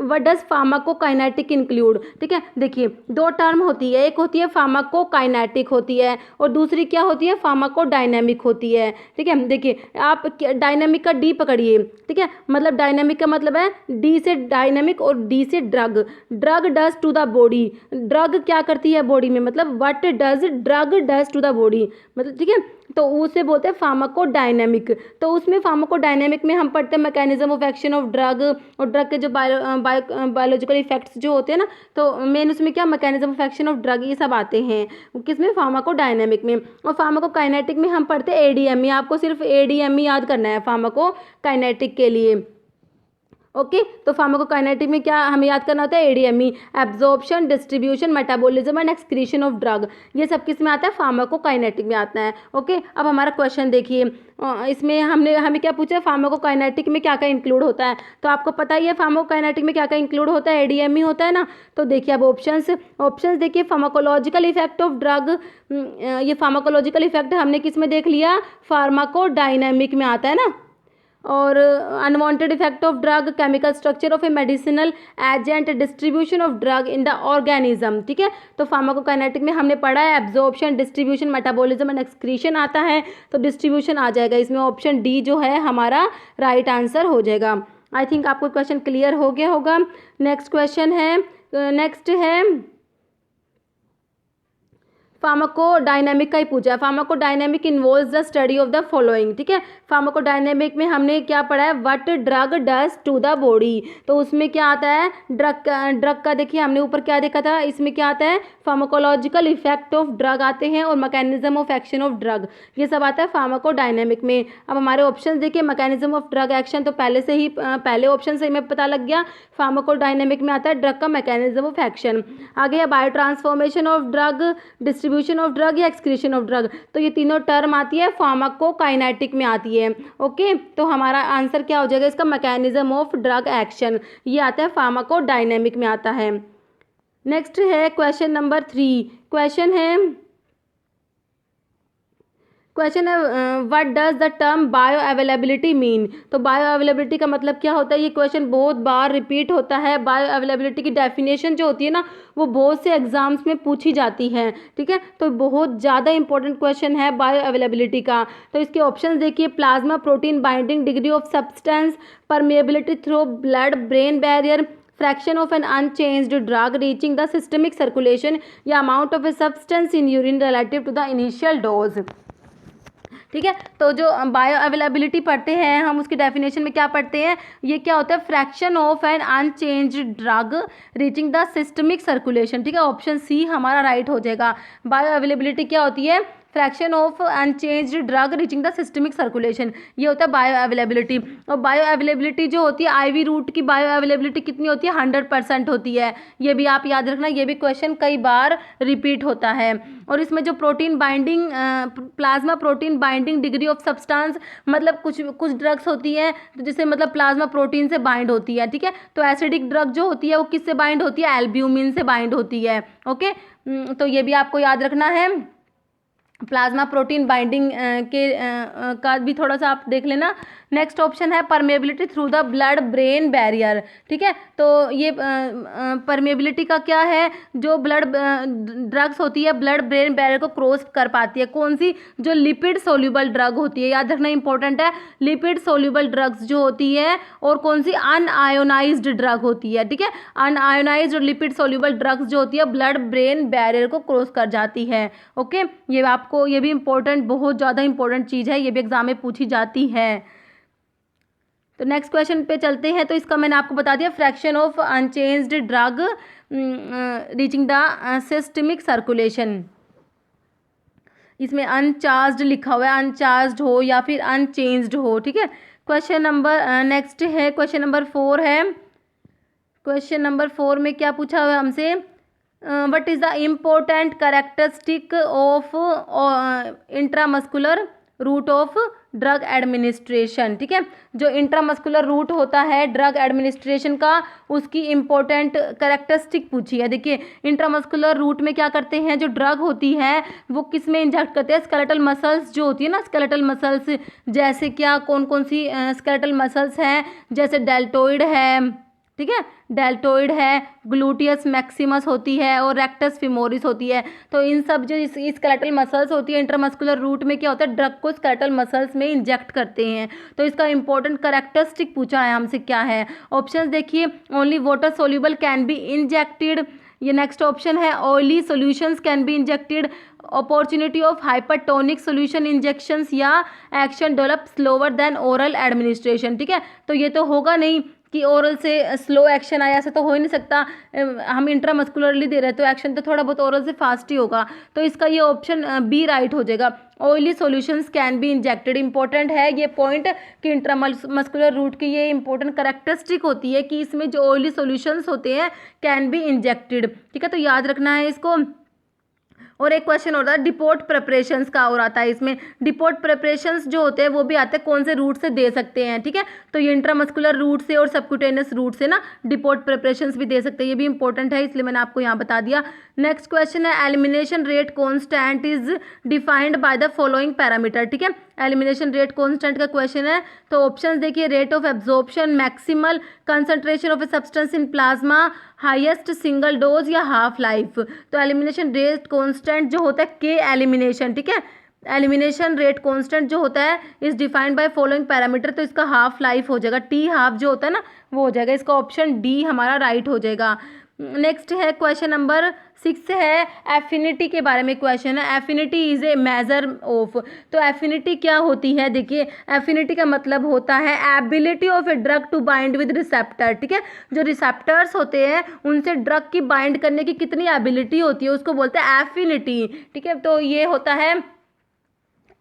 What does pharmacokinetic include. ठीक है, देखिए दो टर्म होती है, एक होती है फार्माकोकाइनेटिक होती है और दूसरी क्या होती है, फार्माकोडायनेमिक होती है। ठीक है, देखिए आप डायनेमिक का डी पकड़िए। ठीक है, मतलब डायनेमिक का मतलब है डी से डायनेमिक और डी से drug. Drug does to the body, drug क्या करती है बॉडी में, मतलब what does drug does to the body, मतलब ठीक है, तो उसे बोलते हैं फार्माकोडायनेमिक। तो उसमें फार्माकोडायनेमिक में हम पढ़ते हैं mechanism of action of drug, और ड्रग के जो बायोलॉजिकल इफेक्ट्स जो होते हैं ना, तो मेन उसमें क्या mechanism of action of drug ये सब आते हैं किसमें, फार्माकोडायनेमिक में। और फार्माकोकाइनेटिक में हम पढ़ते हैं एडीएमई, आपको सिर्फ एडीएमई याद करना है फार्माकोकाइनेटिक के लिए। ओके, तो फार्माकोकाइनेटिक में क्या हमें याद करना होता है, ADME, absorption, distribution, metabolism and excretion of drug, ये सब किस में आता है, फार्माकोकाइनेटिक में आता है। ओके, अब हमारा क्वेश्चन देखिए, इसमें हमें क्या पूछा है, फार्माकोकाइनेटिक में क्या क्या इंक्लूड होता है, तो आपको पता ही है फार्माकोकाइनेटिक में क्या क्या इंक्लूड होता है, एडीएमई होता है ना। तो देखिए अब ऑप्शंस देखिए, फार्माकोलॉजिकल इफेक्ट ऑफ ड्रग, ये फार्माकोलॉजिकल इफेक्ट हमने किस में देख लिया, फार्माकोडायनेमिक में आता है ना। और unwanted effect of drug, chemical structure of A medicinal agent, distribution of drug in the organism. ठीक है, तो फार्माकोकाइनेटिक में हमने पढ़ा है absorption, distribution, metabolism and excretion आता है, तो डिस्ट्रीब्यूशन आ जाएगा इसमें, ऑप्शन डी जो है हमारा राइट आंसर हो जाएगा। आई थिंक आपको क्वेश्चन क्लियर हो गया होगा। नेक्स्ट क्वेश्चन है, नेक्स्ट है फार्माकोडायनेमिक का ही पूछा है। Pharmacodynamic involves the study of the following. ठीक है, फार्माकोडायनेमिक में हमने क्या पढ़ा है, what drug does to the body, तो उसमें क्या आता है, ड्रग का देखिए हमने ऊपर क्या देखा था, इसमें क्या आता है, फार्माकोलॉजिकल इफेक्ट ऑफ ड्रग आते हैं और mechanism of action of drug, ये सब आता है फार्माकोडायनेमिक में। अब हमारे ऑप्शन देखिए, मैकेनिज्म ऑफ ड्रग एक्शन तो पहले से ही पहले ऑप्शन से हमें पता लग गया, फार्माकोडायनेमिक में आता है ड्रग का मैकेनिज्म ऑफ एक्शन। आगे है bio transformation of drug, distribution of drug या एक्सक्रीशन ऑफ ड्रग, तो ये तीनों टर्म आती है फार्माकोकाइनेटिक में आती है। ओके, तो हमारा आंसर क्या हो जाएगा इसका, मैकेनिज्म ऑफ ड्रग एक्शन, ये आता है फार्माकोडायनेमिक में आता है। नेक्स्ट है क्वेश्चन नंबर 3, क्वेश्चन है what does the term bio availability mean, तो बायो अवेलेबिलिटी का मतलब क्या होता है, ये क्वेश्चन बहुत बार रिपीट होता है। बायो अवेलेबिलिटी की डेफिनेशन जो होती है ना, वो बहुत से एग्जाम्स में पूछी जाती है। ठीक है, तो बहुत ज़्यादा इंपॉर्टेंट क्वेश्चन है बायो अवेलेबिलिटी का। तो इसके ऑप्शन देखिए, plasma protein binding, degree of substance, permeability through blood brain barrier, fraction of an unchanged drug reaching the systemic circulation, या amount of a substance in urine relative to the initial dose. ठीक है, तो जो bio availability पढ़ते हैं हम, उसकी definition में क्या पढ़ते हैं, ये क्या होता है, fraction of an unchanged drug reaching the systemic circulation. ठीक है, ऑप्शन सी हमारा राइट हो जाएगा। बायो अवेलेबिलिटी क्या होती है, fraction of unchanged drug reaching the systemic circulation, ये होता है बायो अवेलेबिलिटी। और बायो अवेलेबिलिटी जो होती है, आईवी रूट की बायो अवेलेबिलिटी कितनी होती है, 100% होती है, ये भी आप याद रखना, ये भी क्वेश्चन कई बार रिपीट होता है। और इसमें जो protein binding, plasma protein binding degree of substance, मतलब कुछ ड्रग्स होती हैं तो जिससे मतलब प्लाज्मा प्रोटीन से बाइंड होती है। ठीक है, तो एसिडिक ड्रग जो होती है वो किससे बाइंड होती है, एल्ब्यूमिन से बाइंड होती है। ओके, तो ये भी आपको याद रखना है। प्लाज्मा प्रोटीन बाइंडिंग का भी थोड़ा सा आप देख लेना। नेक्स्ट ऑप्शन है permeability through the blood brain barrier. ठीक है, तो ये परमेबिलिटी का क्या है, जो ब्लड ड्रग्स होती है ब्लड ब्रेन बैरियर को क्रॉस कर पाती है, कौन सी, जो लिपिड सोल्यूबल ड्रग होती है, याद रखना इंपॉर्टेंट है, लिपिड सोल्यूबल ड्रग्स जो होती है, और कौन सी, अनआयोनाइज्ड ड्रग होती है। ठीक है, अनआयोनाइज्ड और लिपिड सोल्यूबल ड्रग्स जो होती है ब्लड ब्रेन बैरियर को क्रॉस कर जाती है। ओके, ये आपको, ये भी इंपॉर्टेंट, बहुत ज़्यादा इंपॉर्टेंट चीज़ है, ये भी एग्जाम में पूछी जाती है। तो नेक्स्ट क्वेश्चन पे चलते हैं। तो इसका मैंने आपको बता दिया, fraction of unchanged drug reaching the systemic circulation, इसमें अनचार्ज्ड लिखा हुआ है, अनचार्ज्ड हो या फिर अनचेंज्ड हो। ठीक है, क्वेश्चन नंबर नेक्स्ट है, क्वेश्चन नंबर 4 है। क्वेश्चन नंबर 4 में क्या पूछा हुआ है हमसे, what is the important characteristic of intramuscular route of drug administration. ठीक है, जो इंट्रामस्कुलर रूट होता है ड्रग एडमिनिस्ट्रेशन का, उसकी इंपॉर्टेंट कैरेक्टरिस्टिक पूछी है। देखिए, इंट्रामस्कुलर रूट में क्या करते हैं, जो ड्रग होती है वो किस में इंजेक्ट करते हैं, स्केलेटल मसल्स जो होती है ना, स्केलेटल मसल्स, जैसे क्या, कौन कौन सी स्केलेटल मसल्स हैं, जैसे डेल्टोइड है, ठीक है, डेल्टोइड है, ग्लूटियस मैक्सिमस होती है और रेक्टस फिमोरिस होती है। तो इन सब जो इस स्केलेटल मसल्स होती है इंट्रामस्कुलर रूट में क्या होता है, ड्रग को स्केलेटल मसल्स में इंजेक्ट करते हैं। तो इसका इंपॉर्टेंट करेक्टरिस्टिक पूछा है हमसे क्या है, ऑप्शन देखिए, only water soluble can be injected, ये नेक्स्ट ऑप्शन है, oily solutions can be injected, opportunity of hypertonic solution injections, या action develop slower than oral administration. ठीक है, तो ये तो होगा नहीं कि ओरल से स्लो एक्शन आया, ऐसा तो हो ही नहीं सकता। हम इंट्रामस्कुलरली दे रहे हैं तो एक्शन तो थोड़ा बहुत ओरल से फास्ट ही होगा। तो इसका ये ऑप्शन बी राइट हो जाएगा, oily solutions can be injected. Important है ये पॉइंट कि इंट्रामस्कुलर रूट की ये इंपॉर्टेंट करेक्टरिस्टिक होती है कि इसमें जो ऑयली सॉल्यूशंस होते हैं कैन बी इंजेक्टेड। ठीक है, तो याद रखना है इसको। और एक क्वेश्चन होता है डिपोर्ट प्रिपरेशंस का और आता है इसमें, डिपोर्ट प्रिपरेशंस जो होते हैं वो भी आते हैं कौन से रूट से दे सकते हैं। ठीक है, तो ये इंट्रामस्कुलर रूट से और सबक्यूटेनियस रूट से ना डिपोर्ट प्रिपरेशंस भी दे सकते हैं, ये भी इंपॉर्टेंट है इसलिए मैंने आपको यहाँ बता दिया। नेक्स्ट क्वेश्चन है elimination rate constant is defined by the following parameter. ठीक है, एलिमिनेशन रेट कॉन्स्टेंट का क्वेश्चन है, तो ऑप्शन देखिए, rate of absorption, maximal concentration of a substance in plasma, highest single dose, या हाफ लाइफ। तो elimination rate constant जो होता है के एलिमिनेशन, ठीक है, एलिमिनेशन रेट कांस्टेंट जो होता है is defined by following parameter, तो इसका हाफ लाइफ हो जाएगा, टी हाफ जो होता है ना वो हो जाएगा, इसका ऑप्शन डी हमारा राइट हो जाएगा। नेक्स्ट है क्वेश्चन नंबर 6 है एफिनिटी के बारे में क्वेश्चन है, affinity is a measure of. तो एफिनिटी क्या होती है, देखिए एफिनिटी का मतलब होता है ability of a drug to bind with receptor. ठीक है, जो रिसेप्टर्स होते हैं उनसे ड्रग की बाइंड करने की कितनी एबिलिटी होती है उसको बोलते हैं एफिनिटी। ठीक है, तो ये होता है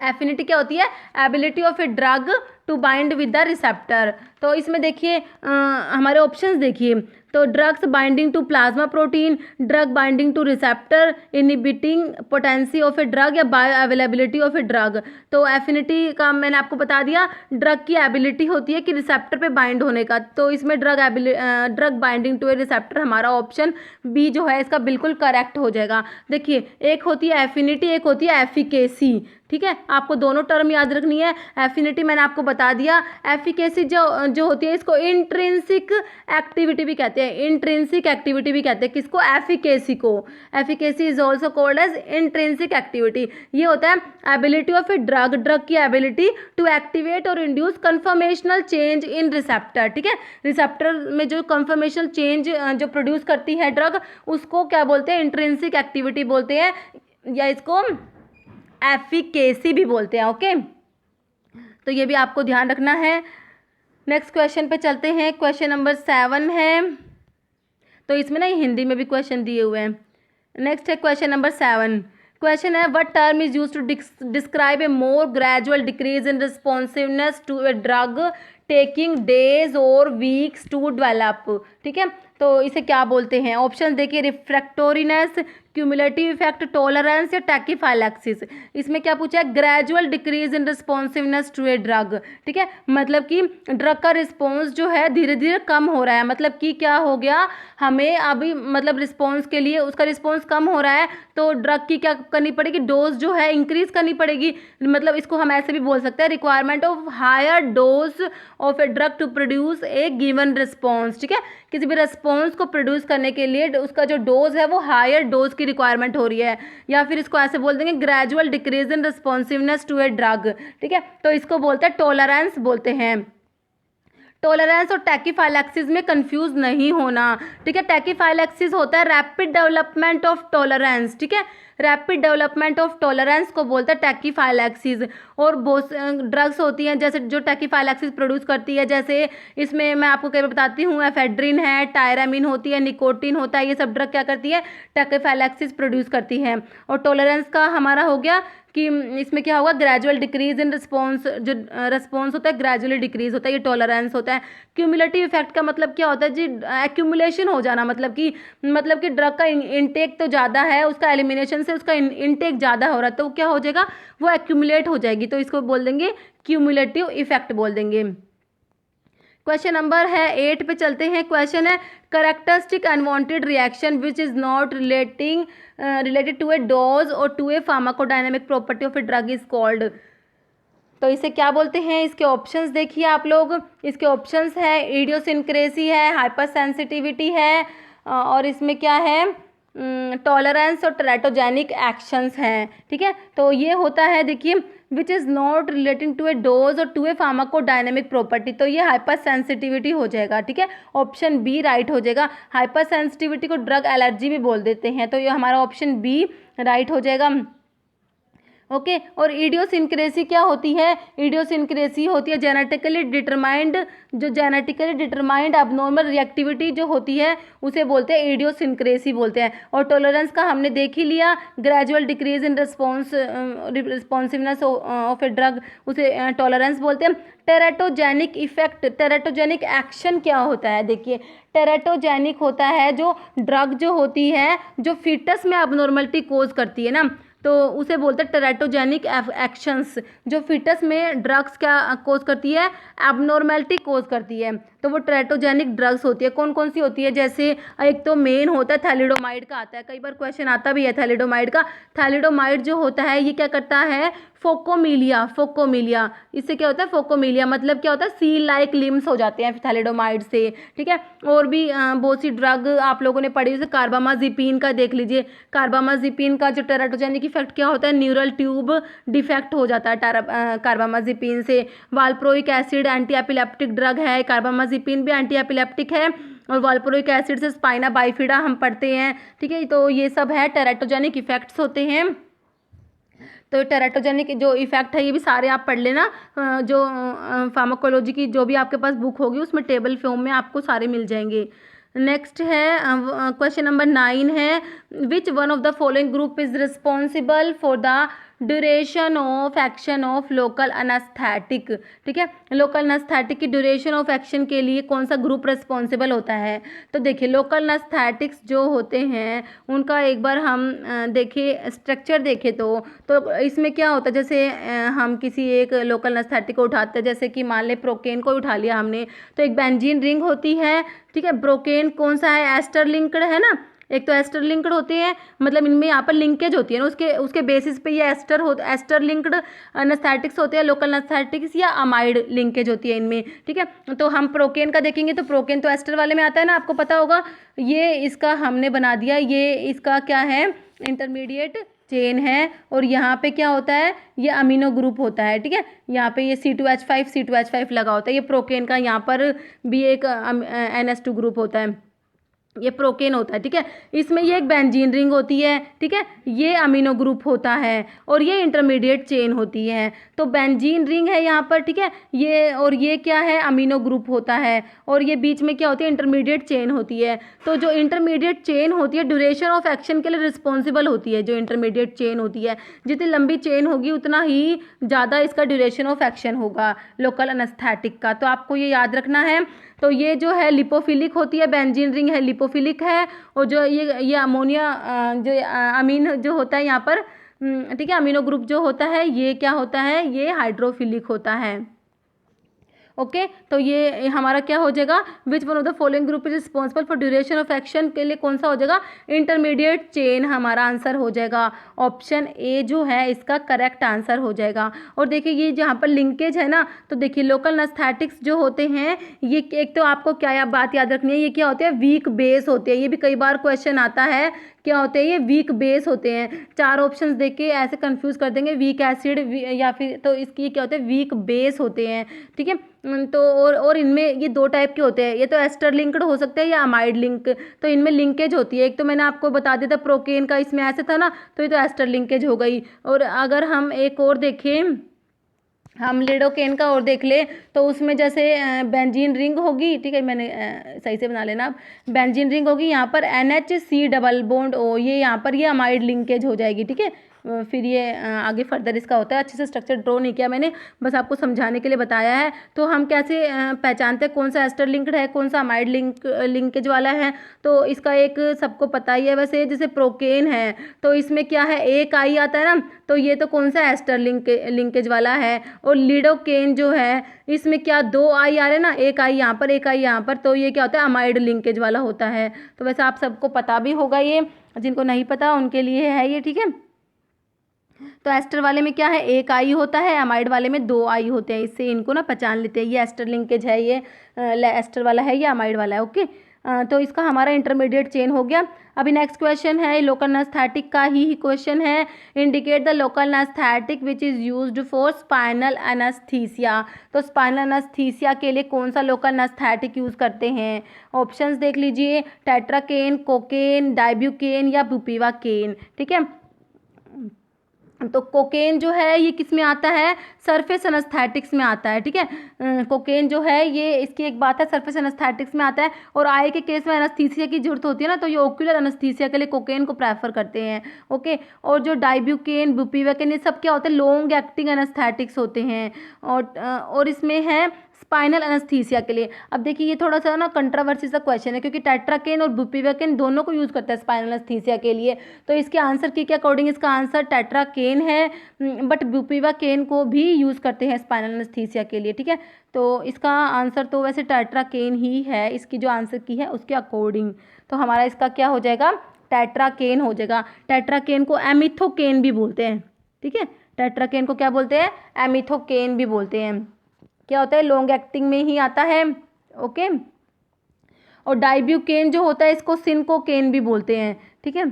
एफिनिटी क्या होती है, ability of a drug to bind with the receptor. तो इसमें देखिए हमारे ऑप्शंस देखिए, तो drugs binding to plasma protein, drug binding to receptor, inhibiting potency of a drug, या bioavailability of a drug. तो एफिनिटी का मैंने आपको बता दिया, ड्रग की एबिलिटी होती है कि रिसेप्टर पे बाइंड होने का, तो इसमें drug binding to a receptor हमारा ऑप्शन बी जो है इसका बिल्कुल करेक्ट हो जाएगा। देखिए एक होती है एफिनिटी, एक होती है एफिकेसी। ठीक है, आपको दोनों टर्म याद रखनी है। एफिनिटी मैंने आपको बता दिया, एफिकेसी जो होती है इसको इंट्रिंसिक एक्टिविटी भी कहते हैं, इंट्रिंसिक एक्टिविटी भी कहते हैं किसको, एफिकेसी को। Efficacy is also called as intrinsic activity. ये होता है ability of a drug, drug की एबिलिटी टू एक्टिवेट और induce conformational change in receptor. ठीक है, रिसेप्टर में जो कन्फर्मेशनल चेंज जो प्रोड्यूस करती है ड्रग उसको क्या बोलते हैं, इंट्रिंसिक एक्टिविटी बोलते हैं, या इसको एफिकेसी भी बोलते हैं। ओके, तो ये भी आपको ध्यान रखना है। नेक्स्ट क्वेश्चन पे चलते हैं, क्वेश्चन नंबर 7 है, तो इसमें ना हिंदी में भी क्वेश्चन दिए हुए हैं। नेक्स्ट है क्वेश्चन नंबर 7, क्वेश्चन है what term is used to describe a more gradual decrease in responsiveness to a drug taking days और वीक्स टू डेवलप। ठीक है, तो इसे क्या बोलते हैं, ऑप्शन देखिए, रिफ्रैक्टोरीनेस, क्यूमुलेटिव इफेक्ट, टॉलरेंस, या टैकीफाइलैक्सिस। इसमें क्या पूछा है, gradual decrease in responsiveness to a drug. ठीक है, मतलब कि ड्रग का रिस्पॉन्स जो है धीरे धीरे कम हो रहा है, मतलब कि क्या हो गया, हमें अभी मतलब रिस्पॉन्स के लिए उसका रिस्पॉन्स कम हो रहा है तो ड्रग की क्या करनी पड़ेगी, डोज जो है इंक्रीज करनी पड़ेगी। मतलब इसको हम ऐसे भी बोल सकते हैं, requirement of higher dose of a drug to produce a given response. ठीक है, किसी भी रिस्पॉन्स को प्रोड्यूस करने के लिए उसका जो डोज है वो हायर डोज की रिक्वायरमेंट हो रही है, या फिर इसको ऐसे बोल देंगे gradual decrease in responsiveness to a drug. ठीक है, तो इसको बोलते हैं टॉलरेंस बोलते हैं। टॉलरेंस और टैकीफाइलैक्सिस में कंफ्यूज नहीं होना। ठीक है, टैकीफाइलैक्सिस होता है रैपिड डेवलपमेंट ऑफ टॉलरेंस। ठीक है, रैपिड डेवलपमेंट ऑफ टॉलरेंस को बोलते हैं टैकीफाइलैक्सिस। और बहुत ड्रग्स होती हैं जैसे जो टैकीफाइलैक्सिस प्रोड्यूस करती है, जैसे इसमें मैं आपको कई बार बताती हूँ, एफेड्रिन है, टायरामीन होती है, निकोटीन होता है, ये सब ड्रग क्या करती है, टैकीफाइलैक्सिस प्रोड्यूस करती है। और टॉलरेंस का हमारा हो गया कि इसमें क्या होगा, ग्रेजुअल डिक्रीज इन रिस्पॉन्स, जो रिस्पॉन्स होता है ग्रेजुअली डिक्रीज होता है, ये टॉलरेंस होता है। क्यूमुलेटिव इफेक्ट का मतलब क्या होता है जी, एक्यूमुलेशन हो जाना, मतलब कि ड्रग का इनटेक तो ज़्यादा है, उसका एलिमिनेशन से उसका इनटेक ज़्यादा हो रहा है, तो क्या हो जाएगा, वो एक्यूमुलेट हो जाएगी, तो इसको बोल देंगे क्यूमुलेटिव इफेक्ट बोल देंगे। क्वेश्चन नंबर है 8 पे चलते हैं, क्वेश्चन है characteristic unwanted reaction which is not related to a dose और to a pharmacodynamic property of a drug is called. तो इसे क्या बोलते हैं, इसके ऑप्शंस देखिए आप लोग, इसके ऑप्शंस है इडियोसिंक्रेसी है, हाइपर सेंसिटिविटी है, और इसमें क्या है टॉलरेंस और टेराटोजेनिक एक्शंस हैं, ठीक है। तो ये होता है देखिए which is not relating to a dose और टू ए फार्माकोडायनेमिक प्रॉपर्टी, तो ये हाइपर सेंसिटिविटी हो जाएगा, ठीक है। ऑप्शन बी राइट हो जाएगा। हाइपर सेंसिटिविटी को ड्रग एलर्जी भी बोल देते हैं, तो ये हमारा ऑप्शन बी राइट हो जाएगा। ओके और इडियोसिंक्रेसी क्या होती है, इडियोसिंक्रेसी होती है जेनेटिकली डिटरमाइंड, जो जेनेटिकली डिटरमाइंड अबनॉर्मल रिएक्टिविटी जो होती है उसे बोलते हैं इडियोसिंक्रेसी बोलते हैं। और टॉलरेंस का हमने देख ही लिया, gradual decrease in responsiveness of a drug, उसे टॉलरेंस बोलते हैं। टेराटोजेनिक इफेक्ट, टेराटोजेनिक एक्शन क्या होता है, देखिए टेराटोजेनिक होता है जो ड्रग जो होती है जो फीटस में अबनॉर्मलिटी कोज करती है ना, तो उसे बोलते हैं टेराटोजेनिक एक्शंस, जो फीटस में ड्रग्स क्या कोज करती है, एबनॉर्मेलिटी कोज करती है, तो वो टेराटोजेनिक ड्रग्स होती है। कौन कौन सी होती है, जैसे एक तो मेन होता है थैलिडोमाइड का, आता है कई बार क्वेश्चन आता भी है थैलिडोमाइड का। थैलिडोमाइड जो होता है ये क्या करता है, फोकोमिलिया, फोकोमिलिया, इससे क्या होता है फोकोमिलिया, मतलब क्या होता है सी लाइक लिम्स हो जाते हैं थैलिडोमाइड से, ठीक है। और भी बहुत सी ड्रग आप लोगों ने पढ़ी, जैसे कार्बामाजिपिन का देख लीजिए, कार्बामाजिपिन का जो टेराटोजेनिक इफेक्ट क्या होता है, न्यूरल ट्यूब डिफेक्ट हो जाता है कार्बामाजिपिन से। वाल्प्रोइक एसिड एंटी एपिलेप्टिक ड्रग है, कार्बामाजिपिन भी एंटी एपिलेप्टिक है, और वाल्प्रोइक एसिड से स्पाइना बाइफिडा हम पढ़ते हैं, ठीक है। तो ये सब है टेराटोजेनिक इफेक्ट्स होते हैं। तो टेराटोजेनिक जो इफेक्ट है ये भी सारे आप पढ़ लेना, जो फार्माकोलॉजी की जो भी आपके पास बुक होगी उसमें टेबल फॉर्म में आपको सारे मिल जाएंगे। नेक्स्ट है क्वेश्चन नंबर 9 है, which one of the following group is responsible for the duration of action of local anaesthetic, ठीक है। लोकल अनेस्थेटिक की ड्यूरेशन ऑफ एक्शन के लिए कौन सा ग्रुप रिस्पॉन्सिबल होता है, तो देखिए लोकल अनेस्थेटिक्स जो होते हैं उनका एक बार हम देखें स्ट्रक्चर देखें तो इसमें क्या होता है, जैसे हम किसी एक लोकल अनेस्थेटिक को उठाते हैं, जैसे कि मान लें प्रोकेन को उठा लिया हमने, तो एक बेंजीन रिंग होती है, ठीक है। प्रोकेन कौन सा है, एस्टर लिंक्ड है ना, एक तो एस्टर लिंक्ड होते हैं, मतलब इनमें यहाँ पर लिंकेज होती है ना, उसके बेसिस पे ये एस्टर लिंक्ड एनेस्थेटिक्स होते हैं, लोकल एनेस्थेटिक्स या अमाइड लिंकेज होती है इनमें, ठीक है। तो हम प्रोकेन का देखेंगे तो प्रोकेन तो एस्टर वाले में आता है ना, आपको पता होगा, ये इसका हमने बना दिया, ये इसका क्या है इंटरमीडिएट चेन है, और यहाँ पे क्या होता है ये अमीनो ग्रुप होता है, ठीक है। यहाँ पे ये C2H5 लगा होता है, ये प्रोकेन का यहाँ पर भी एक NH2 ग्रुप होता है, ये प्रोकेन होता है, ठीक है। इसमें ये एक बेंजीन रिंग होती है, ठीक है, ये अमीनो ग्रुप होता है, और ये इंटरमीडिएट चेन होती है। तो बेंजीन रिंग है यहाँ पर, ठीक है, ये और ये क्या है अमीनो ग्रुप होता है, और ये बीच में क्या होती है इंटरमीडिएट चेन होती है। तो जो इंटरमीडिएट चेन होती है ड्यूरेशन ऑफ एक्शन के लिए रिस्पॉन्सिबल होती है, जो इंटरमीडिएट चेन होती है, जितनी लंबी चेन होगी उतना ही ज़्यादा इसका ड्यूरेशन ऑफ एक्शन होगा लोकल एनेस्थेटिक का, तो आपको ये याद रखना है। तो ये जो है लिपोफिलिक होती है, बेंजीन रिंग है लिपोफिलिक है, और जो ये अमोनिया जो अमीन जो होता है यहाँ पर, ठीक है, अमीनो ग्रुप जो होता है ये क्या होता है, ये हाइड्रोफिलिक होता है। ओके तो ये हमारा क्या हो जाएगा, which one of the following group is responsible for duration of action के लिए कौन सा हो जाएगा, इंटरमीडिएट चेन हमारा आंसर हो जाएगा। ऑप्शन ए जो है इसका करेक्ट आंसर हो जाएगा। और देखिए ये जहाँ पर लिंकेज है ना, तो देखिए लोकल एनेस्थेटिक्स जो होते हैं ये एक तो आपको क्या बात याद रखनी है, ये क्या होते हैं वीक बेस होते हैं, ये भी कई बार क्वेश्चन आता है, क्या होते हैं ये वीक बेस होते हैं। 4 ऑप्शंस देख के ऐसे कंफ्यूज कर देंगे, वीक एसिड या फिर, तो इसकी क्या होते हैं वीक बेस होते हैं, ठीक है। तो और इनमें ये 2 टाइप के होते हैं, ये तो एस्टर लिंक्ड हो सकते हैं या अमाइड लिंक, तो इनमें लिंकेज होती है। एक तो मैंने आपको बता दिया था प्रोकेन का इसमें ऐसे था ना, तो ये तो एस्टर लिंकेज हो गई। और अगर हम एक और देखें, हम लिडोकेन का और देख ले, तो उसमें जैसे बेंजीन रिंग होगी, ठीक है, मैंने सही से बना लेना, बेंजीन रिंग होगी, यहाँ पर NHC डबल बॉन्ड O, ये यहाँ पर ये अमाइड लिंकेज हो जाएगी, ठीक है। फिर ये आगे फर्दर इसका होता है, अच्छे से स्ट्रक्चर ड्रॉ नहीं किया मैंने, बस आपको समझाने के लिए बताया है। तो हम कैसे पहचानते हैं कौन सा एस्टर लिंक्ड है कौन सा अमाइड लिंकेज वाला है, तो इसका एक सबको पता ही है वैसे, जैसे प्रोकेन है तो इसमें क्या है एक आई आता है ना, तो ये तो कौन सा एस्टर लिंकेज वाला है। और लिडोकेन जो है इसमें क्या 2 आई आ रहे हैं ना, एक आई यहाँ पर एक आई यहाँ पर, तो ये क्या होता है अमाइड लिंकेज वाला होता है। तो वैसे आप सबको पता भी होगा, ये जिनको नहीं पता उनके लिए है ये, ठीक है। तो एस्टर वाले में क्या है, एक आई होता है, अमाइड वाले में दो आई होते हैं। इससे इनको ना पहचान लेते हैं, ये एस्टर लिंकेज है, ये एस्टर वाला है, ये अमाइड वाला है। ओके, तो इसका हमारा इंटरमीडिएट चेन हो गया। अभी नेक्स्ट क्वेश्चन है, लोकल एनेस्थेटिक का ही क्वेश्चन है। Indicate the local anaesthetic which is used for spinal anaesthesia. तो स्पाइनल एनेस्थीसिया के लिए कौन सा लोकल एनेस्थेटिक यूज़ करते हैं? ऑप्शंस देख लीजिए, टेट्राकेन, कोकेन, डाइब्यूकेन या बुपीवाकेन। ठीक है, तो कोकेन जो है ये किस में आता है, सरफेस एनेस्थेटिक्स में आता है। ठीक है, कोकेन जो है ये, इसकी एक बात है, सरफेस एनेस्थेटिक्स में आता है। और आई के केस में एनेस्थीसिया की जरूरत होती है ना, तो ये ओक्यूलर एनेस्थीसिया के लिए कोकेन को प्रेफर करते हैं। ओके, और जो डाइब्यूकेन, बुपीवाकेन, ये सब क्या होते हैं, लॉन्ग एक्टिंग एनेस्थेटिक्स होते हैं। और इसमें है स्पाइनल एनेस्थीसिया के लिए। अब देखिए ये थोड़ा सा ना कंट्रोवर्सी सा क्वेश्चन है, क्योंकि टेट्राकेन और बुपीवाकेन दोनों को यूज़ करता है स्पाइनल एनेस्थीसिया के लिए। तो इसके आंसर के अकॉर्डिंग इसका आंसर टेट्राकेन है, बट बुपीवाकेन को भी यूज़ करते हैं स्पाइनल एनेस्थीसिया के लिए। ठीक है, तो इसका आंसर तो वैसे टेट्राकेन ही है, इसकी जो आंसर की है उसके अकॉर्डिंग। तो हमारा इसका क्या हो जाएगा, टेट्राकेन हो जाएगा। टेट्राकेन को एमिथोकेन भी बोलते हैं। ठीक है, टेट्राकेन को क्या बोलते हैं, एमिथोकेन भी बोलते हैं। क्या होता है, लॉन्ग एक्टिंग में ही आता है। ओके, और डाइब्यूकेन जो होता है इसको सिनकोकेन भी बोलते हैं। ठीक है,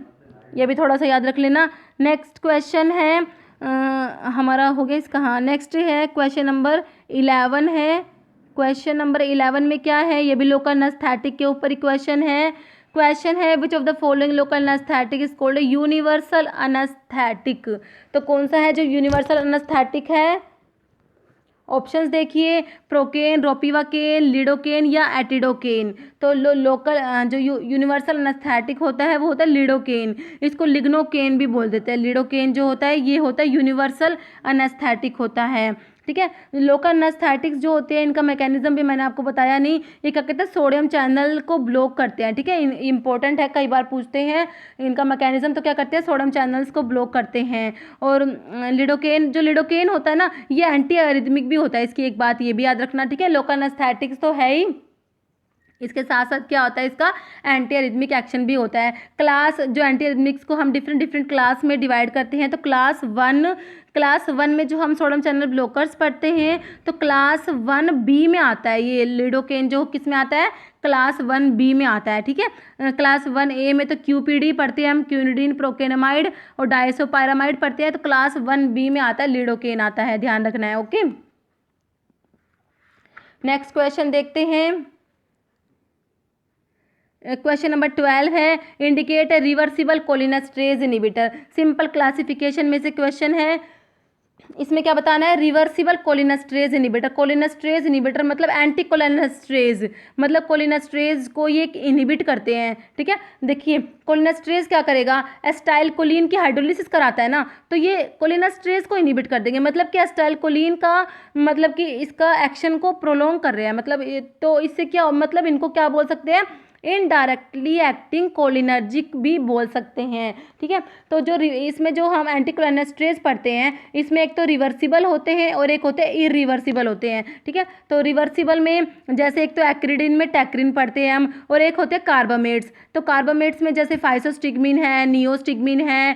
ये भी थोड़ा सा याद रख लेना। नेक्स्ट क्वेश्चन है हमारा हो गया इसका, हाँ नेक्स्ट है क्वेश्चन नंबर 11 है। क्वेश्चन नंबर 11 में क्या है, ये भी लोकल एनेस्थेटिक के ऊपर ही क्वेश्चन है। क्वेश्चन है which of the following local anaesthetic is called universal anaesthetic. तो कौन सा है जो यूनिवर्सल एनेस्थेटिक है? ऑप्शंस देखिए, प्रोकेन, रोपिवाकेन, लिडोकेन या एटिडोकेन। तो लोकल जो यूनिवर्सल एनेस्थेटिक होता है वो होता है लिडोकेन, इसको लिग्नोकेन भी बोल देते हैं। लिडोकेन जो होता है ये होता है यूनिवर्सल एनेस्थेटिक होता है। ठीक है, लोकल एनेस्थेटिक्स जो होते हैं इनका मैकेनिज्म भी मैंने आपको बताया नहीं। ये क्या कहते हैं, सोडियम चैनल को ब्लॉक करते हैं। ठीक है, इंपॉर्टेंट है, कई बार पूछते हैं इनका मैकेनिज्म, तो क्या करते हैं, सोडियम चैनल्स को ब्लॉक करते हैं। और लिडोकेन, जो लिडोकेन होता है ना, ये एंटी एरिथमिक भी होता है, इसकी एक बात ये भी याद रखना। ठीक है, लोकल एनेस्थेटिक्स तो है ही, इसके साथ साथ क्या होता है, इसका एंटी एरिथमिक एक्शन भी होता है। क्लास, जो एंटी एरिथमिक्स को हम डिफरेंट क्लास में डिवाइड करते हैं, तो क्लास वन में जो हम सोडियम चैनल ब्लॉकर्स पढ़ते हैं, तो क्लास 1B में आता है ये लिडोकेन, जो किस में आता है, क्लास 1B में आता है। ठीक है, क्लास 1A में तो QPD पढ़ते हैं हम, क्यूनिडीन, प्रोकेनामाइड और डायसोपायरामाइड पढ़ते हैं, तो क्लास 1B में आता है लिडोकेन आता है, ध्यान रखना है। ओके, नेक्स्ट क्वेश्चन देखते हैं। क्वेश्चन नंबर 12 है, indicate reversible cholinesterase inhibitor. Simple classification में से क्वेश्चन है, इसमें क्या बताना है, reversible cholinesterase inhibitor. Cholinesterase inhibitor मतलब एंटी कोलिनेस्ट्रेज, मतलब कोलिनेस्ट्रेज को ये इनिबिट करते हैं। ठीक है, देखिए कोलिनेस्ट्रेज क्या करेगा, एस्टाइलकोलिन की हाइड्रोलिसिस कराता है ना, तो ये कोलिनेस्ट्रेज को इनिबिट कर देंगे। मतलब कि एस्टाइलकोलिन का मतलब कि इसका एक्शन को प्रोलॉन्ग कर रहे हैं, मतलब तो इससे क्या मतलब, इनको क्या बोल सकते हैं, इनडायरेक्टली एक्टिंग कोलिनर्जिक भी बोल सकते हैं। ठीक है, तो जो इसमें जो हम एंटीकोलिनेस्ट्रेज पढ़ते हैं, इसमें एक तो रिवर्सिबल होते हैं और एक होते हैं इरिवर्सिबल होते हैं। ठीक है, तो रिवर्सिबल में जैसे एक तो एक्रिडिन में टैक्रिन पढ़ते हैं हम, और एक होते हैं कार्बामेट्स। तो कार्बामेट्स में जैसे फाइसोस्टिग्मिन है, नियोस्टिग्मिन है,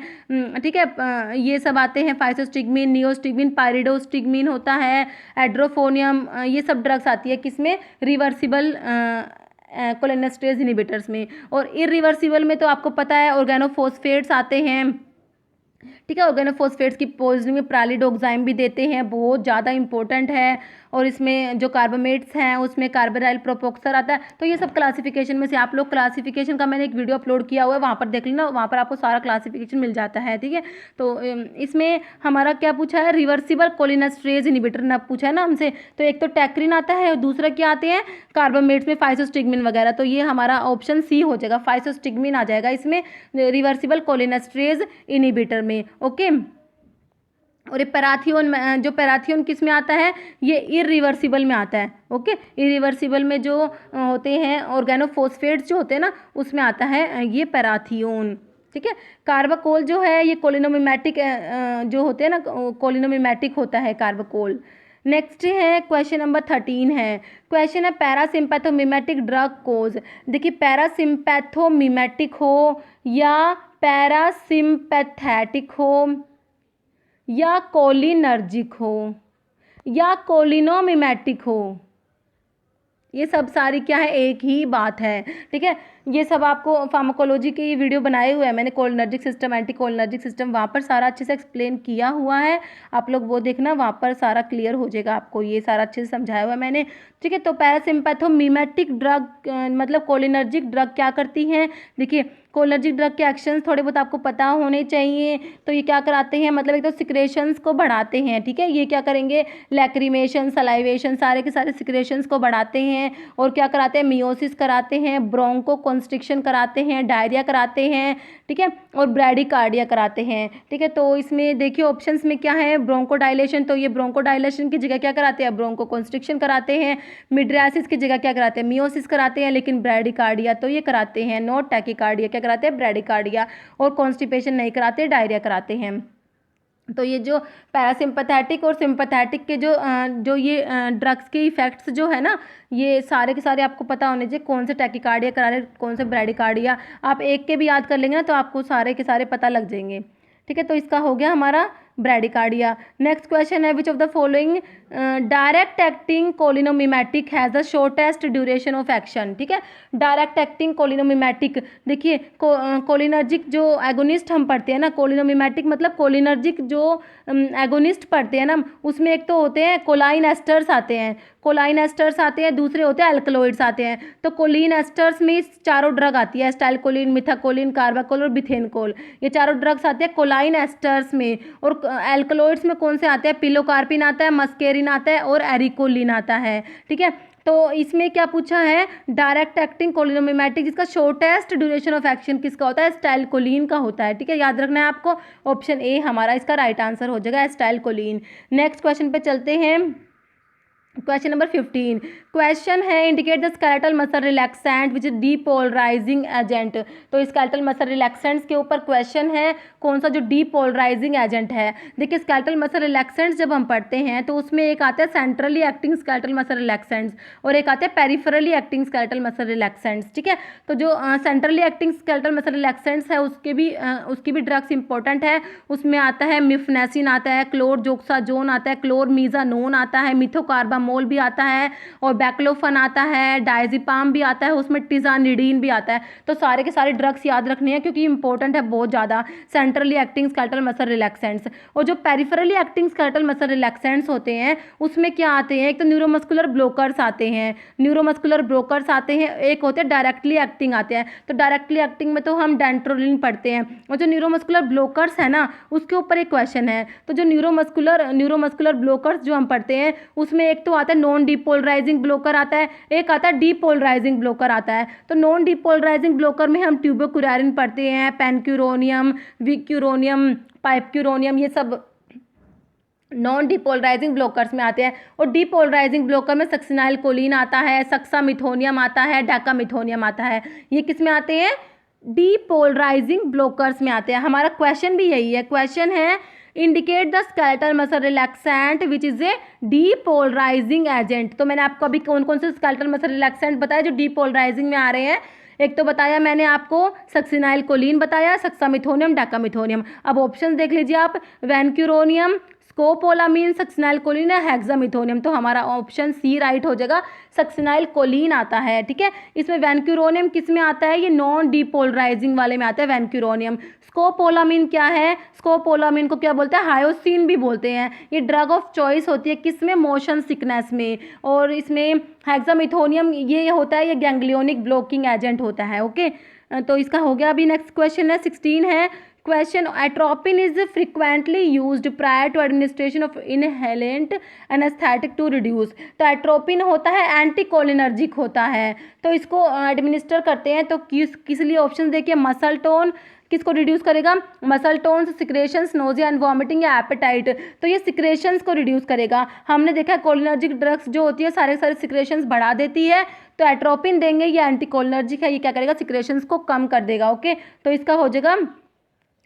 ठीक है, ये सब आते हैं, फाइसोस्टिग्मिन, नियोस्टिग्मिन, पायरिडोस्टिग्मिन होता है, एड्रोफोनियम, ये सब ड्रग्स आती है किसमें, रिवर्सिबल कोलिनेस्ट्रेज इनिबिटर्स में। और इरिवर्सिबल में तो आपको पता है ऑर्गेनोफॉस्फेट्स आते हैं। ठीक है, ऑर्गेनोफॉस्फेट्स की पॉजिटिव में प्रालिडोक्साइम भी देते हैं, बहुत ज़्यादा इंपॉर्टेंट है। और इसमें जो कार्बामेट्स हैं उसमें कार्बोराइल प्रोपोक्सर आता है। तो ये सब क्लासिफिकेशन में से, आप लोग क्लासिफिकेशन का मैंने एक वीडियो अपलोड किया हुआ है, वहाँ पर देख लेना, वहाँ पर आपको सारा क्लासिफिकेशन मिल जाता है। ठीक है, तो इसमें हमारा क्या पूछा है, रिवर्सिबल कोलिनेस्ट्रेज इनिबिटर ना पूछा है ना हमसे। तो एक तो टैक्रिन आता है और दूसरा क्या आते हैं, कार्बामेट्स में फाइसोस्टिग्मिन वगैरह। तो ये हमारा ऑप्शन सी हो जाएगा, फाइसोस्टिग्मिन आ जाएगा इसमें रिवर्सिबल कोलिनेस्ट्रेज इनिबिटर में। ओके, और ये पैराथियोन, जो पैराथियोन किस में आता है, ये इरिवर्सिबल में आता है। ओके, इरिवर्सिबल में जो होते हैं ऑर्गेनोफॉस्फेट्स जो होते हैं ना, उसमें आता है ये पैराथियोन। ठीक है, कार्बाकोल जो है ये कोलिनोमिमेटिक जो होते हैं ना, कोलिनोमिमेटिक होता है कार्बाकोल। नेक्स्ट है क्वेश्चन नंबर 13 है। क्वेश्चन है पैरासिम्पैथोमिमेटिक ड्रग कोज। देखिए पैरासिम्पैथोमिमेटिक हो या पैरासिम्पैथेटिक हो, या कोलिनर्जिक हो या कोलिनोमिमेटिक हो, ये सब सारी क्या है, एक ही बात है। ठीक है, ये सब आपको फार्माकोलॉजी की वीडियो बनाए हुए हैं मैंने, cholinergic system, anti cholinergic system, वहाँ पर सारा अच्छे से एक्सप्लेन किया हुआ है। आप लोग वो देखना, वहाँ पर सारा क्लियर हो जाएगा आपको, ये सारा अच्छे से समझाया हुआ है मैंने। ठीक है, तो पैरासिम्पैथोमिमेटिक ड्रग मतलब कोलिनर्जिक ड्रग क्या करती हैं। देखिए, कोलिनर्जिक ड्रग के एक्शंस थोड़े बहुत आपको पता होने चाहिए। तो ये क्या कराते हैं, मतलब एक तो सिक्रेशंस को बढ़ाते हैं। ठीक है, ये क्या करेंगे, लैक्रिमेशन, सलाइवेशन, सारे के सारे सिक्रेशंस को बढ़ाते हैं। और क्या कराते हैं, मियोसिस कराते हैं, ब्रोंको कॉन्स्ट्रिक्शन कराते हैं, डायरिया कराते हैं। ठीक है, और ब्रैडिकार्डिया कराते हैं। ठीक है, तो इसमें देखिए ऑप्शंस में क्या है, ब्रोंको डायलेशन, तो ये ब्रोंको डायलेशन की जगह क्या कराते हैं, ब्रोंको कॉन्स्ट्रिक्शन कराते हैं। मिड्रियासिस की जगह क्या कराते हैं, मियोसिस कराते हैं। लेकिन ब्रैडिकार्डिया तो ये कराते हैं, नॉट टैकीकार्डिया, क्या कराते हैं, ब्रैडिकार्डिया। और कॉन्स्टिपेशन नहीं कराते, डायरिया कराते हैं। तो ये जो पैरासिम्पथेटिक और सिंपथेटिक के जो ये ड्रग्स के इफेक्ट्स जो है ना, ये सारे के सारे आपको पता होने चाहिए, कौन से टैकीकार्डिया करा रहे, कौन से ब्रैडिकार्डिया। आप एक के भी याद कर लेंगे ना, तो आपको सारे के सारे पता लग जाएंगे। ठीक है, तो इसका हो गया हमारा ब्रैडिकार्डिया। नेक्स्ट क्वेश्चन है, which of the following direct acting cholinomimetic has the shortest duration of action. ठीक है, डायरेक्ट एक्टिंग कोलिनोमिमेटिक, देखिए कोलिनर्जिक जो एगोनिस्ट हम पढ़ते हैं ना, कोलिनोमिमेटिक मतलब कोलिनर्जिक जो एगोनिस्ट पढ़ते हैं ना, उसमें एक तो होते हैं कोलाइन एस्टर्स आते हैं, कोलाइन एस्टर्स आते हैं, दूसरे होते हैं अल्कलॉइड्स आते हैं। तो कोलिन एस्टर्स में चारों ड्रग आती है, एस्टाइलकोलिन, मिथाकोलिन, कार्बाकोल और बिथेनकोल, ये चारों ड्रग्स आते हैं कोलाइन एस्टर्स में। और एल्कलॉइड्स में कौन से आते हैं, पिलोकार्पिन आता है, मस्केरिन आता है और एरिकोलिन आता है। ठीक है, तो इसमें क्या पूछा है, डायरेक्ट एक्टिंग कोलिनोमिमेटिक जिसका शॉर्टेस्ट ड्यूरेशन ऑफ एक्शन किसका होता है, एस्टाइलकोलिन का होता है। ठीक है, याद रखना है आपको, ऑप्शन ए हमारा इसका राइट आंसर हो जाएगा, एस्टाइलकोलिन। नेक्स्ट क्वेश्चन पे चलते हैं, क्वेश्चन नंबर 15। क्वेश्चन है, indicate the skeletal muscle relaxant which is depolarising agent. तो स्केलेटल मसल रिलैक्सेंट्स के ऊपर क्वेश्चन है, कौन सा जो डीपोलराइजिंग एजेंट है। देखिए, स्केलेटल मसल रिलैक्सेंट्स जब हम पढ़ते हैं तो उसमें एक आता है centrally acting skeletal muscle relaxants और एक आते हैं peripherally acting skeletal muscle relaxants. ठीक है, तो जो centrally acting skeletal muscle relaxants है उसकी भी ड्रग्स इंपॉर्टेंट है। उसमें आता है मिफनेसिन आता है, क्लोरजोक्साजोन आता है, क्लोरमीजानोन आता है, मिथोकार्बामोल भी आता है और बैक्लोफन आता है, डायजिपाम भी आता है, उसमें टिजानिडीन भी आता है। तो सारे के सारे ड्रग्स याद रखने हैं क्योंकि इंपॉर्टेंट है बहुत ज़्यादा, centrally acting skeletal muscle relaxants. और जो peripherally acting skeletal muscle relaxants होते हैं उसमें क्या आते हैं, एक तो न्यूरोमस्कुलर ब्लोकर्स आते हैं, न्यूरोमस्कुलर ब्लोकर्स आते हैं, एक होते हैं डायरेक्टली एक्टिंग आते हैं। तो डायरेक्टली एक्टिंग में तो हम डेंट्रोलिन पढ़ते हैं, और जो न्यूरोमस्कुलर ब्लोकर्स है ना उसके ऊपर एक क्वेश्चन है। तो जो न्यूरोमस्कुलर ब्लोकर्स जो हम पढ़ते हैं उसमें एक तो आता है नॉन डीपोलराइजिंग ब्लोकर आता है, एक आता है डीपोलराइजिंग ब्लोकर आता है। तो नॉन डीपोलराइजिंग ब्लोकर में हम ट्यूबोक्यूरारिन पढ़ते हैं, पेनक्यूरोनियम, विक्यूरोनियम, पाइपक्यूरोनियम, ये सब नॉन डीपोलराइजिंग ब्लोकर्स में आते हैं। और डीपोलराइजिंग ब्लोकर में सक्सिनाइल कोलिन आता है, सक्सामिथोनियम आता है, डाकामिथोनियम आता है। ये किस में आते हैं, डीपोलराइजिंग ब्लोकर्स में आते हैं। हमारा क्वेश्चन भी यही है, क्वेश्चन है indicate the skeletal muscle relaxant which is a depolarising agent. तो मैंने आपको अभी कौन कौन से स्केलेटल मसल रिलैक्सेंट बताया जो डीपोलराइजिंग में आ रहे हैं। एक तो बताया मैंने आपको सक्सिनाइल कोलिन बताया, सक्सामिथोनियम, डाकामिथोनियम। अब ऑप्शन देख लीजिए आप, वैनक्यूरोनियम, स्कोपोलामीन, सक्सिनाइल कोलिन या हेक्सामिथोनियम। तो हमारा ऑप्शन सी राइट हो जाएगा, सक्सिनाइल कोलिन आता है। ठीक है, इसमें वैनक्यूरोनियम किस में आता है, ये नॉन डीपोलराइजिंग वाले में आता है वैनक्यूरोनियम। स्कोपोलामीन क्या है, स्कोपोलामीन को क्या बोलते हैं, हायोसिन भी बोलते हैं। ये ड्रग ऑफ चॉइस होती है किस में, मोशन सिकनेस में। और इसमें हेक्सामिथोनियम ये होता है, ये गैंग्लियोनिक ब्लॉकिंग एजेंट होता है। ओके, तो इसका हो गया। अभी नेक्स्ट क्वेश्चन है 16 है question, atropine is frequently used prior to administration of inhalant anaesthetic to reduce. तो एट्रोपिन होता है एंटीकोलिनर्जिक होता है, तो इसको एडमिनिस्टर करते हैं तो किस लिए ऑप्शन देखिए, मसल टोन किसको रिड्यूस करेगा, muscle tones, secretions, nausea and vomiting या एपेटाइट। तो ये सिक्रेशंस को रिड्यूस करेगा। हमने देखा कोलिनर्जिक ड्रग्स जो होती है सारे सारे सिक्रेशंस बढ़ा देती है, तो एट्रोपिन देंगे, ये एंटीकोलिनर्जिक है, ये क्या करेगा, सिक्रेशंस को कम कर देगा। ओके, तो इसका हो जाएगा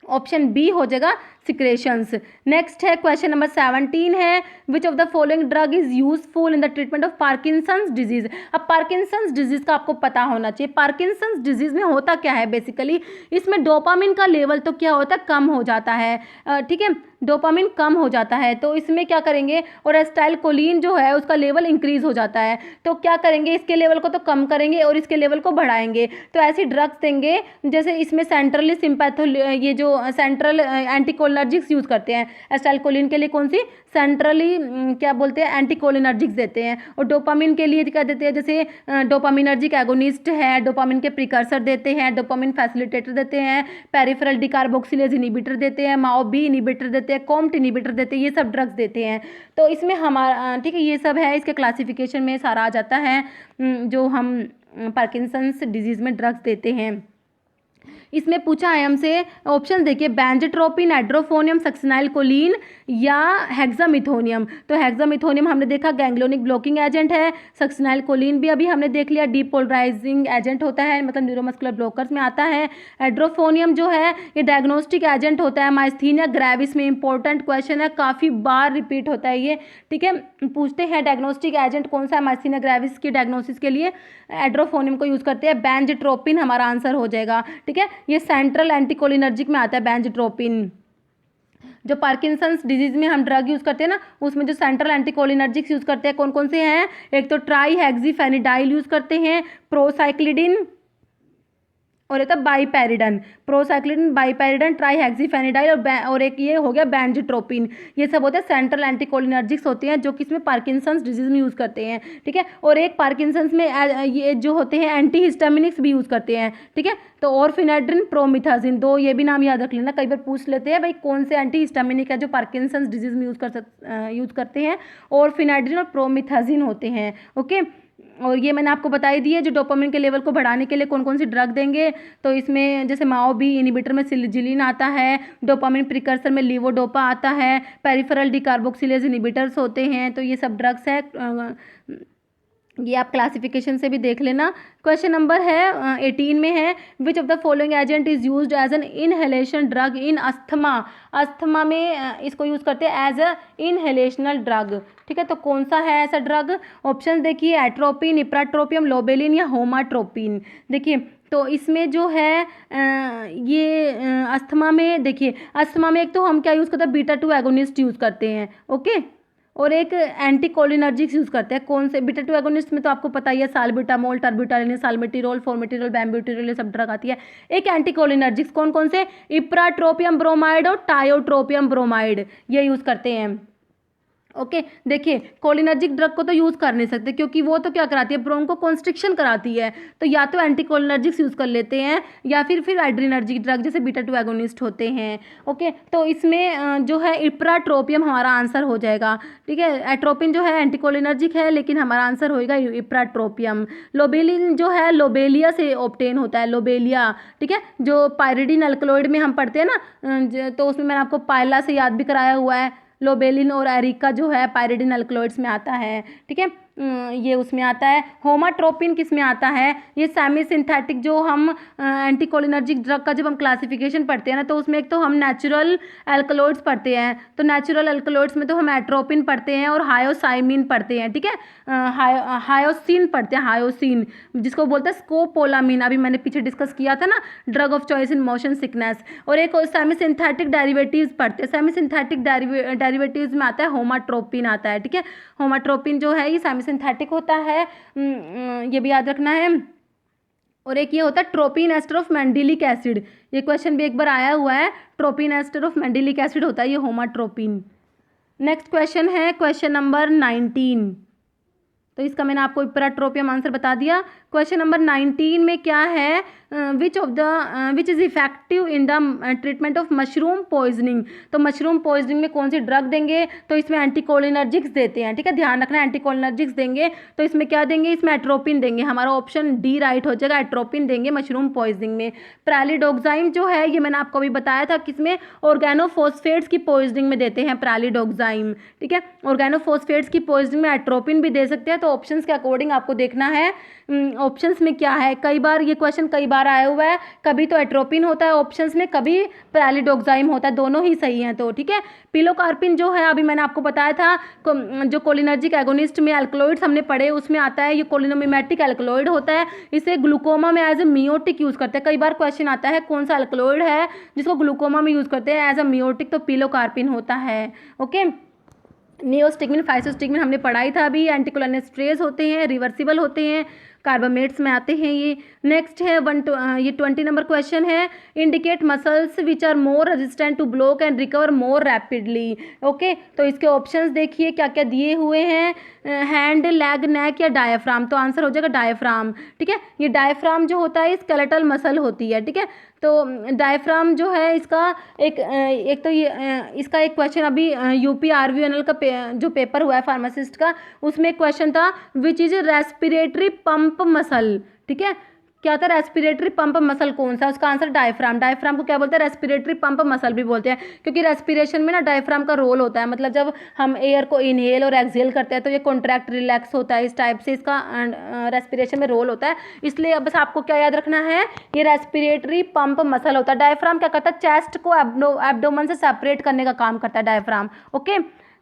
ऑप्शन बी हो जाएगा सिक्रेशंस। नेक्स्ट है क्वेश्चन नंबर 17 है, which of the following drug is useful in the treatment of Parkinson's disease. अब पार्किंसंस डिजीज का आपको पता होना चाहिए, पार्किंसंस डिजीज में होता क्या है बेसिकली, इसमें डोपामिन का लेवल तो क्या होता है, कम हो जाता है। ठीक है, डोपामिन कम हो जाता है, तो इसमें क्या करेंगे, और एसिटाइलकोलिन जो है उसका लेवल इंक्रीज हो जाता है, तो क्या करेंगे, इसके लेवल को तो कम करेंगे और इसके लेवल को बढ़ाएंगे। तो ऐसी ड्रग्स देंगे जैसे इसमें सेंट्रली सिंपैथो, ये जो सेंट्रल एंटीकोलिनर्जिक्स यूज़ करते हैं एसिटाइलकोलिन के लिए, कौन सी, सेंट्रली क्या बोलते हैं, एंटीकोलिनर्जिक्स देते हैं। और डोपामिन के लिए क्या देते हैं, जैसे डोपामिनर्जिक एगोनिस्ट है, डोपामिन के प्रिकर्सर देते हैं, डोपामिन फैसिलिटेटर देते हैं, पेरिफेरल डिकार्बोक्सिलेज इनिबिटर देते हैं, माओ बी इनिबिटर देते हैं, कॉम्ट इनिबिटर देते हैं, ये सब ड्रग्स देते हैं। तो इसमें हमारा ठीक है, ये सब है, इसके क्लासिफिकेशन में सारा आ जाता है जो हम पार्किंसंस डिजीज़ में ड्रग्स देते हैं। इसमें पूछा है हमसे, ऑप्शन देखिए, बेंजोट्रोपिन, एड्रोफोनियम, सक्सिनाइलकोलिन या हेक्सामिथोनियम। तो हेक्सामिथोनियम हमने देखा गैंग्लियोनिक ब्लॉकिंग एजेंट है, सक्सिनाइलकोलिन भी अभी हमने देख लिया डीपोलराइजिंग एजेंट होता है, मतलब न्यूरोमस्कुलर ब्लॉकर्स में आता है। एड्रोफोनियम जो है ये डायग्नोस्टिक एजेंट होता है माइस्थीनिया ग्रेविस में, इंपॉर्टेंट क्वेश्चन है, काफ़ी बार रिपीट होता है ये, ठीक है, पूछते हैं डायग्नोस्टिक एजेंट कौन सा है माइस्थीनिया ग्रेविस की डायग्नोसिस के लिए, एड्रोफोनियम को यूज़ करते हैं। बेंजोट्रोपिन हमारा आंसर हो जाएगा, ठीक है, ये सेंट्रल एंटीकोलिनर्जिक में आता है बेंजोट्रोपिन। जो पार्किंसंस डिजीज में हम ड्रग यूज़ करते हैं ना, उसमें जो सेंट्रल एंटीकोलिनर्जिक्स यूज़ करते हैं कौन कौन से हैं, एक तो ट्राईहेक्सीफेनिडाइल यूज़ करते हैं, प्रोसाइक्लिडिन, और एक था बाईपेरिडन, प्रोसाइक्लिडिन, बाईपेरिडन, ट्राईहेक्सीफेनिडाइल, और एक ये हो गया बेंजोट्रोपिन। ये सब होते हैं सेंट्रल एंटीकोलिनर्जिक्स होते हैं जो किसमें पार्किंसंस डिजीज में यूज़ करते हैं, ठीक है। और एक पार्किंसंस में ये जो होते हैं एंटीहिस्टामिनिक्स भी यूज़ करते हैं, ठीक है। तो ऑरफिनेड्रिन, प्रोमिथाजिन, दो ये भी नाम याद रख लेना, कई बार पूछ लेते हैं भाई कौन से एंटीहिस्टामिनिक है जो पार्किंसंस डिजीज में यूज़ करते हैं, ऑरफिनेड्रिन और प्रोमिथाजिन होते हैं, ओके। और ये मैंने आपको बताई दी है जो डोपामिन के लेवल को बढ़ाने के लिए कौन कौन सी ड्रग देंगे। तो इसमें जैसे माओ बी इनिबिटर में सिलिजिलिन आता है, डोपामिन प्रिकर्सर में लीवोडोपा आता है, पेरिफेरल डिकार्बोक्सिलेज इनिबिटर्स होते हैं, तो ये सब ड्रग्स है, ये आप क्लासिफिकेशन से भी देख लेना। क्वेश्चन नंबर है 18 में है, which of the following agent is used as an inhalation drug in asthma. Asthma में इसको यूज़ करते हैं एज अ इनहेलेशनल ड्रग, ठीक है। तो कौन सा है ऐसा ड्रग, ऑप्शन देखिए, एट्रोपिन, इप्राट्रोपियम, लोबेलिन या होमाट्रोपिन। देखिए तो इसमें जो है ये अस्थमा में, देखिए अस्थमा में एक तो हम क्या यूज़ करते हैं, बीटा 2 एगोनिस्ट यूज़ करते हैं, ओके, और एक एंटीकोलिनर्जिक्स यूज़ करते हैं। कौन से, बीटा 2 एगोनिस्ट में तो आपको पता ही है, साल्बिटामोल, टर्बिटालिन, साल्मेटिरोल, फोर्मेटिरोल, बैम्ब्यूटिरोल, ये सब ड्रग आती है। एक एंटीकोलिनर्जिक्स कौन कौन से, इप्राट्रोपियम ब्रोमाइड और टायोट्रोपियम ब्रोमाइड, ये यूज़ करते हैं, ओके। देखिए कोलिनर्जिक ड्रग को तो यूज़ कर नहीं सकते क्योंकि वो तो क्या कराती है, ब्रोंको कॉन्स्ट्रिक्शन कराती है, तो या तो एंटीकोलिनर्जिक्स यूज़ कर लेते हैं या फिर एड्रीनर्जिक ड्रग जैसे बीटा 2 एगोनिस्ट होते हैं, ओके। तो इसमें जो है इप्राट्रोपियम हमारा आंसर हो जाएगा, ठीक है। एट्रोपिन जो है एंटीकोलिनर्जिक है लेकिन हमारा आंसर होएगा इप्राट्रोपियम। लोबेलिन जो है लोबेलिया से ऑब्टेन होता है, लोबेलिया, ठीक है, जो पायरिडीन अल्कलॉइड में हम पढ़ते हैं ना, तो उसमें मैंने आपको पायला से याद भी कराया हुआ है। लोबेलिन और एरिका जो है पायरिडिन अल्कलॉइड्स में आता है, ठीक है, ये उसमें आता है। होमाट्रोपिन किस में आता है, ये सेमी सिंथेटिक, जो हम एंटीकोलिनर्जिक ड्रग का जब हम क्लासिफिकेशन पढ़ते हैं ना, तो उसमें एक तो हम नेचुरल अल्कलॉइड्स पढ़ते हैं, तो नेचुरल अल्कलॉइड्स में तो हम एट्रोपिन पढ़ते हैं और हायोसाइमिन पढ़ते हैं, ठीक है, हायोसिन पढ़ते हैं, हायोसिन जिसको बोलते हैं स्कोपोलामिन, अभी मैंने पीछे डिस्कस किया था ना, drug of choice in motion sickness. और एक सेमी सिंथेटिक डेरिवेटिव्स पढ़ते हैं, सेमी सिंथेटिक डेरिवेटिव्स में आता है होमाट्रोपिन आता है, ठीक है। होमाट्रोपिन जो है ये सेमी सिंथेटिक होता है, ये भी याद रखना है। और एक ये होता है ट्रोपिन एस्टर ऑफ मैंडिलिक एसिड, ये क्वेश्चन भी एक बार आया हुआ है, ट्रोपिन एस्टर ऑफ मैंडिलिक एसिड होता है ये होमाट्रोपिन। नेक्स्ट क्वेश्चन है क्वेश्चन नंबर 19, तो इसका मैंने आपको इप्राट्रोपियम आंसर बता दिया। क्वेश्चन नंबर 19 में क्या है, which is effective in the treatment of mushroom poisoning. तो मशरूम पॉइजनिंग में कौन सी ड्रग देंगे, तो इसमें एंटीकोलिनर्जिक्स देते हैं, ठीक है, ध्यान रखना एंटीकोलिनर्जिक्स देंगे, तो इसमें क्या देंगे, इसमें एट्रोपिन देंगे, हमारा ऑप्शन डी राइट हो जाएगा, एट्रोपिन देंगे मशरूम पॉइजनिंग में। प्रेलिडोक्साइन जो है ये मैंने आपको अभी बताया था किसमें, ऑर्गेनोफॉस्फेट्स की पॉइजनिंग में देते हैं प्रेलिडोक्साइन, ठीक है, ऑर्गेनोफॉस्फेट्स की पॉइजनिंग में एट्रोपिन भी दे सकते हैं, तो तो ऑप्शंस के अकॉर्डिंग आपको देखना है ऑप्शंस में क्या है। कई बार ये क्वेश्चन कई बार आया हुआ है, कभी तो एट्रोपिन होता है ऑप्शंस में, कभी पैरालिडोक्साइम होता है, दोनों ही सही हैं। तो ठीक है, पिलोकार्पिन जो है अभी मैंने आपको बताया था, जो कोलिनर्जिक एगोनिस्ट में एल्कलॉइड्स हमने पढ़े उसमें आता है, ये कोलिनोमिमेटिक एल्कलॉइड होता है। इसे ग्लूकोमा में एज ए मियोटिक यूज़ करते हैं। कई बार क्वेश्चन आता है कौन सा एल्कलॉइड है जिसको ग्लूकोमा में यूज़ करते हैं एज अ मियोटिक, तो पिलोकार्पिन होता है। ओके, नियोस्टिग्मिन, फाइसोस्टिग्मिन हमने पढ़ाई था अभी। एंटीकोलिनेस्ट्रेज होते हैं, रिवर्सिबल होते हैं, कार्बामेट्स में आते हैं ये। नेक्स्ट है ये 20 नंबर क्वेश्चन है, indicate muscles which are more resistant to block and recover more rapidly. Okay, तो इसके ऑप्शंस देखिए क्या क्या दिए हुए हैं, हैंड, लेग, नेक या डायफ्राम। तो आंसर हो जाएगा डायफ्राम। ठीक है, ये डायफ्राम जो होता है स्केलेटल मसल होती है। ठीक है, तो डायफ्राम जो है इसका एक तो ये इसका एक क्वेश्चन अभी यूपी आरवीएनएल का जो पेपर हुआ है फार्मासिस्ट का, उसमें एक क्वेश्चन था which is respiratory pump muscle. ठीक है, क्या था रेस्पिरेटरी पंप मसल कौन सा, उसका आंसर डायफ्राम। डायफ्राम को क्या बोलते हैं, रेस्पिरेटरी पंप मसल भी बोलते हैं, क्योंकि रेस्पिरेशन में ना डायफ्राम का रोल होता है। मतलब जब हम एयर को इनहेल और एक्सहेल करते हैं तो ये कॉन्ट्रैक्ट रिलैक्स होता है, इस टाइप से इसका रेस्पिरेशन में रोल होता है। इसलिए अब बस आपको क्या याद रखना है, ये रेस्पिरेटरी पंप मसल होता है। डायफ्राम क्या करता है, चेस्ट को एब्डोमेन से सेपरेट करने का काम करता है diaphragm. Okay,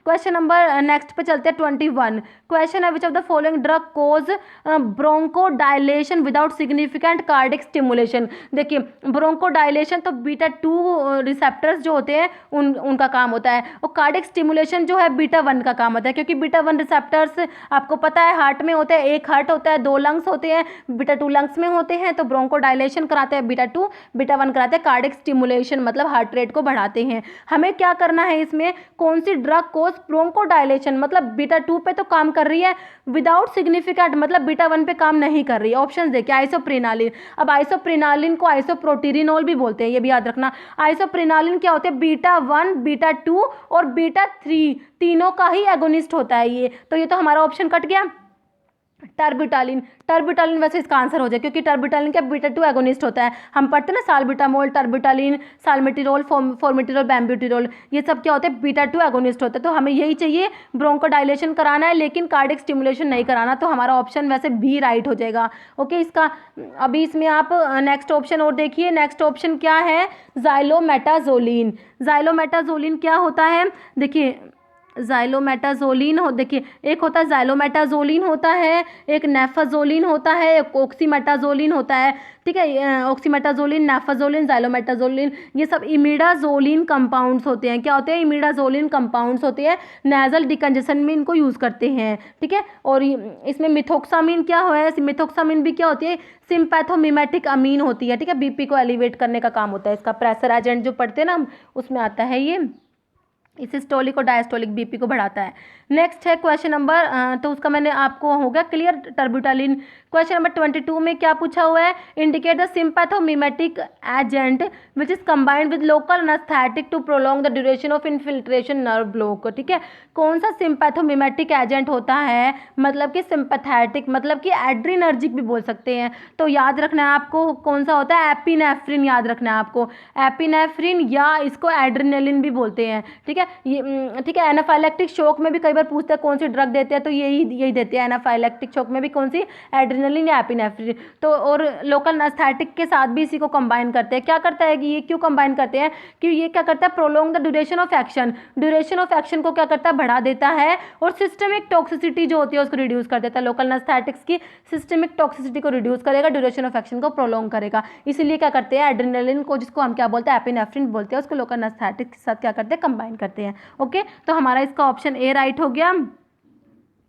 question number next पे चलते हैं 21। क्वेश्चन है which of the following drug cause bronchodilation without significant cardiac stimulation. देखिए ब्रोंकोडाइलेशन तो बीटा 2 रिसेप्टर्स जो होते हैं उनका काम होता है, और कार्डिक स्टिमुलेशन जो है बीटा 1 का काम होता है, क्योंकि बीटा 1 रिसेप्टर्स आपको पता है हार्ट में होते हैं, एक हार्ट होता है, 2 लंग्स होते हैं, बीटा 2 लंग्स में होते हैं। तो ब्रोंकोडाइलेशन कराते हैं बीटा 2, बीटा 1 कराते हैं कार्डिक स्टिमुलेशन, मतलब हार्ट रेट को बढ़ाते हैं। हमें क्या करना है इसमें, कौन सी ड्रग कोज ब्रोंकोडाइलेशन, मतलब बीटा 2 पे तो काम कर रही है, विदाउट सिग्निफिकेंट मतलब बीटा 1 पे काम नहीं कर रही है। ऑप्शन देखिए, आइसोप्रिनालिन। अब आइसोप्रिनालिन को आइसोप्रोटीरिनोल भी बोलते हैं, ये भी याद रखना। आइसोप्रिनालिन क्या होते हैं, बीटा 1, बीटा 2 और बीटा 3 तीनों का ही एगोनिस्ट होता है ये। तो ये तो हमारा ऑप्शन कट गया। टर्बिटालिन, टर्बिटालिन वैसे इसका आंसर हो जाए, क्योंकि टर्बिटालिन क्या बीटा 2 एगोनिस्ट होता है। हम पढ़ते हैं ना साल्बिटामोल, टर्बिटालिन, साल्मेटिरोल, फॉर्मेटिरोल, बैम्ब्यूटिरोल, ये सब क्या होते हैं, बीटा 2 एगोनिस्ट होते हैं। तो हमें यही चाहिए, ब्रोंकोडाइलेशन कराना है लेकिन कार्डिक स्टिमुलेशन नहीं कराना, तो हमारा ऑप्शन वैसे भी राइट हो जाएगा। ओके, इसका अभी इसमें आप नेक्स्ट ऑप्शन और देखिए। नेक्स्ट ऑप्शन क्या है, ज़ाइलोमेटाज़ोलिन। ज़ाइलोमेटाज़ोलिन क्या होता है, देखिए ज़ाइलोमेटाज़ोलिन हो, देखिए एक होता है ज़ाइलोमेटाज़ोलिन होता है, एक नेफाज़ोलिन होता है, एक ऑक्सीमेटाज़ोलिन होता है। ठीक है, ऑक्सीमेटाज़ोलिन, नेफाज़ोलिन, ज़ाइलोमेटाज़ोलिन, ये सब इमिडाज़ोलिन कंपाउंड्स होते हैं। क्या होते हैं, इमिडाज़ोलिन कंपाउंड्स होते हैं, नेज़ल डिकंजेशन में इनको यूज़ करते हैं। ठीक है, और इसमें मिथोक्सामिन क्या है, मिथोक्सामिन भी क्या होती है, सिम्पैथोमिमेटिक अमीन होती है। ठीक है, बीपी को एलिवेट करने का काम होता है इसका, प्रेशर एजेंट जो पढ़ते हैं ना उसमें आता है ये, सिस्टोलिक और डायस्टोलिक बीपी को बढ़ाता है। नेक्स्ट है क्वेश्चन नंबर, तो उसका मैंने आपको हो गया क्लियर, टर्बिटालिन। क्वेश्चन नंबर 22 में क्या पूछा हुआ है, indicate the sympathomimetic agent which is combined with local anaesthetic to prolong the duration of infiltration nerve block. ठीक है, कौन सा सिम्पैथोमिमेटिक एजेंट होता है, मतलब कि सिंपैथेटिक, मतलब कि एड्रीनर्जिक भी बोल सकते हैं। तो याद रखना है आपको कौन सा होता है, एपिनेफ्रिन याद रखना है आपको, एपिनेफ्रिन या इसको एड्रेनालिन भी बोलते हैं। ठीक है, ये ठीक है। एनाफाइलेक्टिक शॉक में भी कई बार पूछते हैं कौन सी ड्रग देते हैं, तो यही देते हैं एनाफाइलेक्टिक शॉक में भी, कौन सी, एड्रेनालिन या एपिनेफ्रिन। तो और लोकल एनेस्थेटिक के साथ भी इसी को कंबाइन करते हैं। क्या करता है कि ये क्यों कंबाइन करते हैं, कि ये क्या करता है, prolong the duration of action, duration of action को क्या करता है, बढ़ा देता है, और सिस्टमिक टॉक्सिसिटी जो होती है उसको रिड्यूस कर देता है। लोकल एनेस्थेटिक्स की सिस्टमिक टॉक्सिसिटी को रिड्यूस करेगा, ड्यूरेशन ऑफ एक्शन को प्रोलॉन्ग करेगा। इसीलिए क्या करते हैं, एड्रेनालिन को जिसको हम क्या बोलते हैं, एपिनेफ्रिन बोलते हैं, उसको लोकल एनेस्थेटिक के साथ क्या करते हैं, कंबाइन करते हैं। ओके, तो हमारा इसका ऑप्शन ए राइट हो गया,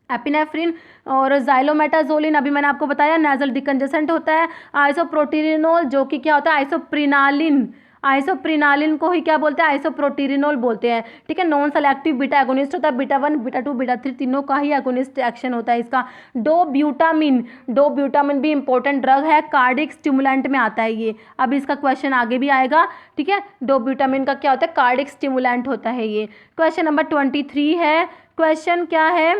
एपिनेफ्रिन। और ज़ाइलोमेटाज़ोलिन अभी मैंने आपको बताया नेज़ल डिकंजेसेंट होता है। आइसोप्रोटीरिनोल जो कि क्या होता है, आइसोप्रिनालिन, आइसोप्रिनालिन को ही क्या बोलते हैं, आइसोप्रोटीरिनोल बोलते हैं। ठीक है, नॉन सेलेक्टिव बीटा एगोनिस्ट होता है, बीटा 1, बीटा 2, बीटा 3 तीनों का ही एगोनिस्ट एक्शन होता है इसका। डोब्यूटामिन, डोब्यूटामिन भी इंपॉर्टेंट ड्रग है, कार्डिक स्टिमुलेंट में आता है ये। अब इसका क्वेश्चन आगे भी आएगा। ठीक है, डोब्यूटामिन का क्या होता है, कार्डिक स्टिमुलेंट होता है ये। क्वेश्चन नंबर 23 है, क्वेश्चन क्या है,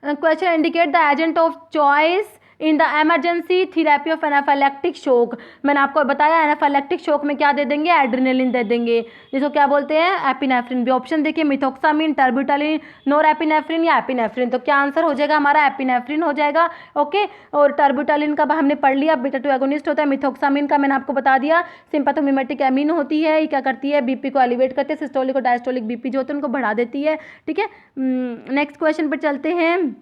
question indicate the agent of choice in the emergency therapy of anaphylactic shock, मैंने आपको बताया एनाफाइलैक्टिक शॉक में क्या दे देंगे, एड्रेनलिन दे देंगे, जिसको क्या बोलते हैं, एपिनेफ्रिन भी। ऑप्शन देखिए मिथोक्सामिन, टर्बिटालिन, नोरएपिनेफ्रिन या एपिनेफ्रिन। तो क्या आंसर हो जाएगा हमारा, एपिनेफ्रिन हो जाएगा। ओके, और टर्बिटालिन का हमने पढ़ लिया, बीटा 2 एगोनिस्ट होता है। मिथोक्सामिन का मैंने आपको बता दिया, सिंपैथोमिमेटिक एमीन होती है, ये क्या करती है, बीपी को एलिवेट करती है, सिस्टोलिक और डायस्टोलिक बीपी जो होते हैं उनको बढ़ा देती है। ठीक है, नेक्स्ट क्वेश्चन पर चलते हैं।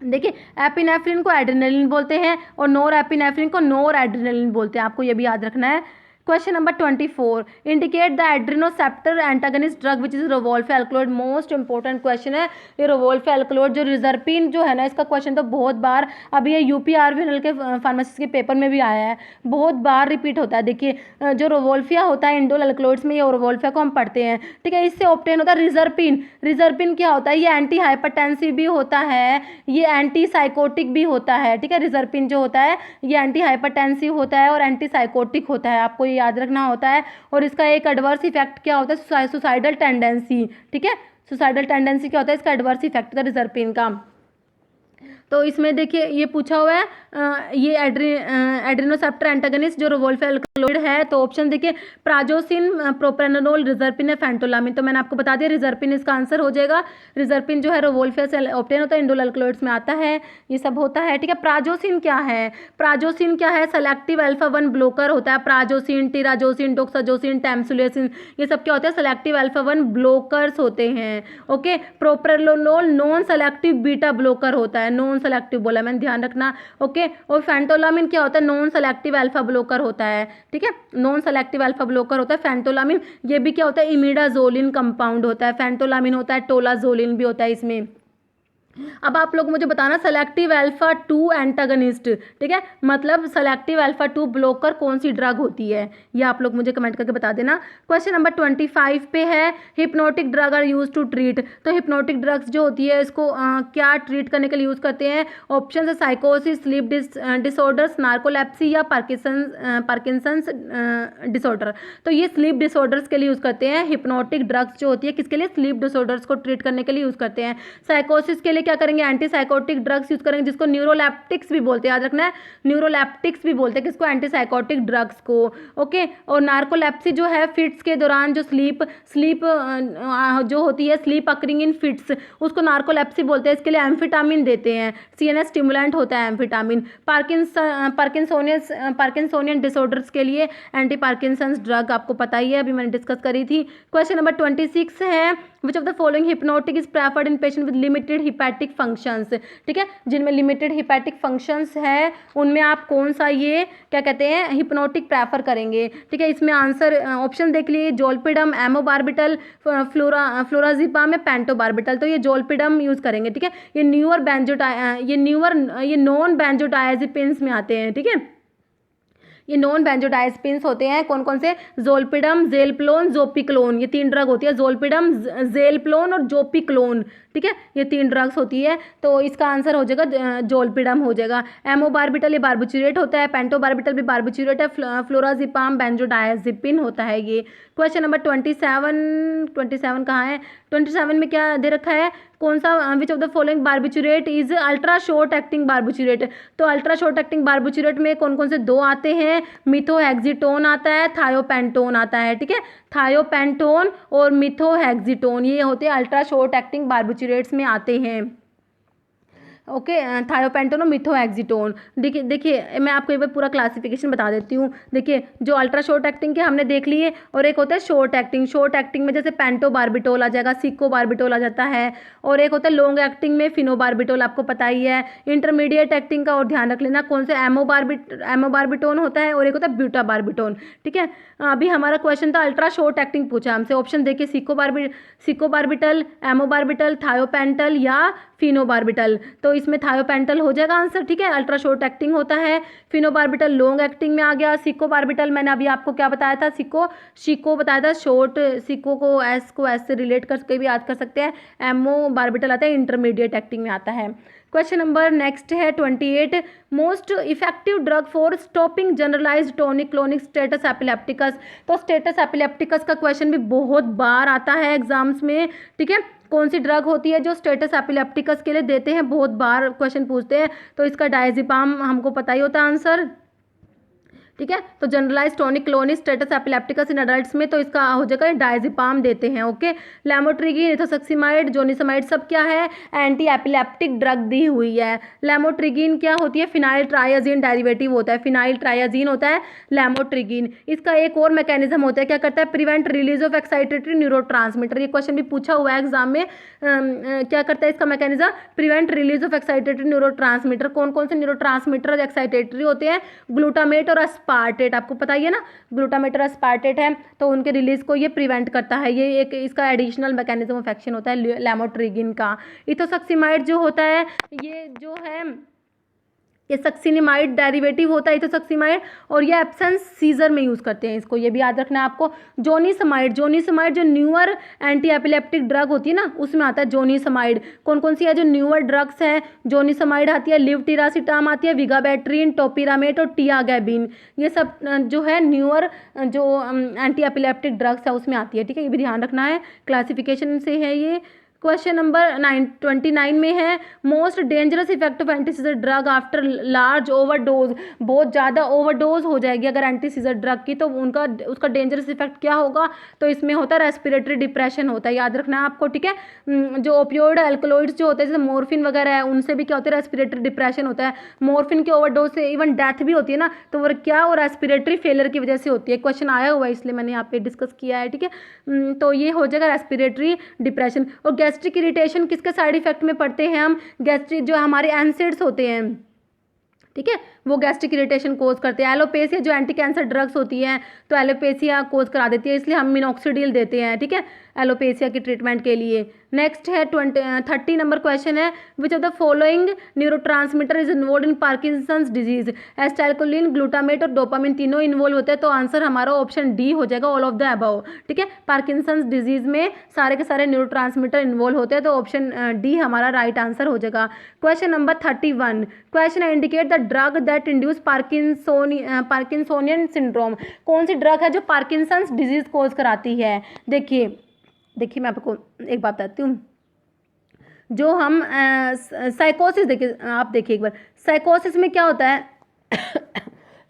देखिए एपिनेफ्रिन को एड्रेनलिन बोलते हैं और नोर एपिनेफ्रिन को नोर एड्रेनलिन बोलते हैं, आपको ये भी याद रखना है। Question number 24, indicate the adrenoceptor antagonist drug which is rauwolfia alkaloid. Most important question है ये रोवोल्फे एल्कलॉइड। जो रिजर्पिन जो है ना, इसका क्वेश्चन तो बहुत बार, अभी ये यूपीआरवीएनएल के फार्मेसिस्ट के पेपर में भी आया है, बहुत बार रिपीट होता है। देखिए जो रोवोल्फिया होता है इंडोल एल्कलॉइड्स में, ये रोवोल्फिया को हम पढ़ते हैं। ठीक है, इससे ऑब्टेन होता है रिजर्पिन। रिजर्पिन क्या होता है, ये एंटी हाइपरटेंसिव भी होता है, ये एंटी साइकोटिक भी होता है। ठीक है, रिजर्पिन जो होता है ये एंटी हाइपरटेंसिव होता है और एंटी साइकोटिक होता है, आपको याद रखना होता है। और इसका एक एडवर्स इफेक्ट क्या होता है, सुसाइडल टेंडेंसी। ठीक है, सुसाइडल टेंडेंसी क्या होता है, इसका एडवर्स इफेक्ट का रिजर्पिन का। तो इसमें देखिए ये पूछा हुआ है ये एड्रेनोसेप्टर एंटागनिस्ट जो रोवोल्फे एल्कलॉइड है। तो ऑप्शन देखिए प्राजोसिन, प्रोप्रानोलोल, रिजर्पिन है, फेंटोलामिन। तो मैंने आपको बता दिया रिजर्पिन इसका आंसर हो जाएगा। रिजर्पिन जो है रोवोल्फे से ऑब्टेन होता है, इंडोल एल्कलॉइड्स में आता है, ये सब होता है। ठीक है, प्राजोसिन क्या है, प्राजोसिन क्या है, सेलेक्टिव अल्फा 1 ब्लोकर होता है। प्राजोसिन, टिराजोसिन, डोक्साजोसिन, टैमसुलेसिन, ये सब क्या होते हैं, सेलेक्टिव अल्फा 1 ब्लोकर्स होते हैं। Okay, propranolol non selective beta blocker होता है, नॉन सेलेक्टिव बोला मैंने, ध्यान रखना। ओके, और फेंटोलामिन क्या होता है, नॉन सेलेक्टिव अल्फा ब्लोकर होता है। ठीक है, नॉन सेलेक्टिव अल्फा ब्लोकर होता है फेंटोलामिन। ये भी क्या होता है, इमिडाजोलिन कंपाउंड होता है। फेंटोलामिन होता है, टोलाजोलिन भी होता है इसमें। अब आप लोग मुझे बताना सेलेक्टिव अल्फा 2 एंटागनिस्ट, ठीक है, मतलब सेलेक्टिव अल्फा 2 ब्लोकर कौन सी ड्रग होती है, ये आप लोग मुझे कमेंट करके बता देना। क्वेश्चन नंबर 25 पे है hypnotic drug are use to treat. तो हिप्नोटिक ड्रग्स जो होती है इसको क्या ट्रीट करने के लिए यूज़ करते हैं। ऑप्शन है साइकोसिस, स्लीप डिसऑर्डर्स, नार्कोलेप्सी या पार्किंसंस डिसऑर्डर। तो ये स्लीप डिसऑर्डर्स के लिए यूज़ करते हैं। हिप्नोटिक ड्रग्स जो होती है किसके लिए, स्लीप डिसऑर्डर्स को ट्रीट करने के लिए यूज़ करते हैं। साइकोसिस के लिए क्या करेंगे, एंटीसाइकोटिक ड्रग्स यूज करेंगे जिसको न्यूरोलैप्टिक्स भी बोलते हैं, याद रखना है, न्यूरोलैप्टिक्स भी बोलते हैं किसको, एंटीसाइकोटिक ड्रग्स को। ओके, और नार्कोलेप्सी जो है फिट्स के दौरान जो स्लीप जो होती है, स्लीप अकरिंग इन फिट्स, उसको नार्कोलेप्सी बोलते हैं। इसके लिए एम्फिटामिन देते हैं, सीएनएस स्टिमुलेंट होता है एम्फिटामिन। पार्किंसोनियन डिसऑर्डर्स के लिए एंटी पार्किंसंस ड्रग आपको पता ही है, अभी मैंने डिस्कस करी थी। क्वेश्चन नंबर 26 है which of the following hypnotic is preferred in patient with limited hepatic functions. ठीक है, जिनमें लिमिटेड हिपैटिक फंक्शंस है उनमें आप कौन सा ये क्या कहते हैं हिप्नोटिक प्रेफर करेंगे। ठीक है, इसमें आंसर ऑप्शन देख लिए, जोल्पिडम, एमोबार्बिटल, फ्लोराजिपाम में पेंटोबार्बिटल। तो ये जोल्पिडम यूज करेंगे। ठीक है, ये नॉन बेंजोडायजेपिन्स में आते हैं। ठीक है, ये नॉन बेंजोडायजेपिन्स होते हैं, कौन कौन से, जोल्पिडम, जेलप्लोन, जोपिक्लोन। ये 3 ड्रग होती है, जोल्पिडम, जेलप्लोन और जोपिक्लोन। ठीक है, ये 3 ड्रग्स होती है। तो इसका आंसर हो जाएगा जोल्पिडम हो जाएगा। एमोबार्बिटल ये बार्बिचुरेट होता है, पेंटोबार्बिटल भी बार्बिचुरेट है, फ्लोराजिपाम बेंजोडायजेपिन होता है ये। क्वेश्चन नंबर 27 कहाँ है, 27 में क्या दे रखा है, कौन सा विच of the following barbiturate is ultra short acting barbiturate. तो अल्ट्रा शॉर्ट एक्टिंग बार्बिचुरेट में कौन कौन से 2 आते हैं, मिथोहेक्सिटोन आता है, थायोपेंटोन आता है। ठीक है, थायोपेंटोन और मिथोहेक्सिटोन ये होते हैं अल्ट्रा शॉर्ट एक्टिंग बार्बिचुरेट्स में आते हैं। ओके, थायोपेंटोन और मिथोहेक्सिटोन। देखिए मैं आपको एक बार पूरा क्लासिफिकेशन बता देती हूँ। देखिए जो अल्ट्रा शॉर्ट एक्टिंग के हमने देख लिए, और एक होता है शॉर्ट एक्टिंग। शॉर्ट एक्टिंग में जैसे पेंटोबार्बिटोल आ जाएगा, सिकोबार्बिटोल आ जाता है, और एक होता है लॉन्ग एक्टिंग में फिनोबार्बिटोल, आपको पता ही है। इंटरमीडिएट एक्टिंग का और ध्यान रख लेना, कौन से एमोबार्बिटोन होता है, और एक होता है ब्यूटाबार्बिटोन। ठीक है, अभी हमारा क्वेश्चन था अल्ट्रा शॉर्ट एक्टिंग पूछा हमसे। ऑप्शन देखिए सिकोबार्बिटल, एमोबार्बिटल, थायोपेंटल या फिनोबार्बिटल। तो इसमें थायोपेंटल हो जाएगा आंसर। ठीक है, अल्ट्रा शॉर्ट एक्टिंग होता है। फिनोबार्बिटल लॉन्ग एक्टिंग में आ गया। सिकोबार्बिटल मैंने अभी आपको क्या बताया था, सिको बताया था, शॉर्ट सिको को एस से रिलेट करके भी याद कर सकते हैं। एमोबार्बिटल आता है इंटरमीडिएट एक्टिंग में आता है। क्वेश्चन नंबर नेक्स्ट है 28, most effective drug for stopping generalised tonic clonic status epilepticus. तो स्टेटस एपिलेप्टिकस का क्वेश्चन भी बहुत बार आता है एग्जाम्स में। ठीक है, कौन सी ड्रग होती है जो स्टेटस एपिलेप्टिकस के लिए देते हैं, बहुत बार क्वेश्चन पूछते हैं, तो इसका डायजेपाम हमको पता ही होता है आंसर, ठीक है। तो generalized tonic clonic status epilepticus in adults में तो इसका हो जाएगा डायजेपाम देते हैं, ओके। लैमोट्रिगिन, इथोसक्सीमाइड, जोनिसमाइड सब क्या है, एंटी एपिलेप्टिक ड्रग दी हुई है। लैमोट्रिगिन क्या होती है, फिनाइल ट्राइयाजीन डेरिवेटिव होता है, फिनाइल ट्राइयाजीन होता है लैमोट्रिगिन। इसका एक और मैकेनिज्म होता है, क्या करता है, prevent release of excitatory neurotransmitter. ये क्वेश्चन भी पूछा हुआ है एग्जाम में, क्या करता है इसका mechanism, prevent release of excitatory neurotransmitter. कौन कौन से न्यूरोट्रांसमीटर एक्साइटेटरी होते हैं, ग्लूटामेट और अस्पार्टेट, आपको पता ही है ना, ग्लूटामेट और अस्पार्टेट है, तो उनके रिलीज को ये प्रिवेंट करता है, ये एक इसका एडिशनल मैकेनिज्म ऑफ एक्शन होता है लैमोट्रिगिन का। इथोसक्सीमाइड जो होता है, ये जो है ये सक्सिनिमाइड डेरिवेटिव होता है इथोसक्सीमाइड, और ये एब्सेंस सीजर में यूज़ करते हैं इसको, ये भी याद रखना है आपको। जोनिसमाइड, जोनिसमाइड जो न्यूअर एंटी एपिलेप्टिक ड्रग होती है ना, उसमें आता है जोनिसमाइड। कौन कौन सी है जो न्यूअर ड्रग्स हैं, जोनिसमाइड आती है, लिवटिरासिटाम आती है, विगाबैट्रिन, टोपिरामेट और टियागैबिन, ये सब जो है न्यूअर जो एंटी एपिलेप्टिक ड्रग्स है उसमें आती है, ठीक है, ये भी ध्यान रखना है, क्लासिफिकेशन से है ये। क्वेश्चन नंबर 29 में है, most dangerous effect of antiseizure drug after large overdose. बहुत ज़्यादा ओवरडोज हो जाएगी अगर एंटीसीजर ड्रग की, तो उसका डेंजरस इफेक्ट क्या होगा, तो इसमें होता है रेस्पिरेटरी डिप्रेशन होता है, याद रखना है आपको, ठीक है। जो ओपियोइड एल्कलॉइड्स जो होते हैं जैसे मॉर्फिन वगैरह है, उनसे भी क्या होता है, रेस्पिरेटरी डिप्रेशन होता है। मॉर्फिन के ओवरडोज से इवन डेथ भी होती है ना, तो वो क्या, वो रेस्पिरेटरी फेलियर की वजह से होती है। क्वेश्चन आया हुआ है इसलिए मैंने यहाँ पे डिस्कस किया है, ठीक है। तो ये हो जाएगा रेस्पिरेटरी डिप्रेशन। और गैस्ट्रिक इरिटेशन किसके साइड इफेक्ट में पड़ते हैं हम, गैस्ट्रिक जो हमारे एनसेड्स होते हैं, ठीक है, वो गैस्ट्रिक इरिटेशन कोज करते हैं। एलोपेसिया जो एंटी कैंसर ड्रग्स होती हैं, तो एलोपेसिया कोज करा देती है, इसलिए हम मिनॉक्सिडिल देते हैं, ठीक है, एलोपेसिया की ट्रीटमेंट के लिए। नेक्स्ट है 30 नंबर क्वेश्चन है, which of the following neurotransmitter is involve in Parkinson's disease. Acetylcholine, glutamate और डोपामिन तीनों इन्वॉल्व होते हैं, तो आंसर हमारा ऑप्शन डी हो जाएगा, ऑल ऑफ द अबव, ठीक है। पार्किंसंस डिजीज में सारे के सारे न्यूरोट्रांसमीटर इन्वॉल्व होते हैं, तो ऑप्शन डी हमारा राइट आंसर हो जाएगा। Question number 31, question indicate the drug that induce parkinsonian syndrome. कौन सी ड्रग है जो पार्किंसंस डिजीज कोज कराती है। देखिए मैं आपको एक बात बताती हूँ, जो हम साइकोसिस, देखिए आप देखिए एक बार, साइकोसिस में क्या होता है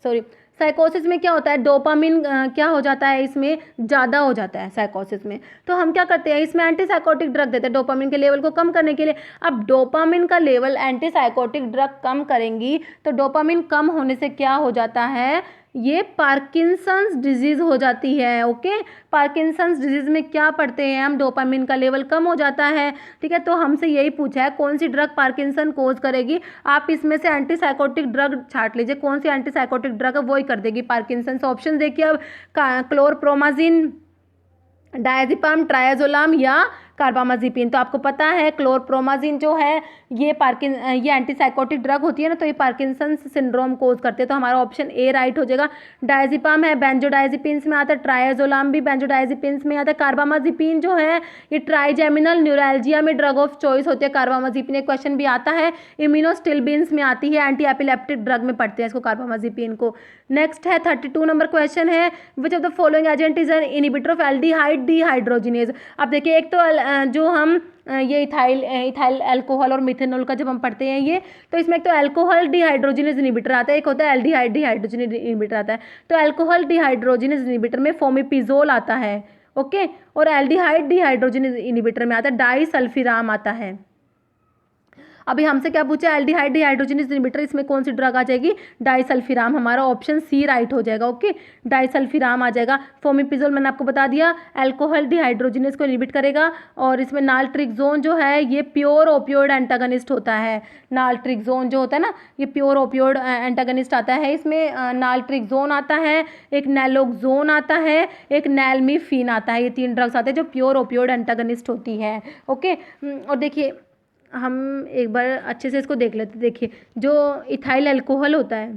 सॉरी, साइकोसिस में क्या होता है, डोपामिन क्या हो जाता है, इसमें ज़्यादा हो जाता है साइकोसिस में, तो हम क्या करते हैं, इसमें एंटीसाइकोटिक ड्रग देते हैं डोपामिन के लेवल को कम करने के लिए। अब डोपामिन का लेवल एंटीसाइकोटिक ड्रग कम करेंगी, तो डोपामिन कम होने से क्या हो जाता है, ये पार्किंसंस डिजीज हो जाती है, ओके। पार्किंसंस डिजीज में क्या पढ़ते हैं हम, डोपामिन का लेवल कम हो जाता है, ठीक है। तो हमसे यही पूछा है कौन सी ड्रग पार्किंसन कोज करेगी, आप इसमें से एंटीसाइकोटिक ड्रग छाट लीजिए, कौन सी एंटीसाइकोटिक ड्रग है वो ही कर देगी पार्किंसन। ऑप्शन देखिए अब, क्लोरप्रोमाजिन, डायजेपाम, ट्रायाजोलाम या कार्बामाजिपिन। तो आपको पता है क्लोरप्रोमाजिन जो है ये एंटीसाइकोटिक ड्रग होती है ना, तो ये पार्किंसंस सिंड्रोम कोज करते हैं, तो हमारा ऑप्शन ए राइट हो जाएगा। डायजेपाम है बेंजोडायजेपिन्स में आता है, ट्रायाजोलाम भी बेंजोडायजेपिन्स में आता है, कार्बामाजिपिन जो है ये ट्राइजेमिनल न्यूरैल्जिया में ड्रग ऑफ चॉइस होती है कार्बामाजिपिन, एक क्वेश्चन भी आता है, इम्यूनोस्टिलबिन्स में आती है, एंटी एपिलेप्टिक ड्रग में पढ़ते हैं इसको कार्बामाजिपिन को। नेक्स्ट है 32 नंबर क्वेश्चन है, which of the following agent is an inhibitor of aldehyde dehydrogenase. अब देखिए एक तो जो हम ये इथाइल अल्कोहल और मिथेनॉल का जब हम पढ़ते हैं ये, तो इसमें एक तो अल्कोहल डिहाइड्रोजिनेज इनहिबिटर आता है, एक होता है एल्डिहाइड डिहाइड्रोजिनेज इनहिबिटर आता है। तो अल्कोहल डिहाइड्रोजिनेज इनहिबिटर में फोमिपिजोल आता है, ओके, और एल्डिहाइड डिहाइड्रोजिनेज इनहिबिटर में आता है डाइसल्फिराम आता है। अभी हमसे क्या पूछा, एल्डिहाइड डिहाइड्रोजिनेज इनहिबिटर, इसमें कौन सी ड्रग आ जाएगी, डाइसल्फिराम, हमारा ऑप्शन सी राइट हो जाएगा, ओके, डाइसल्फिराम आ जाएगा। फोमिपिजोल मैंने आपको बता दिया अल्कोहल डिहाइड्रोजिनेज को इनहिबिट करेगा, और इसमें नाल्ट्रिक्सोन जो है ये प्योर ओपियोइड एंटागनिस्ट होता है। नाल्ट्रिक्सोन जो होता है ना, ये प्योर ओपियोइड एंटागनिस्ट आता है, इसमें नाल्ट्रिक्सोन आता है, एक नैलोक्सोन आता है, एक नैलमीफिन आता है, ये 3 ड्रग्स आते हैं जो प्योर ओपियोइड एंटागनिस्ट होती है, ओके। और देखिए हम एक बार अच्छे से इसको देख लेते, देखिए जो इथाइल अल्कोहल होता है,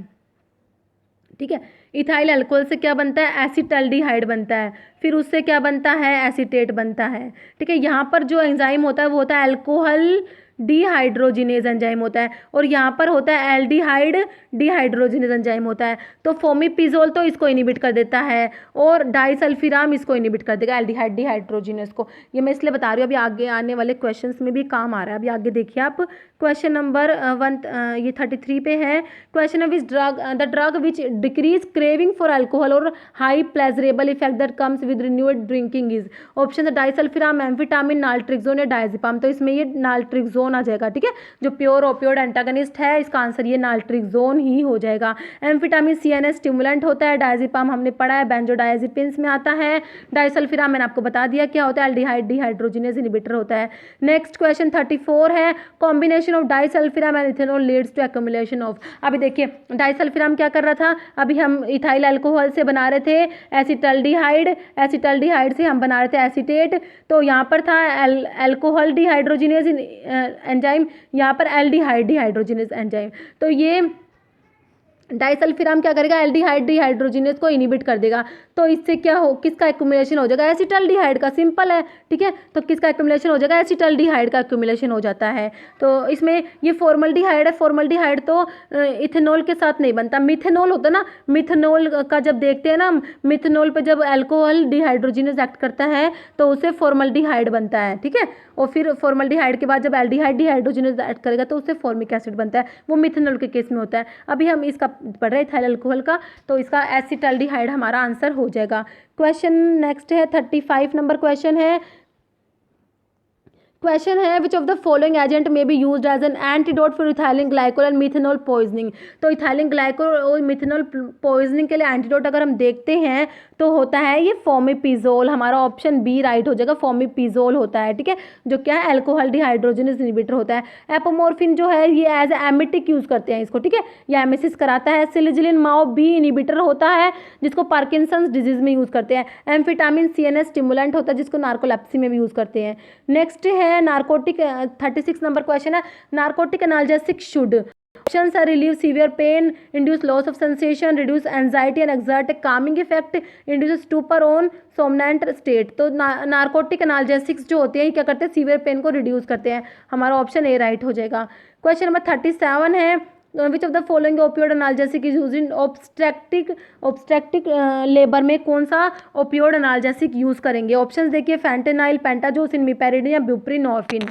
ठीक है, इथाइल अल्कोहल से क्या बनता है, एसिटल्डिहाइड बनता है, फिर उससे क्या बनता है, एसीटेट बनता है, ठीक है। यहाँ पर जो एंजाइम होता है वो होता है अल्कोहल डिहाइड्रोजिनेज एंजाइम होता है, और यहाँ पर होता है एल्डिहाइड डिहाइड्रोजिनेज एंजाइम होता है। तो फोमिपिजोल तो इसको इनिबिट कर देता है, और डाइसल्फिराम इसको इनिबिट कर देगा, एल्डिहाइड डिहाइड्रोजिनेज को। ये मैं इसलिए बता रही हूँ, अभी आगे आने वाले क्वेश्चंस में भी काम आ रहा है। अभी आगे देखिए आप, क्वेश्चन नंबर 33 पे है क्वेश्चन है, which drug the drug which decrease craving for alcohol और high pleasurable effect that comes with renewed drinking is. Option है डाइसल्फिराम, एम्फिटामिन, नाल्ट्रिक्सोन या डायजेपाम। तो इसमें ये नाल्ट्रिक्सोन आ जाएगा, ठीक है। जो प्योर ओपियोइड एंटागनिस्ट है, इसका आंसर ये नाल्ट्रिक्सोन ही हो जाएगा। एम्फिटामिन CNS स्टिमुलेंट होता है, डायजेपाम हमने पढ़ा है बेंजोडायजेपिन्स में आता है, डाइसल्फिराम मैंने आपको बता दिया क्या होता है, एल्डिहाइड डिहाइड्रोजिनेज इनहिबिटर होता है। नेक्स्ट क्वेश्चन 34 है, combination of disulfiram and ethanol leads to accumulation of. अभी देखिए डाइसल्फिराम क्या कर रहा था, अभी हम इथाइल अल्कोहल से बना रहे थे एसिटल्डिहाइड, एसिटल्डिहाइड से हम बना रहे थे एसीटेट। तो यहाँ पर था अल्कोहल डिहाइड्रोजिनेज एंजाइम, यहाँ पर एल्डिहाइड डिहाइड्रोजिनेज एंजाइम। तो ये डाइसल्फिराम क्या करेगा, एल्डिहाइड डिहाइड्रोजिनेज को इनिबिट कर देगा। तो इससे क्या हो, किसका एक्यूमुलेशन हो जाएगा, एसिटल्डिहाइड का। सिंपल है, ठीक है। तो किसका एक्यूमुलेशन हो जाएगा, एसिटल्डिहाइड का एक्यूमुलेशन हो जाता है। तो इसमें ये फॉर्मल्डिहाइड है, फॉर्मल्डिहाइड तो इथेनॉल के साथ नहीं बनता, मिथेनॉल होता है ना। मिथेनॉल का जब देखते हैं ना, मिथेनॉल पे जब अल्कोहल डिहाइड्रोजिनेज एक्ट करता है तो उसे फॉर्मल्डिहाइड बनता है, ठीक है। और फिर फॉर्मल्डिहाइड के बाद जब एल्डिहाइड डिहाइड्रोजिनेज एक्ट करेगा तो उससे फॉर्मिक एसिड बनता है, वो मिथेनॉल के केस में होता है। अभी हम इसका पढ़ रहे इथाइल अल्कोहल का, तो इसका एसिटल्डिहाइड हमारा आंसर हो जाएगा। क्वेश्चन नेक्स्ट है 35 नंबर क्वेश्चन है which of the following agent may be used as an antidote for ethylene glycol and methanol poisoning. तो इथाइलिन ग्लाइकोल और मिथेनॉल पॉइजनिंग के लिए एंटीडोट अगर हम देखते हैं तो होता है ये फोमिपिजोल। हमारा ऑप्शन बी राइट हो जाएगा, फोमिपिजोल होता है, ठीक है, जो क्या है अल्कोहल डिहाइड्रोजिनेज इनहिबिटर होता है। एपोमोर्फिन जो है ये एज एमिटिक यूज करते हैं इसको, ठीक है, ये एमिसिस कराता है। सिलिजिलिन माओ बी इनहिबिटर होता है, जिसको पार्किंसंस डिजीज में यूज करते हैं। एम्फिटामिन CNS स्टिमुलेंट होता है, जिसको नार्कोलेप्सी में भी यूज करते हैं। नेक्स्ट है नार्कोटिक, 36 नंबर क्वेश्चन है, narcotic analgesic should options are relieve severe pain, induce loss of sensation, reduce anxiety and exert a calming effect, induce stupor on somnolent state. तो नार्कोटिक एनाल्जेसिक्स जो होते हैं क्या करते हैं, सीवियर पेन को रिड्यूस करते हैं। हमारा ऑप्शन ए राइट हो जाएगा। क्वेश्चन नंबर 37 है, which of the following opioid analgesic is use in obstetric labour में कौन सा ओपियोड एनाल्जेसिक यूज करेंगे। ऑप्शंस देखिए, फैंटेनाइल, पेंटाजोसिन, मिपेरिडिन या ब्यूप्रीनॉर्फिन।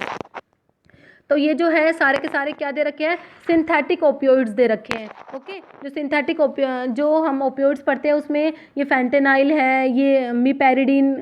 तो ये जो है सारे के सारे क्या दे रखे हैं, सिंथेटिक ओपियोइड्स दे रखे हैं, ओके। जो सिंथेटिक जो हम ओपियोइड्स पढ़ते हैं उसमें ये फैंटेनाइल है, ये मिपेरिडिन,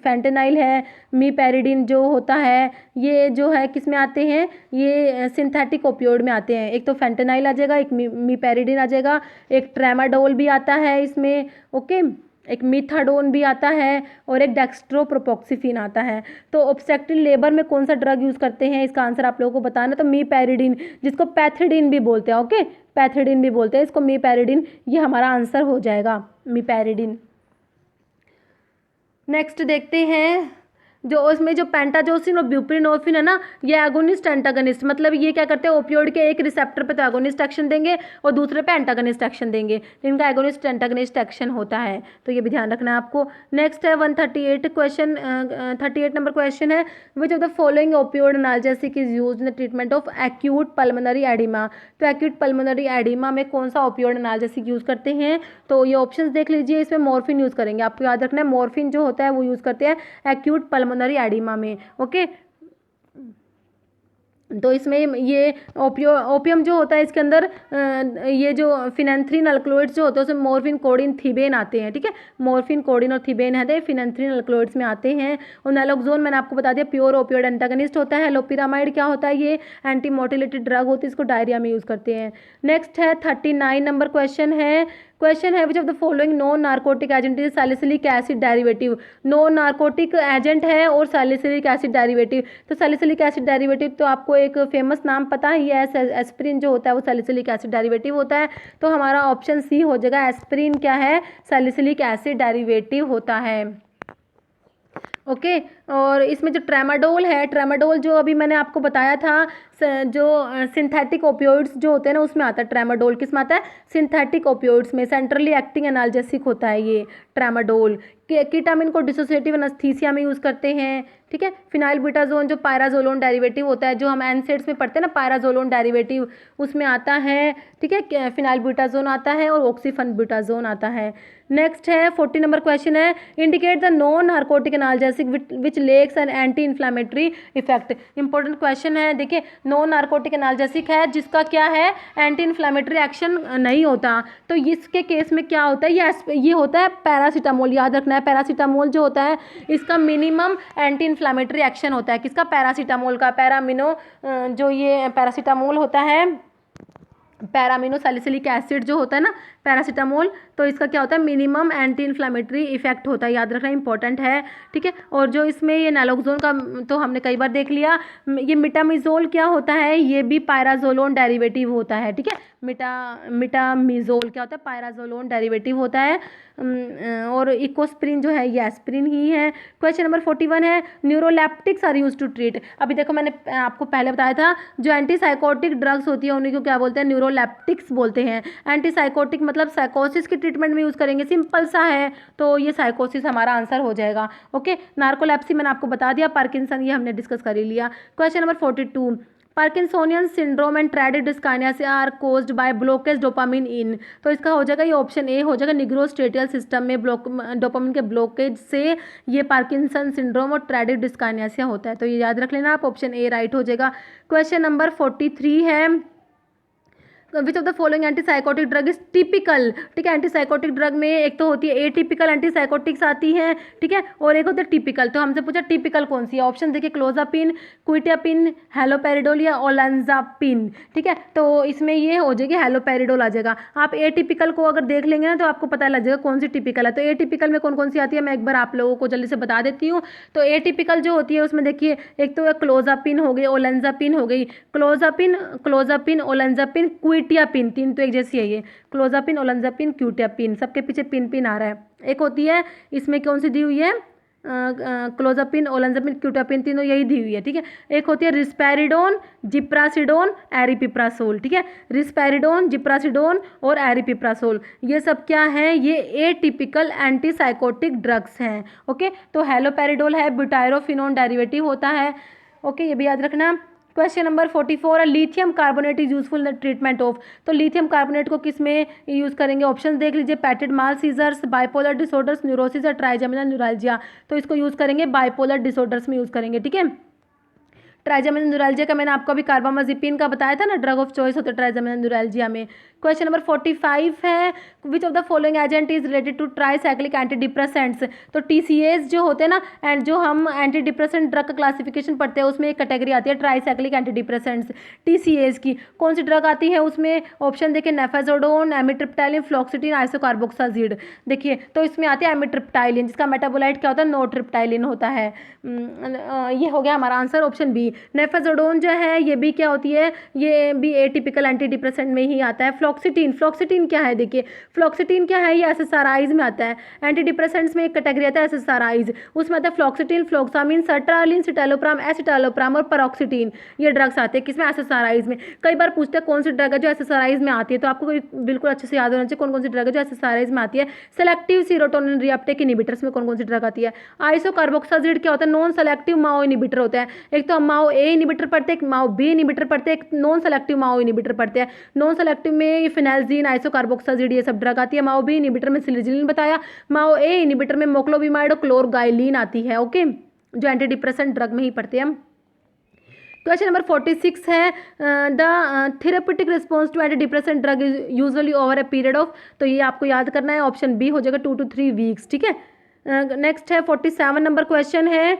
फैंटेनाइल है, मिपेरिडिन जो होता है ये जो है किस में आते हैं, ये सिंथेटिक ओपियोइड में आते हैं। एक तो फैंटेनाइल आ जाएगा, एक मिपेरिडिन आ जाएगा, एक ट्रेमाडोल भी आता है इसमें, ओके, एक मीथाडोन भी आता है, और एक डेक्स्ट्रोप्रोपोक्सिफिन आता है। तो ऑब्स्ट्रक्टिव लेबर में कौन सा ड्रग यूज़ करते हैं, इसका आंसर आप लोगों को बताना। तो मीपेरिडिन, जिसको पैथिडिन भी बोलते हैं, ओके, पैथिडिन भी बोलते हैं इसको, मीपेरिडिन, ये हमारा आंसर हो जाएगा, मीपेरिडिन। नेक्स्ट देखते हैं, जो उसमें जो पेंटाजोसिन और ब्यूप्रीनोर्फिन है ना, ये एगोनिस्ट एंटागनिस्ट, मतलब ये क्या करते हैं, ओपियोइड के एक रिसेप्टर पे तो एगोनिस्ट एक्शन देंगे और दूसरे पे एंटागनिस्ट एक्शन देंगे, इनका एगोनिस्ट एंटागनिस्ट एक्शन होता है, तो ये भी ध्यान रखना है आपको। नेक्स्ट है 138 क्वेश्चन, 38 नंबर क्वेश्चन है, which of the following opioid analgesic is use in the treatment of acute pulmonary oedema. तो एक्यूट पल्मोनरी एडिमा में कौन सा ओपियोइड एनाल्जेसिक यूज करते हैं, तो ये ऑप्शंस देख लीजिए। इसमें मॉर्फिन यूज करेंगे, आपको याद रखना है, मॉर्फिन जो होता है वो यूज करते हैं एक्यूट पल्मोनरी एडिमा में, ओके। तो इसमें ये ओपियम जो होता है इसके अंदर ये जो फिनेंथ्रीन अल्कलॉइड्स जो होते हैं उसमें मॉर्फिन, कोडिन, थीबेन आते हैं, ठीक है, मॉर्फिन, कोडिन और थीबेन है फिनेंथ्रीन अल्कलॉइड्स में आते हैं। और नैलोक्सोन मैंने आपको बता दिया प्योर ओपियोइड एंटागनिस्ट होता है। लोपिरामाइड क्या होता है, ये एंटी मोटिलिटी ड्रग होती है, इसको डायरिया में यूज़ करते हैं। नेक्स्ट है 39 नंबर क्वेश्चन है, which of the following non narcotic agent is salicylic acid derivative. Non narcotic agent है और सैलिसिलिक एसिड डेरिवेटिव। तो सैलिसिलिक एसिड डेरिवेटिव तो आपको एक फेमस नाम पता ही है, एस्प्रिन जो होता है वो सैलिसिलिक एसिड डेरिवेटिव होता है। तो हमारा ऑप्शन सी हो जाएगा, एस्प्रिन क्या है, सैलिसिलिक एसिड डेरिवेटिव होता है। ओके। और इसमें जो ट्रेमाडोल है, ट्रेमाडोल जो अभी मैंने आपको बताया था, जो सिंथेटिक ओपियोइड्स जो होते हैं ना उसमें आता है ट्रेमाडोल। किस में आता है? सिंथेटिक ओपियोइड्स में। सेंट्रली एक्टिंग एनाल्जेसिक होता है ये ट्रेमाडोल। कीटामिन को डिसोसिएटिव एनेस्थीसिया में यूज़ करते हैं, ठीक है। फिनाइलब्यूटाजोन जो पायराजोलोन डेरिवेटिव होता है, जो हम एनसेड्स में पढ़ते हैं ना, पायराजोलोन डेरिवेटिव, उसमें आता है, ठीक है। फिनाइलब्यूटाजोन आता है और ऑक्सीफेनब्यूटाजोन आता है। नेक्स्ट है 40 नंबर क्वेश्चन है, indicate the non narcotic analgesic which lacks an anti inflammatory effect. Important question है, देखिए नॉन नार्कोटिक एनाल्जेसिक है जिसका क्या है, एंटी इन्फ्लामेटरी एक्शन नहीं होता। तो इसके केस में क्या होता है, ये होता है पैरासीटामोल। याद रखना है, पैरासीटामोल जो होता है इसका मिनिमम एंटी इन्फ्लामेटरी एक्शन होता है। किसका? पैरासीटामोल का। पैरामिनो जो ये पैरासीटामोल होता है, पैरामिनो सैलिसिलिक एसिड जो होता है ना पैरासीटामोल, तो इसका क्या होता है, मिनिमम एंटी इन्फ्लामेटरी इफेक्ट होता है। याद रखना इंपॉर्टेंट है, ठीक है। और जो इसमें ये नैलोक्सोन का तो हमने कई बार देख लिया। ये मिटामिजोल क्या होता है, ये भी पायराजोलोन डेरिवेटिव होता है, ठीक है। मिटामिजोल क्या होता है, पायराजोलोन डेरिवेटिव होता है। और इकोस्प्रिन जो है ये एस्प्रिन ही है। क्वेश्चन नंबर 41 है, neuroleptics are use to treat. अभी देखो मैंने आपको पहले बताया था, जो एंटीसाइकोटिक ड्रग्स होती है उन्हीं को क्या बोलते हैं, न्यूरोलेप्टिक्स बोलते हैं। एंटीसाइकोटिक मतलब साइकोसिस के ट्रीटमेंट में यूज़ करेंगे, सिंपल सा है, तो ये साइकोसिस हमारा आंसर हो जाएगा। ओके। नार्कोलेप्सी मैंने आपको बता दिया, पार्किंसन ये हमने डिस्कस कर ही लिया। Question number 42, parkinsonian syndrome and tardive dyskinesia are caused by blockage dopamine in. तो इसका हो जाएगा ये ऑप्शन ए हो जाएगा, निग्रोस्टेटियल सिस्टम में डोपामिन के ब्लॉकेज से ये पार्किंसन सिंड्रोम और ट्रेडिड डिस्काइनेसिया होता है। तो ये याद रख लेना आप, ऑप्शन ए राइट हो जाएगा। क्वेश्चन नंबर 43 है, which of the following antipsychotic drug is typical. ठीक है, एंटीसाइकोटिक ड्रग में एक तो होती है एटिपिकल एंटीसाइकोटिक्स आती हैं, ठीक है, और एक होता है टिपिकल। तो हमसे पूछा टिपिकल कौन सी है, ऑप्शन देखिए क्लोजापिन, क्विटियापिन, हेलोपेरिडोल या ओलेंजापिन। ठीक है, तो इसमें ये हो जाएगी हेलोपेरिडोल आ जाएगा। आप एटिपिकल को अगर देख लेंगे ना तो आपको पता लग जाएगा कौन सी टिपिकल है। तो एटिपिकल में कौन कौन सी आती है मैं एक बार आप लोगों को जल्दी से बता देती हूँ। तो एटिपिकल जो होती है उसमें देखिए एक तो क्लोजापिन हो गई, ओलेंजापिन हो गई, क्लोजापिन ओलेंजापिन क्विटियापिन, तीन तो एक जैसी है ये, क्लोजापिन ओलेंजापिन क्विटियापिन, सबके पीछे पिन पिन आ रहा है। एक होती है इसमें कौन सी दी हुई है, क्लोजापिन ओलेंजापिन क्विटियापिन, तीनों यही दी हुई है। ठीक है, एक होती है रिस्पेरिडोन, जिप्रासिडोन, एरिपिप्रासोल। ठीक है, रिस्पेरिडोन, जिप्रासिडोन और एरिपिप्रासोल, ये सब क्या है, ये एटिपिकल एंटीसाइकोटिक ड्रग्स हैं। ओके, तो हेलोपेरिडोल है ब्यूटायरोफिनोन डेरिवेटिव होता है। ओके, ये भी याद रखना। क्वेश्चन नंबर 44 है, lithium carbonate is useful in the treatment of. तो लिथियम कार्बोनेट को किस में यूज़ करेंगे, ऑप्शन देख लीजिए, पैटेड माल सीजर्स, बाइपोलर डिसऑर्डर्स, न्यूरोसिस या ट्राइजेमिनल न्यूराल्जिया। तो इसको यूज़ करेंगे बाइपोलर डिसऑर्डर्स में यूज़ करेंगे। ठीक है, ट्राइजेमिनल न्यूराल्जिया का मैंने आपको अभी कार्बामाजिपिन का बताया था ना, ड्रग ऑफ चॉइस होता है ट्राइजेमिनल न्यूराल्जिया में। क्वेश्चन नंबर 45 है, which of the following agent is related to tricyclic anti depressants. तो टीसीएस जो होते हैं ना, एंड जो हम एंटी डिप्रेसेंट ड्रग का क्लासिफिकेशन पढ़ते हैं उसमें एक कैटेगरी आती है ट्राईसाइक्लिक एंटी डिप्रेसेंट्स। टीसीएस की कौन सी ड्रग आती है उसमें, ऑप्शन देखिए नेफेजोडोन, एमिट्रिप्टाइलिन, फ्लॉक्सिटिन, आइसोकार्बोक्साजिड। देखिए तो इसमें आती है एमिट्रिप्टाइलिन, जिसका मेटाबोलाइट क्या होता है, नोट्रिप्टाइलिन होता है। ये हो गया हमारा आंसर, ऑप्शन बी। नेफेजोडोन जो है ये भी क्या होती है, ये भी एटिपिकल एंटी डिप्रेसेंट में ही आता है। फ्लॉक्सिटिन क्या है, देखिए फ्लॉक्सिटिन क्या है, ये एसएसआरआईज में आता है। एंटी डिप्रेसेंट्स में एक कैटेगरी आता है एसएसआरआईज, उसमें आता है फ्लॉक्सिटिन, फ्लॉक्सामिन, सर्ट्रालिन, सिटालोप्राम, एसिटालोप्राम और पैरोक्सिटिन, ये ड्रग्स आते हैं किसमें, एसएसआरआईज में। कई बार पूछते हैं कौन सी ड्रग है जो एसएसआरआईज में आती है, तो आपको बिल्कुल अच्छे से याद होना चाहिए कौन कौन सी ड्रग है जो एसएसआरआईज में आती है। सेलेक्टिव सीरोटोनिन रीअपटेक इनहिबिटर्स में कौन कौन सी ड्रग आती है। आइसोकार्बोक्साजिड क्या होता है, नॉन सेलेक्टिव माओ इनहिबिटर होता है। एक तो हम माओ ए इनहिबिटर पढ़ते हैं, एक माओ बी इनहिबिटर पढ़ते हैं, एक नॉन सेलेक्टिव माओ इनहिबिटर पढ़ते हैं। नॉन सेलेक्टिव में ये फिनाइलजीन, आइसोकार्बोक्साजिड ये सब ड्रग आती है। माओ बी इनहिबिटर में सिलिजिलिन बताया, माओ ए इनहिबिटर में मोक्लोविमाइड और क्लोरगाइलिन आती है। ओके, जो एंटी डिप्रेसेंट ड्रग में ही पढ़ते हैं हम। क्वेश्चन नंबर 46 है, the therapeutic response to anti depressant drug is usually over a period of. तो ये आपको याद करना है, ऑप्शन बी हो जाएगा 2 to 3 वीक्स। ठीक है, नेक्स्ट है 47 नंबर क्वेश्चन है,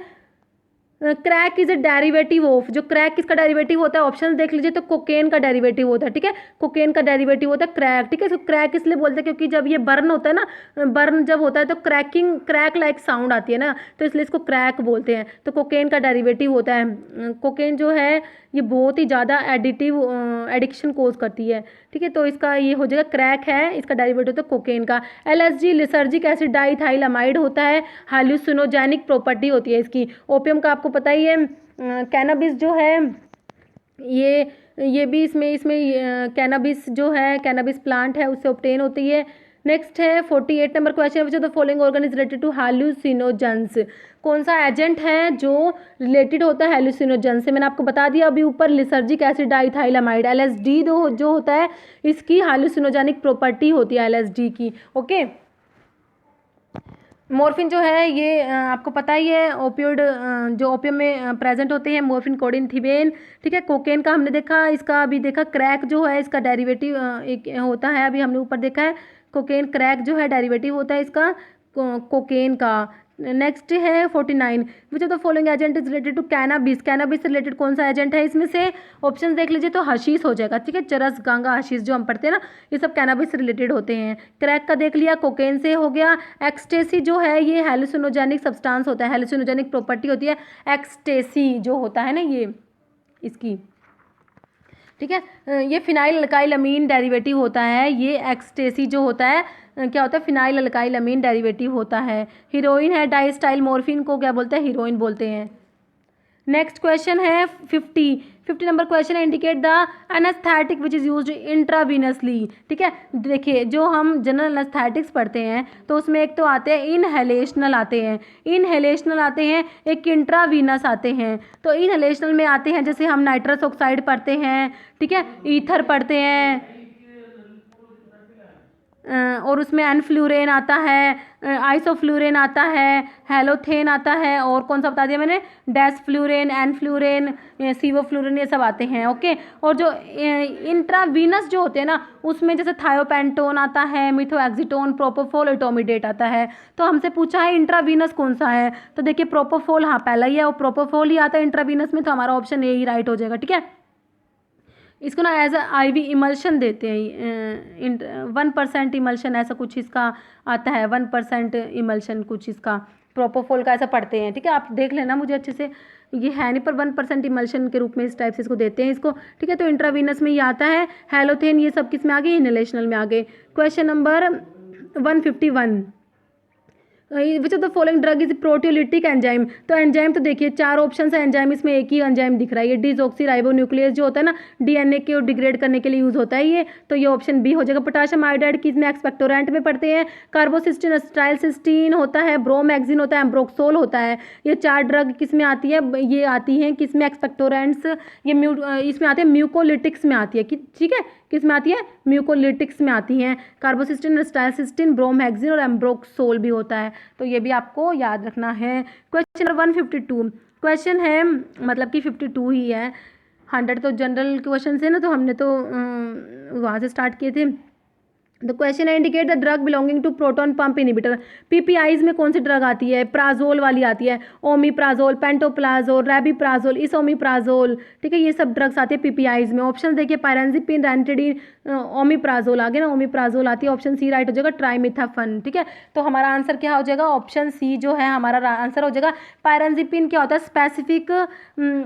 crack is a derivative of, जो क्रैक किसका डेरिवेटिव होता है, ऑप्शन देख लीजिए, तो कोकेन का डेरिवेटिव होता है, ठीक है, कोकेन का डेरिवेटिव होता है क्रैक, ठीक है। इसको क्रैक इसलिए बोलते हैं क्योंकि जब ये बर्न होता है ना, बर्न जब होता है तो क्रैक लाइक साउंड आती है ना, तो इसलिए इसको क्रैक बोलते हैं। तो कोकेन का डेरिवेटिव होता है कोकेन जो है, ये बहुत ही ज़्यादा एडिक्शन कोज करती है, ठीक है। तो इसका ये हो जाएगा क्रैक है, इसका डेरिवेटिव होता है कोकेन का। LSD लिसर्जिक एसिड डाइथाइलामाइड होता है, हाल्यूसिनोजेनिक प्रॉपर्टी होती है इसकी। ओपियम का आपको पता ही है। कैनबिस जो है ये भी इसमें कैनबिस जो है, कैनबिस प्लांट है, उससे ऑब्टेन होती है। नेक्स्ट है 48 number question, which of the following organ is related to hallucinogens, कौन सा एजेंट है जो रिलेटेड होता है हेलुसिनोजन से। मैंने आपको बता दिया अभी ऊपर, लिसर्जिक एसिड डाइथाइलामाइड। LSD जो होता है इसकी हाल्यूसिनोजेनिक प्रॉपर्टी होती है LSD की, ओके। मॉर्फिन जो है ये आपको पता ही है, ओपियोइड जो ओपियम में प्रेजेंट होते हैं, मॉर्फिन, कोडीन, थिबेन, ठीक है। कोकेन का हमने देखा, इसका अभी देखा क्रैक जो है इसका डेरिवेटिव एक होता है, अभी हमने ऊपर देखा है कोकेन, क्रैक जो है डेरिवेटिव होता है इसका कोकेन का। नेक्स्ट है 49, which of the following agent is related to cannabis, cannabis से रिलेटेड कौन सा एजेंट है इसमें से, ऑप्शन देख लीजिए, तो हशीश हो जाएगा, ठीक है। चरस, गांगा, हशीश जो हम पढ़ते हैं ना, ये सब कैनाबिस से रिलेटेड होते हैं। क्रैक का देख लिया, कोकेन से हो गया। एक्सटेसी जो है ये हेलुसिनोजेनिक सब्सटेंस होता है, हेलुसिनोजेनिक प्रॉपर्टी होती है एक्सटेसी जो होता है ना ये इसकी, ठीक है। ये फिनाइल अल्काइल अमीन डेरिवेटिव होता है, ये एक्सटेसी जो होता है क्या होता है, फिनाइल अल्काइल अमीन डेरिवेटिव होता है। हीरोइन है, डाइस्टाइल मॉर्फिन को क्या बोलते हैं, हीरोइन बोलते हैं। नेक्स्ट क्वेश्चन है 50 नंबर क्वेश्चन है, indicate the anaesthetic which is used intravenously, ठीक है। देखिए जो हम जनरल एनेस्थेटिक्स पढ़ते हैं तो उसमें एक तो आते हैं इनहेलेशनल आते हैं, एक इंट्रावीनस आते हैं। तो इनहेलेशनल में आते हैं जैसे हम नाइट्रस ऑक्साइड पढ़ते हैं, ठीक है, ईथर पढ़ते हैं, और उसमें एनफ्लूरेन आता है, आइसोफ्लूरेन आता है, हेलोथेन आता है, और कौन सा बता दिया मैंने, डेसफ्लूरेन, एनफ्लूरेन, सीवोफ्लूरेन, ये सब आते हैं, ओके। और जो इंट्रावीनस जो होते हैं ना, उसमें जैसे थायोपेंटोन आता है, मिथोएक्सिटोन, प्रोपोफोल, इटोमिडेट आता है। तो हमसे पूछा है इंट्रावीनस कौन सा है, तो देखिए प्रोपोफोल, हाँ पहला ही है, और प्रोपोफोल ही आता है इंट्रावीनस में, तो हमारा ऑप्शन ए ही राइट हो जाएगा, ठीक है। इसको ना एज अ IV इमल्शन देते हैं, 1% इमल्शन ऐसा कुछ इसका आता है, 1% इमल्शन कुछ इसका प्रोपोफोल का ऐसा पढ़ते हैं, ठीक है। आप देख लेना मुझे अच्छे से, ये है नहीं पर 1% इमल्शन के रूप में इस टाइप से इसको देते हैं इसको, ठीक है। तो इंट्रावीनस में ये आता है, हेलोथेन ये सब किस में आ गए, इनहेलेशनल में आ गए। Question number 151, which of the following drug is proteolytic enzyme. तो एंजाइम तो देखिए 4 ऑप्शन है एंजाइम, इसमें एक ही एंजाइम दिख रहा है, ये डिसऑक्सीराइबोन्यूक्लियस जो होता है ना, DNA को डिग्रेड करने के लिए यूज होता है ये, तो ये ऑप्शन बी हो जाएगा। पोटाशियम आयोडाइड किस में, एक्सपेक्टोरेंट में पढ़ते हैं। कार्बोसिस्टीन, अस्टाइलसिस्टीन होता है, ब्रोमैक्सिन होता है, एम्ब्रोक्सोल होता है। ये 4 ड्रग किस में आती है, ये आती हैं किस में, एक्सपेक्टोरेंट्स, ये इसमें आते हैं म्यूकोलिटिक्स में आती है, ठीक है, किस में आती है, म्यूकोलिटिक्स में आती हैं। कार्बोसिस्टीन, अस्टाइलसिस्टीन, ब्रोमैक्सिन और एम्ब्रोक्सोल भी होता है, तो ये भी आपको याद रखना है। क्वेश्चन नंबर 152, क्वेश्चन है मतलब कि 52 ही है, 100 तो जनरल क्वेश्चन है ना, तो हमने तो वहाँ से स्टार्ट किए थे। द क्वेश्चन है, indicate the drug belonging to proton pump inhibitor. PPIs में कौन सी ड्रग आती है, प्राजोल वाली आती है, ओमीप्राजोल, पेंटोप्लाजोल, रेबिप्राजोल, इसोमीप्राजोल, ठीक है, ये सब ड्रग्स आती है PPIs में। ऑप्शन देखिए, पायरेंजिपिन, रेंटिडीन, ओमीप्राजोल आ गया ना, ओमीप्राजोल आती है, ऑप्शन सी राइट हो जाएगा, ट्राइमिथाफन, ठीक है। तो हमारा आंसर क्या हो जाएगा, ऑप्शन सी जो है हमारा आंसर हो जाएगा। पायरेंजिपिन क्या होता है, स्पेसिफिक,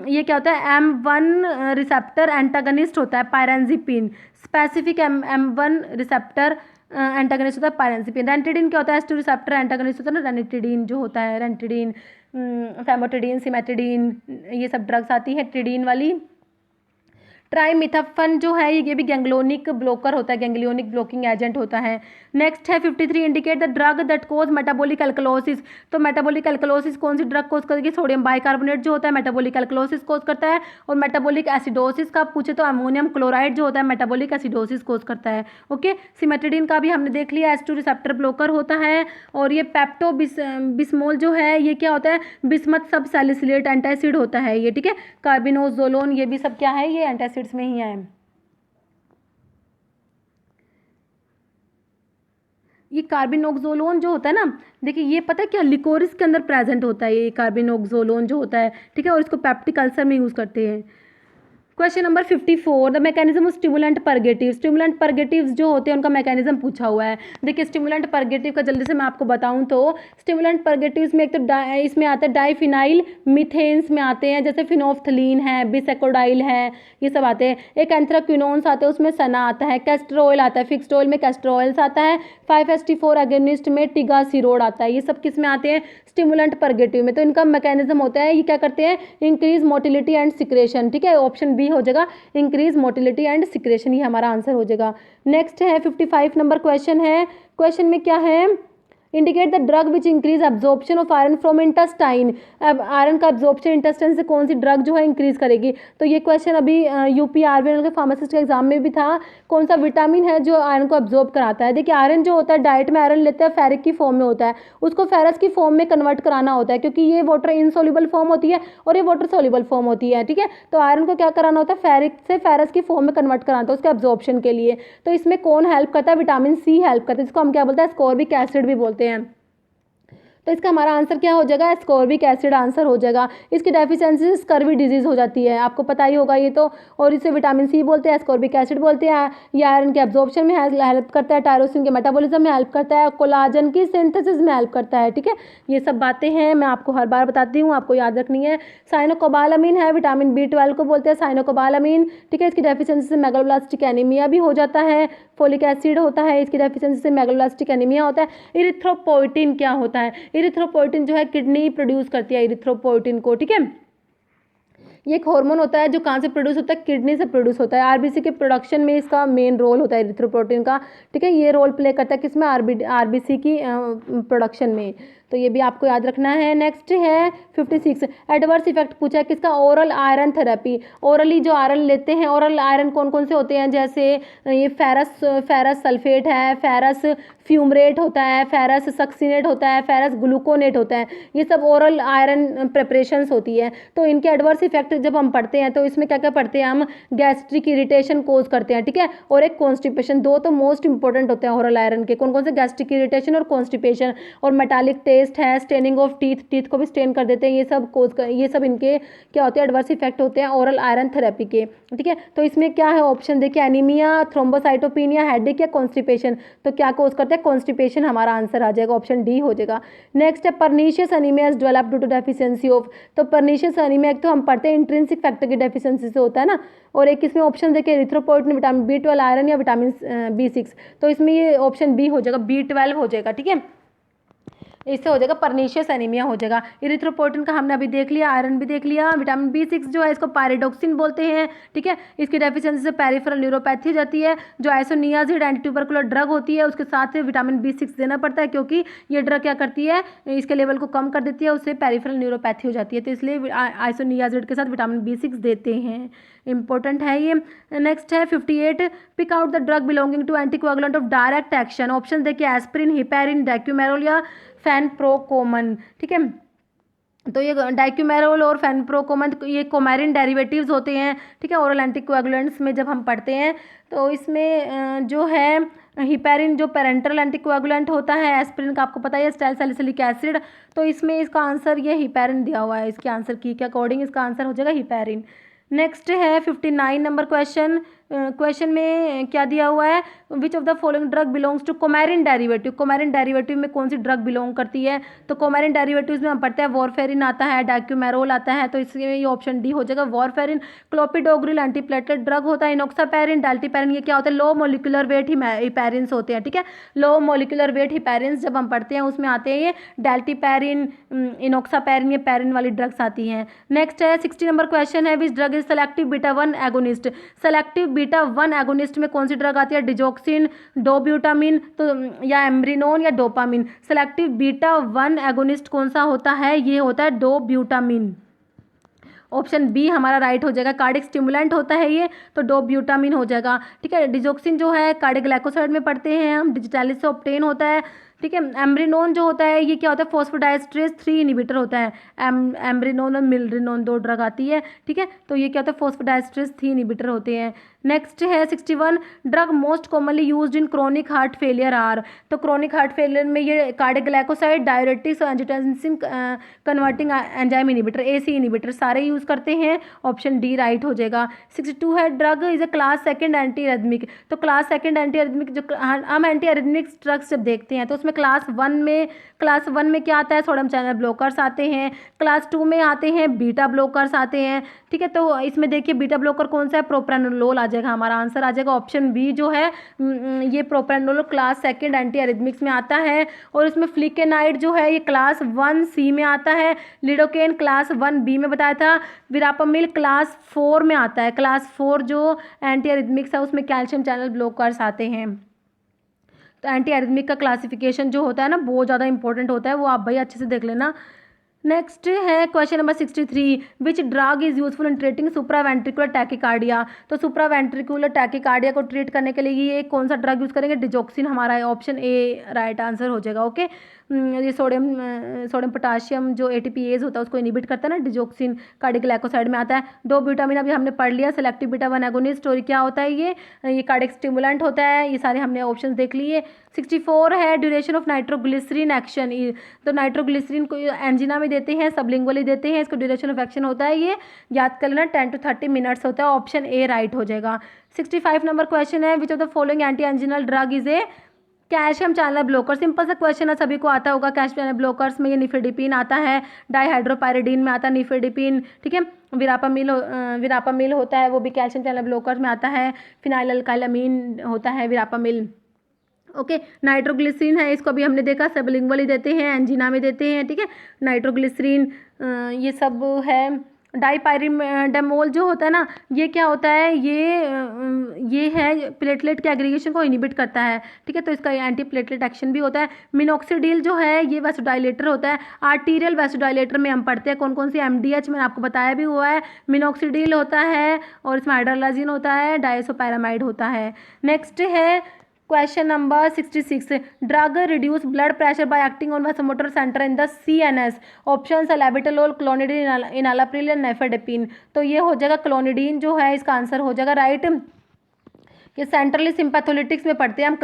ये क्या होता है, M1 रिसेप्टर एंटागनिस्ट होता है पायरेंजिपिन, स्पेसिफिक M1 रिसेप्टर एंटागनिस्ट होता है पायरेंजिपिन। रेंटिडीन क्या होता है, S2 रिसेप्टर एंटागनिस्ट होता है ना, रेनिटिडीन जो होता है, रेंटिडीन, फैमोटिडीन, सिमेटिडीन, ये सब ड्रग्स आती है ट्रिडीन वाली। ट्राइमिथाफन जो है ये भी गैंग्लियोनिक ब्लॉकर होता है, गैंग्लियोनिक ब्लॉकिंग एजेंट होता है। नेक्स्ट है 53, indicate the drug that cause metabolic alkalosis. तो मेटाबॉलिक अल्कलोसिस कौन सी ड्रग कोज करेगी, सोडियम बाइकार्बोनेट जो होता है मेटाबॉलिक अल्कलोसिस कोज करता है। और मेटाबॉलिक एसिडोसिस का पूछे तो अमोनियम क्लोराइड जो होता है मेटाबॉलिक एसिडोसिस कोज करता है, ओके। सिमेटिडीन का भी हमने देख लिया, S2 रिसेप्टर ब्लॉकर होता है। और ये पेप्टो बिस्मोल जो है ये क्या होता है, बिस्मथ सब सैलिसिलेट एंटासिड होता है ये, ठीक है। कार्बिनोजोलोन ये भी सब क्या है, ये एंटासिड्स में ही है। ये कार्बिनोक्सोलोन जो होता है ना, देखिए ये पता है क्या, लिकोरिस के अंदर प्रेजेंट होता है ये कार्बिनोक्सोलोन जो होता है, ठीक है, और इसको पेप्टिक अल्सर में यूज़ करते हैं। Question number 54, the mechanism of stimulant purgative. Stimulant purgatives जो होते हैं उनका मैकेनिज्म पूछा हुआ है। देखिए स्टिमुलेंट परगेटिव का जल्दी से मैं आपको बताऊं तो स्टिमुलेंट परगेटिव्स में एक तो इसमें आता है डाइफिनाइल मीथेन्स में आते हैं, जैसे फिनोफ्थलीन है, बिसेकोडाइल है, ये सब आते हैं। एक एंथ्राक्विनोन्स आते हैं, उसमें सना आता है, कैस्टर ऑयल आता है, फिक्स्ड ऑयल में कैस्टर ऑयल्स आता है, 5-HT4 अगेनिस्ट में टिगासिरोड आता है। ये सब किस में आते हैं, स्टिमुलेंट परगेटिव में। तो इनका मैकेनिज्म होता है, ये क्या करते हैं, इंक्रीज मोटिलिटी एंड सिक्रेशन, ठीक है, ऑप्शन बी हो जाएगा, इंक्रीज मोटिलिटी एंड सिक्रेशन, ये हमारा आंसर हो जाएगा। नेक्स्ट है 55 नंबर क्वेश्चन है। क्वेश्चन में क्या है, indicate the drug which increase absorption of iron from intestine. अब आयरन का एब्जॉर्प्शन इंटेस्टाइन से कौन सी ड्रग जो है इंक्रीज करेगी। तो ये क्वेश्चन अभी यूपी आरबीएल के फार्मासिस्ट के एग्जाम में भी था, कौन सा विटामिन है जो आयरन को एब्जॉर्ब कराता है। देखिए आयरन जो होता है डाइट में आयरन लेते हैं, फेरिक की फॉर्म में होता है, उसको फेरस की फॉर्म में कन्वर्ट कराना होता है, क्योंकि ये वाटर इनसोल्यूबल फॉर्म होती है और ये वाटर सोल्यूबल फॉर्म होती है, ठीक है। तो आयरन को क्या कराना होता है, फेरिक से फेरस की फॉर्म में कन्वर्ट कराना होता है उसके एब्जॉर्प्शन के लिए। तो इसमें कौन हेल्प करता है, विटामिन सी हेल्प करता है, जिसको हम क्या बोलते हैं, एस्कॉर्बिक एसिड भी बोलते हैं। तो इसका हमारा आंसर क्या हो जाएगा, एस्कॉर्बिक एसिड आंसर हो जाएगा। इसकी डेफिशिएंसी से स्कर्वी डिजीज हो जाती है, आपको पता ही होगा ये तो। और इसे विटामिन सी बोलते हैं, एस्कॉर्बिक एसिड बोलते हैं। ये आयरन के एब्जॉर्प्शन में हेल्प करता है, टायरोसिन के मेटाबॉलिज्म में हेल्प करता है, कोलाजन की सिंथेसिस में हेल्प करता है, ठीक है। ये सब बातें हैं, मैं आपको हर बार बताती हूँ, आपको याद रखनी है। साइनोकोबालामिन है, विटामिन B12 को बोलते हैं साइनोकोबालामिन, ठीक है। इसकी डेफिशिएंसी से मेगालोब्लास्टिक एनीमिया भी हो जाता है। फोलिक एसिड होता है, इसकी डेफिशिएंसी से मेगालोब्लास्टिक एनीमिया होता है। इरिथ्रोपोइटिन क्या होता है, इरिथ्रोपोइटिन जो है किडनी प्रोड्यूस करती है इरिथ्रोपोइटिन को, ठीक है। ये एक हार्मोन होता है जो कहाँ से प्रोड्यूस होता है, किडनी से प्रोड्यूस होता है। आरबीसी के प्रोडक्शन में इसका मेन रोल होता है इरिथ्रोपोइटिन का, ठीक है। ये रोल प्ले करता है किसमें, आरबीसी की प्रोडक्शन में। तो ये भी आपको याद रखना है। नेक्स्ट है 56, एडवर्स इफेक्ट पूछा है किसका, ओरल आयरन थेरेपी। ओरली जो आयरन लेते हैं, ओरल आयरन कौन कौन से होते हैं, जैसे ये फेरस सल्फेट है, फेरस फ्यूमरेट होता है, फेरस सक्सीनेट होता है, फेरस ग्लूकोनेट होता है, ये सब ओरल आयरन प्रिपरेशंस होती है। तो इनके एडवर्स इफेक्ट जब हम पढ़ते हैं तो इसमें क्या क्या पढ़ते हैं हम, गैस्ट्रिक इरिटेशन कोज करते हैं, ठीक है, और एक कॉन्स्टिपेशन। दो तो मोस्ट इंपॉर्टेंट होते हैं ओरल आयरन के, कौन कौन से, गैस्ट्रिक इरिटेशन और कॉन्स्टिपेशन। और मेटालिक टेस्ट है, स्टेनिंग ऑफ टीथ को भी स्टेन कर देते हैं, ये सब ये सब इनके क्या होते हैं, एडवर्स इफेक्ट होते हैं ओरल आयरन थेरेपी के, ठीक है। तो इसमें क्या है ऑप्शन देखिए, एनीमिया, थ्रोम्बोसाइटोपिनिया, हेडेक या कॉन्स्टिपेशन। तो क्या कोज करते हैं, कॉन्स्टिपेशन हमारा आंसर आ जाएगा, ऑप्शन डी हो जाएगा। नेक्स्ट है pernicious anaemia is developed due to deficiency of. तो परनीशियस एनीमिया एक तो हम पढ़ते हैं इंट्रिंसिक फैक्टर की डेफिशिएंसी से होता है ना, और एक इसमें ऑप्शन देखिए इरिथ्रोपोइटिन, विटामिन B12 आयरन या विटामिन B6। तो इसमें ये ऑप्शन बी हो जाएगा, B12 हो जाएगा, ठीक है। इससे हो जाएगा परनीशियस एनीमिया हो जाएगा। इरिथ्रोपोइटिन का हमने अभी देख लिया, आयरन भी देख लिया। विटामिन B6 जो है इसको पायरिडोक्सिन बोलते हैं, ठीक है। इसकी डेफिशिएंसी से पेरिफेरल न्यूरोपैथी हो जाती है। जो आइसोनियाजिड एंटी ट्यूबरकुलर ड्रग होती है उसके साथ विटामिन B6 देना पड़ता है, क्योंकि ये ड्रग क्या करती है, इसके लेवल को कम कर देती है, उससे पेरिफेरल न्यूरोपैथी हो जाती है। तो इसलिए आइसोनियाजिड के साथ विटामिन B6 देते हैं, इंपॉर्टेंट है ये। नेक्स्ट है 58, pick out the drug belonging to anticoagulant of direct action. Option देखिए एस्पिरिन, हिपैरिन, डेक्यूमेरोल या फेनप्रोकोमन, ठीक है। तो ये डाइक्यूमेरोल और फेनप्रोकोमन ये कोमेरिन डेरिवेटिव्स होते हैं, ठीक है, ओरल एंटीकोएगुलेंट्स में जब हम पढ़ते हैं। तो इसमें जो है हिपैरिन जो पेरेंटल एंटीकोएगुलेंट होता है, एस्पिरिन का आपको पता है स्टाइल सैलिसिलिक एसिड। तो इसमें इसका आंसर ये हिपैरिन दिया हुआ है, इसके आंसर की के अकॉर्डिंग इसका आंसर हो जाएगा हिपैरिन। नेक्स्ट है 59 नंबर क्वेश्चन। क्वेश्चन में क्या दिया हुआ है, which of the following drug belongs to coumarin derivative. Coumarin derivative में कौन सी ड्रग बिलोंग करती है। तो कोमेरिन डेरिवेटिव्स में हम पढ़ते हैं वॉरफेरिन आता है, डाइक्यूमेरोल आता है, तो इसलिए ये ऑप्शन डी हो जाएगा वॉरफेरिन। क्लोपिडोग्रिल एंटीप्लेटलेट ड्रग होता है, इनोक्सापैरिन, डाल्टीपैरिन, ये क्या होता है, लो मोलिकुलर वेट हिपैरिन्स होते हैं, ठीक है। लो मोलिकुलर वेट हिपैरिन्स जब हम पढ़ते हैं उसमें आते हैं ये डाल्टीपैरिन, इनोक्सापैरिन, ये पैरिन वाली ड्रग्स आती हैं। नेक्स्ट है 60 नंबर क्वेश्चन है, which drug is selective beta 1 agonist. Selective beta 1 agonist में कौन सी ड्रग आती है, डिजोक्सिन, डोब्यूटामिन, तो या एम्ब्रिनोन या डोपामिन। सेलेक्टिव बीटा 1 एगोनिस्ट कौन सा होता है, ये होता है डोब्यूटामिन। ऑप्शन बी हमारा राइट हो जाएगा, कार्डिक स्टिमुलेंट होता है ये, तो डोब्यूटामिन हो जाएगा, ठीक है। डिजोक्सिन जो है कार्डिक ग्लाइकोसाइड में पढ़ते हैं हम, डिजिटालिस से ऑब्टेन होता है, ठीक है। एम्ब्रिनोन जो होता है ये क्या होता है, फॉस्फोडाइस्ट्रेस 3 इनिबिटर होता है। एम्ब्रिनोन और मिल्रिनोन दो ड्रग आती है, ठीक है। तो ये क्या होता है, फॉस्फोडाइस्ट्रेस 3 इनिबिटर होते हैं। नेक्स्ट है 61, drug most commonly used in chronic heart failure are. तो क्रोनिक हार्ट फेलियर में ये cardiac glycoside, diuretics, angiotensin converting enzyme inhibitor, ACE inhibitor सारे यूज़ करते हैं। ऑप्शन डी राइट हो जाएगा। 62 है, drug is a class second anti arrhythmic. तो क्लास सेकंड एंटी एरिथमिक जो हम एंटी एरिथमिक ड्रग्स जब देखते हैं तो उसमें क्लास वन में क्या आता है, सोडियम चैनल ब्लॉकर्स आते हैं। क्लास 2 में आते हैं बीटा ब्लॉकर्स आते हैं। ठीक है, तो इसमें देखिए बीटा ब्लॉकर कौन सा है, प्रोप्रानोलोल आ जाएगा, हमारा आंसर आ जाएगा ऑप्शन बी जो है ये प्रोप्रानोलोल क्लास सेकंड एंटी एरिथमिक्स में आता है। और इसमें फ्लिकेनाइड जो है ये क्लास 1C में आता है। लिडोकेन क्लास 1B में बताया था। विरापामिल क्लास 4 में आता है। क्लास 4 जो एंटी एरिथमिक्स है उसमें कैल्शियम चैनल ब्लॉकर्स आते हैं। तो एंटी एरिथमिक का क्लासिफिकेशन जो होता है ना बहुत ज़्यादा इंपॉर्टेंट होता है, वो आप भाई अच्छे से देख लेना। नेक्स्ट है question number 63, which drug is useful in treating supraventricular tachycardia. तो सुप्रावेंट्रिकुलर टैकिकार्डिया को ट्रीट करने के लिए ये कौन सा ड्रग यूज़ करेंगे, डिजोक्सिन हमारा है, ऑप्शन ए राइट आंसर हो जाएगा। ओके, ये सोडियम पोटाशियम जो ATPase होता है उसको इनिबिट करता है ना, डिजोक्सिन कार्डियक ग्लाइकोसाइड में आता है। 2 विटामिन अभी हमने पढ़ लिया, सेलेक्टिव बीटा 1 एगोनिस्ट, और क्या होता है ये कार्डियक स्टिमुलेंट होता है। ये सारे हमने ऑप्शंस देख लिए। 64 है, ड्यूरेशन ऑफ नाइट्रोग्लिसरीन एक्शन। तो नाइट्रोग्लिसरीन को एंजिना में देते हैं, सबलिंगुअली देते हैं, इसको ड्यूरेशन ऑफ एक्शन होता है ये याद कर लेना 10 to 30 मिनट्स होता है, ऑप्शन ए राइट हो जाएगा। 65 नंबर क्वेश्चन है, which of the following anti anginal drug is a calcium channel blocker. Simple सा क्वेश्चन है, सभी को आता होगा। कैल्शियम चैनल ब्लॉकर्स में ये निफेडिपिन आता है, डाइहाइड्रोपायरिडीन में आता है निफेडिपिन। ठीक है, विरापामिल होता है, वो भी कैल्शियम चैनल ब्लॉकर्स में आता है। फिनाइल अल्काइलामीन होता है विरापामिल। ओके, नाइट्रोग्लिसरीन है, इसको भी हमने देखा, सबलिंगुअली देते हैं, एंजिना में देते हैं। ठीक है, नाइट्रोग्लिसरीन ये सब है। डाइपाइरिडामोल जो होता है ना, ये क्या होता है, ये है प्लेटलेट के एग्रीगेशन को इनिबिट करता है। ठीक है, तो इसका एंटी प्लेटलेट एक्शन भी होता है। मिनोक्सिडिल जो है ये वैसोडाइलेटर होता है। आर्टीरियल वैसोडाइलेटर में हम पढ़ते हैं कौन कौन सी, MDH मैंने आपको बताया भी हुआ है। मिनोक्सिडिल होता है और इसमें हाइड्रोलाजिन होता है, डायसोपैरामाइड होता है। नेक्स्ट है question number 66, drug reduce blood pressure by acting on vasomotor centre in the CNS। Option है लैबिटोलोल, क्लोनिडीन, इनालाप्रिल या नेफेडेपिन। तो ये हो जाएगा क्लोनिडीन जो है इसका आंसर हो जाएगा राइट। ये सेंट्रली सिंपैथोलिटिक्स में पढ़ते हैं हम।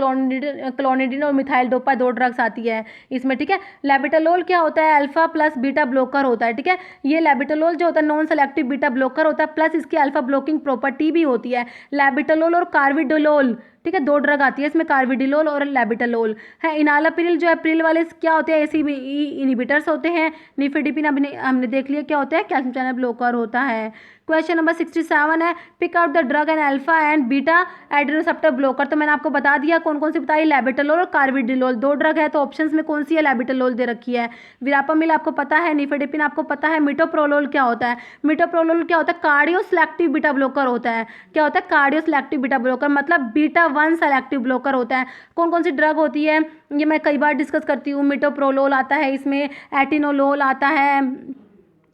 क्लोनिडीन और मिथाइल डोपा 2 ड्रग्स आती है इसमें। ठीक है, लैबिटोलोल क्या होता है, अल्फा प्लस बीटा ब्लॉकर होता है। ठीक है, ये लैबिटोलोल जो होता है नॉन सेलेक्टिव बीटा ब्लॉकर होता है, प्लस इसकी अल्फा ब्लॉकिंग प्रॉपर्टी भी होती है। लैबिटोलोल और कार्विडोलोल, ठीक है, 2 ड्रग आती है इसमें, कार्विडिलोल और लैबिटोलोल है। इनालाप्रिल जो अप्रिल वाले क्या होते हैं, एसी इनिबिटर्स होते हैं। निफेडिपिन हमने देख लिया क्या होता है, कैल्शियम चैनल ब्लॉकर होता है। क्वेश्चन नंबर 67 है, pick out the drug and alpha and beta adrenoceptor blocker. तो मैंने आपको बता दिया कौन कौन सी बताई, लैबिटोलोल और कार्विडिलोल 2 ड्रग है। तो ऑप्शंस में कौन सी है, लैबिटोलोल दे रखी है। विरापामिल आपको पता है, निफेडिपिन आपको पता है। मिटोप्रोलोल क्या होता है, मिटोप्रोलोल क्या होता है, कार्डियो सिलेक्टिव बीटा ब्लॉकर होता है। क्या होता है, कार्डियो सिलेक्टिव बीटा ब्लॉकर, मतलब बीटा 1 सेलेक्टिव ब्लॉकर होता है। कौन कौन सी ड्रग होती है ये मैं कई बार डिस्कस करती हूँ। मिटोप्रोलोल आता है इसमें, एटिनोलोल आता है,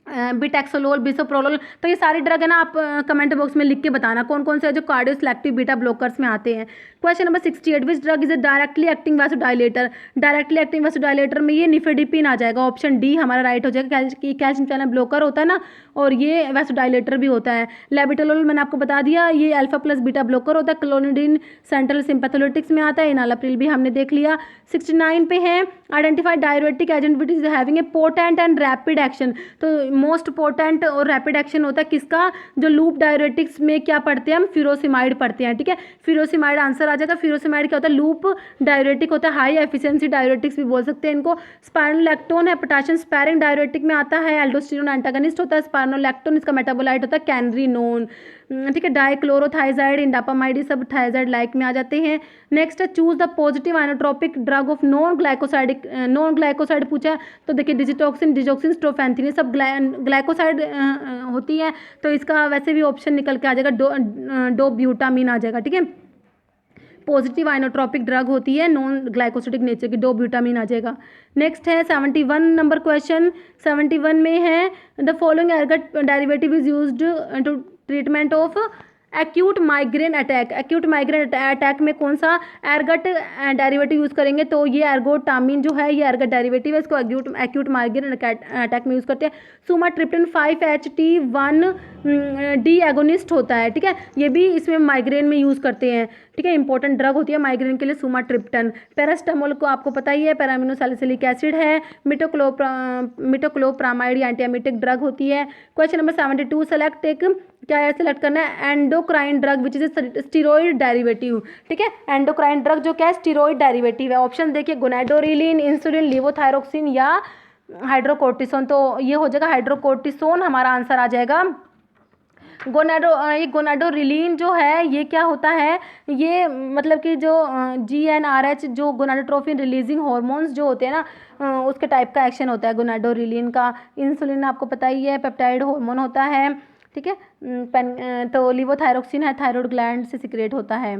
बिटेक्सोलोल, बिसोप्रोलोल। तो ये सारी ड्रग है ना, आप कमेंट बॉक्स में लिख के बताना कौन कौन से है जो कार्डियो सिलेक्टिव बीटा ब्लॉकर्स में आते हैं। Question number 68, which drug is a directly acting vasodilator. Directly acting vasodilator में ये निफेडिपिन आ जाएगा, ऑप्शन डी हमारा राइट हो जाएगा। कैल्शियम चैनल ब्लॉकर होता है ना, और ये वैसोडाइलेटर भी होता है। लैबिटोलोल मैंने आपको बता दिया, ये अल्फा प्लस बीटा ब्लॉकर होता है। क्लोनिडीन सेंट्रल सिंपैथोलिटिक्स में आता है। इनालाप्रिल भी हमने देख लिया। 69 पे है, identify diuretic agent which is having a potent and rapid action. तो मोस्ट पोटेंट और रैपिड एक्शन होता है किसका, जो लूप डायरेटिक्स में क्या पढ़ते हैं हम, फ्यूरोसिमाइड पढ़ते हैं। ठीक है, फ्यूरोसिमाइड आंसर आ जाएगा। फ्यूरोसिमाइड क्या होता है, लूप डायरेटिक होता है, हाई एफिशिएंसी डायरेटिक्स भी बोल सकते हैं इनको। स्पाइरोलैक्टोन है, पोटेशियम स्पैरिंग डायरेटिक में आता है। एल्डोस्टेरोन एंटागनिस्ट होता है। स्पाइरोलैक्टोन इसका मेटाबोलाइट होता है कैनरिनोन। ठीक है, डाइक्लोरोथाइजाइड, इंडापामाइड, ये सब थाइजाइड लाइक में आ जाते हैं। नेक्स्ट है, choose the positive inotropic drug of non glycoside पूछा है। तो देखिए डिजिटॉक्सिन, डिजोक्सिन, स्ट्रोफेंथिन, ये सब ग्लाइकोसाइड होती है। तो इसका वैसे भी ऑप्शन निकल के आ जाएगा, डोब्यूटामीन आ जाएगा। ठीक है, पॉजिटिव आइनोट्रोपिक ड्रग होती है नॉन ग्लाइकोसिडिक नेचर की, डोब्यूटामीन आ जाएगा। नेक्स्ट है 71 नंबर क्वेश्चन। 71 में है, the following ergot derivative is used to treatment of acute migraine attack, acute migraine attack में कौन सा एर्गट डेरिवेटिव यूज़ करेंगे, तो ये एर्गोटामिन जो है ये एर्गट डेरिवेटिव है, इसको एक्यूट माइग्रेन अटैक में यूज़ करते हैं। सुमाट्रिप्टन 5-HT1 डी एगोनिस्ट होता है, ठीक है, ये भी इसमें माइग्रेन में यूज़ करते हैं, ठीक है, इंपॉर्टेंट ड्रग होती है माइग्रेन के लिए सुमाट्रिप्टन। पैरास्टामोल को आपको पता ही है, पैरामिनो सैलिसिलिक एसिड है। मिटोक्लोप्रामाइड एंटीएमिटिक ड्रग होती है। क्वेश्चन नंबर 72, सेलेक्ट एक, क्या है सेलेक्ट करना है, endocrine drug which is steroid derivative, ठीक है, एंडोक्राइन ड्रग जो क्या है स्टीरॉइड डेरिवेटिव है। ऑप्शन देखिए गोनाडोरिलिन, इंसुलिन, लिवोथायरोक्सिन या हाइड्रोकोर्टिसोन, तो ये हो जाएगा हाइड्रोकोर्टिसोन, हमारा आंसर आ जाएगा। गोनाडोरिलीन जो है ये क्या होता है, ये मतलब कि जो GnRH जो गोनाडोट्रोफिन रिलीजिंग हॉर्मोन्स जो होते हैं ना उसके टाइप का एक्शन होता है गोनाडोरिलीन का। इंसुलिन आपको पता ही है पेप्टाइड हार्मोन होता है, ठीक है, तो लिवोथायरोक्सिन है थायराइड ग्लैंड से सिक्रेट होता है।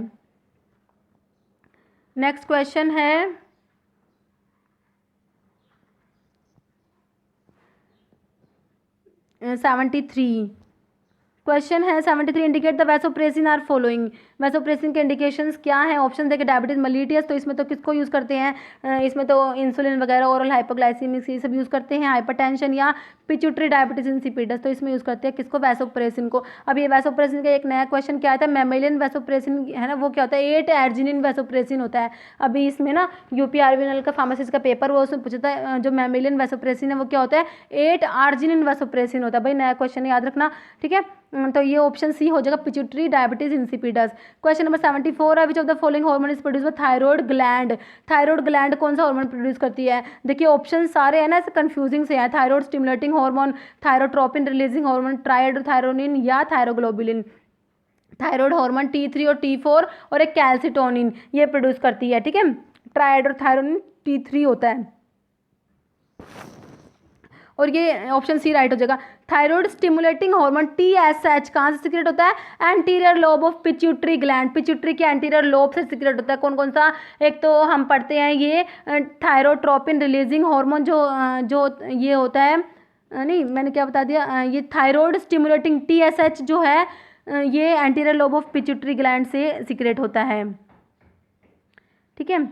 नेक्स्ट क्वेश्चन है 73, क्वेश्चन है 73, indicate the vasopressin are following. Vasopressin के इंडिकेशंस क्या हैं, ऑप्शन देखे डायबिटीज मेलिटियस, तो इसमें तो किसको यूज़ करते हैं, इसमें तो इंसुलिन वगैरह, ओरल हाइपोग्लाइसीमिक्स ये सब यूज़ करते हैं। हाइपरटेंशन या पिट्यूटरी डायबिटीज इंसिपिडस, तो इसमें यूज़ करते हैं किसको, वैसोप्रेसिन को। अब ये वैसोप्रेसिन का एक नया क्वेश्चन क्या आता है, मैमेलियन वैसोप्रेसिन है ना, वो क्या होता है 8 आर्जिनिन वैसोप्रेसिन होता है। अभी इसमें ना UPRVNL का फार्मासिस्ट का पेपर वो उसमें पूछा था, जो मैमेलियन वैसोप्रेसिन है वो क्या होता है 8 आर्जिनिन वैसोप्रेसिन होता है। भाई नया क्वेश्चन याद रखना, ठीक है, तो ये ऑप्शन सी हो जाएगा pituitary diabetes insipidus. Question number 74 है, which of the following hormone is produce by thyroid gland. Thyroid gland कौन सा हार्मोन प्रोड्यूस करती है, देखिए ऑप्शन सारे हैं ना ऐसे कंफ्यूजिंग से हैं, thyroid stimulating hormone, thyrotropin releasing hormone, triiodothyronine या थायरोग्लोबुलिन। थायराइड हार्मोन T3 और T4 और एक कैल्सिटोनिन ये प्रोड्यूस करती है, ठीक है, ट्राइडोथायरोनिन T3 होता है, और ये ऑप्शन सी राइट हो जाएगा। थायराइड स्टिमुलेटिंग हार्मोन TSH कहाँ से सिक्रेट होता है, anterior lobe of pituitary gland, pituitary के एंटीरियर लोब से सिक्रेट होता है। कौन कौन सा, एक तो हम पढ़ते हैं ये थायरोट्रोपिन रिलीजिंग हार्मोन जो ये होता है, नहीं मैंने क्या बता दिया, ये थायराइड स्टिमुलेटिंग TSH जो है ये anterior lobe of pituitary gland से सिक्रेट होता है, ठीक है।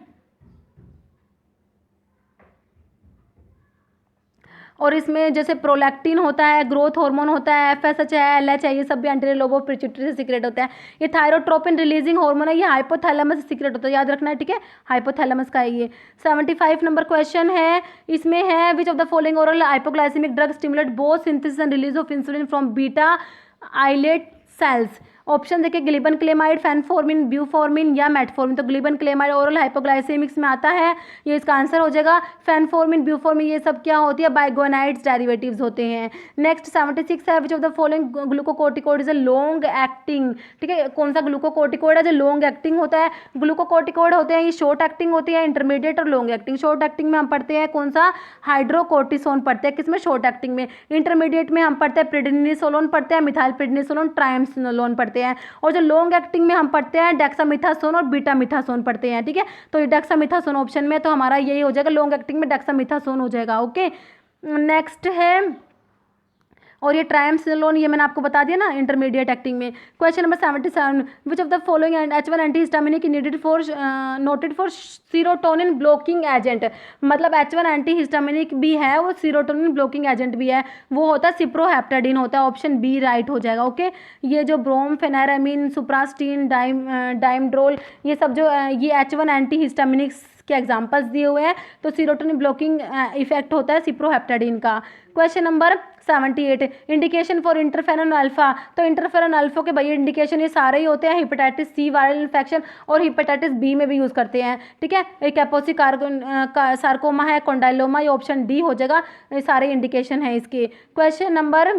और इसमें जैसे प्रोलैक्टिन होता है, ग्रोथ हार्मोन होता है, FSH है, LH है, ये सब भी एंटीरियर लोब ऑफ पिट्यूटरी से सिक्रेट होता है। ये थायरोट्रोपिन रिलीजिंग हार्मोन है, ये हाइपोथैलेमस से सिक्रेट होता है, याद रखना है, ठीक है, हाइपोथैलेमस का है ये। 75 नंबर क्वेश्चन है, इसमें है which of the following oral hypoglycaemic drug stimulate both synthesis and release of insulin from beta islet cells. Option देखिए ग्लिबन क्लेमाइड, फैनफॉर्मिन, ब्यूफॉर्मिन या मेटफॉर्मिन, तो ग्लिबन क्लेमाइड ओरल हाइपोग्लाइसेमिक्स में आता है, ये इसका आंसर हो जाएगा। फैनफॉर्मिन, ब्यूफॉर्मिन ये सब क्या होती है, बाइगोनाइड्स डेरिवेटिव्स होते हैं। नेक्स्ट 76 है, which of the following glucocorticoid is a long acting, ठीक है, कौन सा ग्लूकोकोर्टिकोइड है जो लॉन्ग एक्टिंग होता है। ग्लूकोकोर्टिकोइड होते हैं ये शॉर्ट एक्टिंग होती है, इंटरमीडिएट और लॉन्ग एक्टिंग। शॉर्ट एक्टिंग में हम पढ़ते हैं कौन सा, हाइड्रोकोर्टिसोन पढ़ते हैं, किसमें, शॉर्ट एक्टिंग में। इंटरमीडिएट में हम पढ़ते हैं प्रेडनिसोलोन पढ़ते हैं, मिथाइल प्रेडनिसोलोन, ट्राइमसिनोलोन पढ़ते हैं, और जो लॉन्ग एक्टिंग में हम पढ़ते हैं डेक्सामिथासोन और बीटामिथासोन पढ़ते हैं, ठीक है, तो ये डेक्सामिथासोन ऑप्शन में, तो हमारा यही हो जाएगा, लॉन्ग एक्टिंग में डेक्सामिथासोन हो जाएगा, ओके। नेक्स्ट है, और ये ट्राइमसिनोलोन ये मैंने आपको बता दिया ना इंटरमीडिएट एक्टिंग में। Question number 77, which of the following H1 antihistaminic noted for serotonin blocking agent, मतलब H1 एंटीहिस्टामिनिक भी है, वो सीरोटोनिन ब्लॉकिंग एजेंट भी है, वो होता है सिप्रोहेप्टाडीन होता है, ऑप्शन बी राइट हो जाएगा, ओके। ये जो ब्रोमफेनारामिन, सुप्रास्टीन, डाइमड्रोल ये सब जो ये H1 एंटीहिस्टामिनिक्स के एग्जाम्पल्स दिए हुए हैं, तो सीरोटोनिन ब्लॉकिंग इफेक्ट होता है सिप्रोहेप्टाडीन का। Question number 78, indication for interferon alpha, तो इंटरफेरॉन अल्फा के भाई इंडिकेशन ये सारे ही होते हैं, हेपेटाइटिस C वायरल इन्फेक्शन और हेपेटाइटिस B में भी यूज़ करते हैं, ठीक है। एक एपोसी सार्कोमा है, कोंडाइलोमा, ये ऑप्शन डी हो जाएगा, ये सारे इंडिकेशन है इसके। क्वेश्चन नंबर,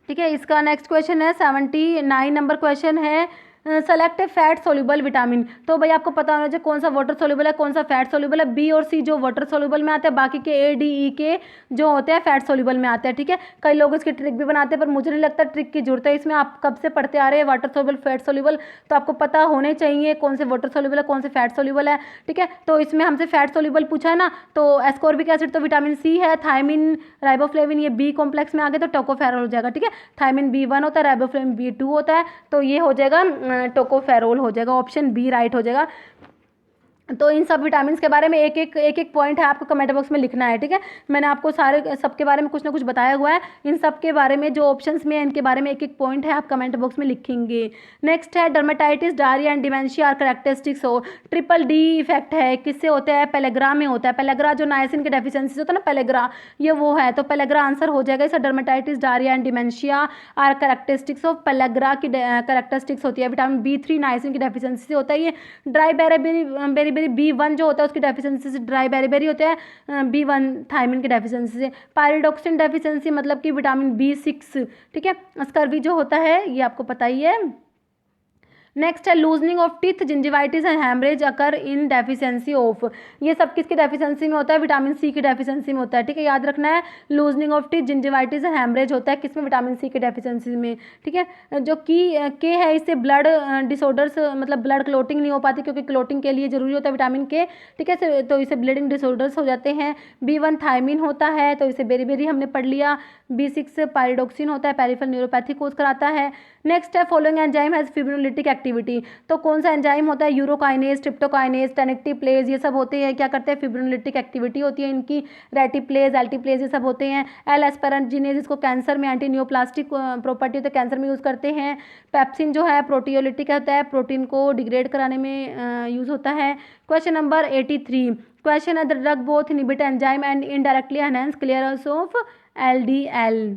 ठीक है, इसका नेक्स्ट क्वेश्चन है 79 नंबर क्वेश्चन है, सेलेक्ट फैट सोल्यूबल विटामिन, तो भाई आपको पता होना चाहिए कौन सा वाटर सोल्यूबल है, कौन सा फैट सोल्यूबल है। बी और सी जो वाटर सोल्यूबल में आते हैं, बाकी के ए डी ई के जो होते हैं फैट सोल्यूबल में आते हैं, ठीक है। कई लोग इसकी ट्रिक भी बनाते हैं, पर मुझे नहीं लगता ट्रिक की जरूरत है इसमें। आप कब से पढ़ते आ रहे हैं वाटर सोल्यूबल फैट सोल्यूबल, तो आपको पता होने चाहिए कौन से वाटर सोल्यूबल है, कौन से फैट सोल्यूबल है, ठीक है। तो इसमें हमसे फैट सोल्यूबल पूछा है ना, तो एस्कॉर्बिक एसिड तो विटामिन सी है, थायमिन, राइबोफ्लेविन ये बी कॉम्प्लेक्स में आ गए तो टोकोफेरोल हो जाएगा, ठीक है। थायमिन B1 होता है, राइबोफ्लेविन B2 होता है, तो ये हो जाएगा टोकोफेरोल हो जाएगा, ऑप्शन बी राइट हो जाएगा। तो इन सब विटामिन के बारे में एक पॉइंट है आपको कमेंट बॉक्स में लिखना है, ठीक है। मैंने आपको सारे सबके बारे में कुछ ना कुछ बताया हुआ है, इन सब के बारे में जो ऑप्शंस में है इनके बारे में एक पॉइंट है, आप कमेंट बॉक्स में लिखेंगे। नेक्स्ट है dermatitis, diarrhoea and dementia are characteristics हो। ट्रिपल डी इफेक्ट है, किससे होता है, पेलेग्रा में होता है। पेलेग्रा जो नायसिन की डेफिशिएंसी होता है ना, पेलेग्रा ये वो है, तो पेलेग्रा आंसर हो जाएगा इसका। Dermatitis, diarrhoea and dementia are characteristics of pellagra की कैरेक्टरिस्टिक्स होती है। विटामिन B3 नायसिन की डेफिशिएंसी से होता है ये। ड्राई बेरी B1 जो होता है उसकी डेफिशिएंसी से ड्राई बेरी होते हैं, B1 थायमिन की डेफिशिएंसी से। पायरिडॉक्सिन डेफिशिएंसी मतलब कि विटामिन B6, ठीक है। स्कर्वी जो होता है ये आपको पता ही है। नेक्स्ट है loosening of teeth, gingivitis and haemorrhage occur in deficiency of, ये सब किसकी डेफिशिएंसी में होता है, विटामिन सी की डेफिशिएंसी में होता है, ठीक है। याद रखना है loosening of teeth, gingivitis and haemorrhage होता है किसमें, विटामिन सी की डेफिशिएंसी में, ठीक है। जो के है इससे ब्लड डिसऑर्डर्स मतलब ब्लड क्लोटिंग नहीं हो पाती, क्योंकि क्लोटिंग के लिए जरूरी होता है विटामिन के, ठीक है। तो इसे ब्लीडिंग डिसऑर्डर्स हो जाते हैं। B1 थायमिन होता है, तो इसे बेरी हमने पढ़ लिया। B6 पायरिडॉक्सिन होता है, पेरिफेरल न्यूरोपैथी कोज कराता है। नेक्स्ट है following enzyme has fibrinolytic activity, तो कौन सा एंजाइम होता है, यूरोकाइनेज, ट्रिप्टोकाइनेज, टेनेक्टिप्लेज, ये सब होते हैं क्या करते हैं, फिब्रिनोलिटिक एक्टिविटी होती है इनकी। रेटिप्लेज, एल्टीप्लेज ये सब होते हैं। एल एस्पेरेंजिनेज इसको कैंसर में एंटी न्यूप्लास्टिक प्रॉपर्टी होती है, कैंसर में यूज़ करते हैं। पेप्सिन जो है प्रोटियोलिटिक होता है, प्रोटीन को डिग्रेड कराने में यूज़ होता है। क्वेश्चन नंबर 83 क्वेश्चन है the drug both inhibit enzyme and indirectly enhance clearance of LDL,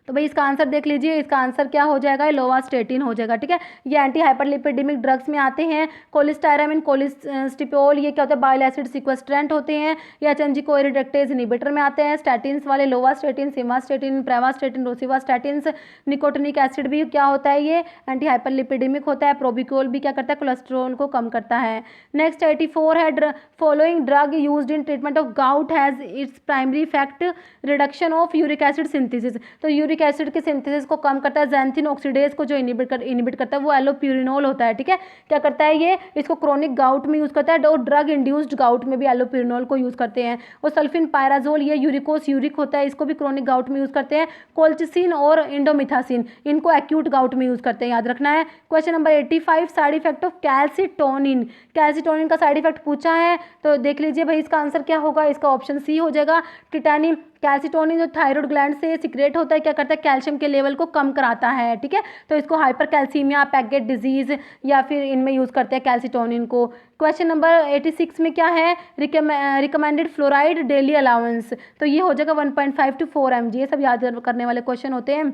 तो भाई इसका आंसर देख लीजिए, इसका आंसर क्या हो जाएगा, लोवास्टेटिन हो जाएगा, ठीक है। ये एंटी हाइपरलिपिडेमिक ड्रग्स में आते हैं। कोलेस्टायरामिन, कोलेस्टिपोल ये क्या होता है, बाइल एसिड सिक्वेस्ट्रेंट होते हैं। ये एचएनजी कोरिडेक्टेज इनहिबिटर में आते हैं। स्टैटिन्स वाले लोवास्टेटिन, सिमास्टेटिन, प्रेवास्टेटिन, रोसिवास्टेटिन्स। निकोटिनिक एसिड भी क्या होता है, ये एंटी हाइपरलिपिडेमिक होता है। प्रोबिकोल भी क्या करता है, कोलेस्ट्रॉल को कम करता है। नेक्स्ट 84 है following drug used in treatment of gout has its primary effect reduction of uric acid synthesis, तो यूरिक एसिड के सिंथेसिस को कम करता है। ज़ैंथिन ऑक्सीडेज को जो इनहिबिट करता है वो एलोप्यूरिनोल होता है, ठीक है। क्या करता है ये, इसको क्रोनिक गाउट में यूज़ करता है, और ड्रग इंड्यूस्ड गाउट में भी एलोप्यूरिनोल को यूज़ करते हैं। और सल्फिन पायराजोल ये यूरिकोस यूरिक होता है, इसको भी क्रोनिक गाउट में यूज़ करते हैं। कोल्चिसिन और इंडोमिथासिन इनको एक्यूट गाउट में यूज़ करते हैं, याद रखना है। Question number 85 side effect of calcitonin, calcitonin का साइड इफेक्ट पूछा है, तो देख लीजिए भाई इसका आंसर क्या होगा, इसका ऑप्शन सी हो जाएगा टिटानिन। कैल्सिटोनिन जो थायराइड ग्लैंड से सिक्रेट होता है क्या करता है, कैल्शियम के लेवल को कम कराता है, ठीक है। तो इसको हाइपर कैल्सीमिया, पैगेट डिजीज या फिर इनमें यूज़ करते हैं कैल्सिटोनिन को। क्वेश्चन नंबर 86 में क्या है, रिकमेंडेड फ्लोराइड डेली अलाउंस, तो ये हो जाएगा 1.5 to 4 mg, ये सब याद करने वाले क्वेश्चन होते हैं।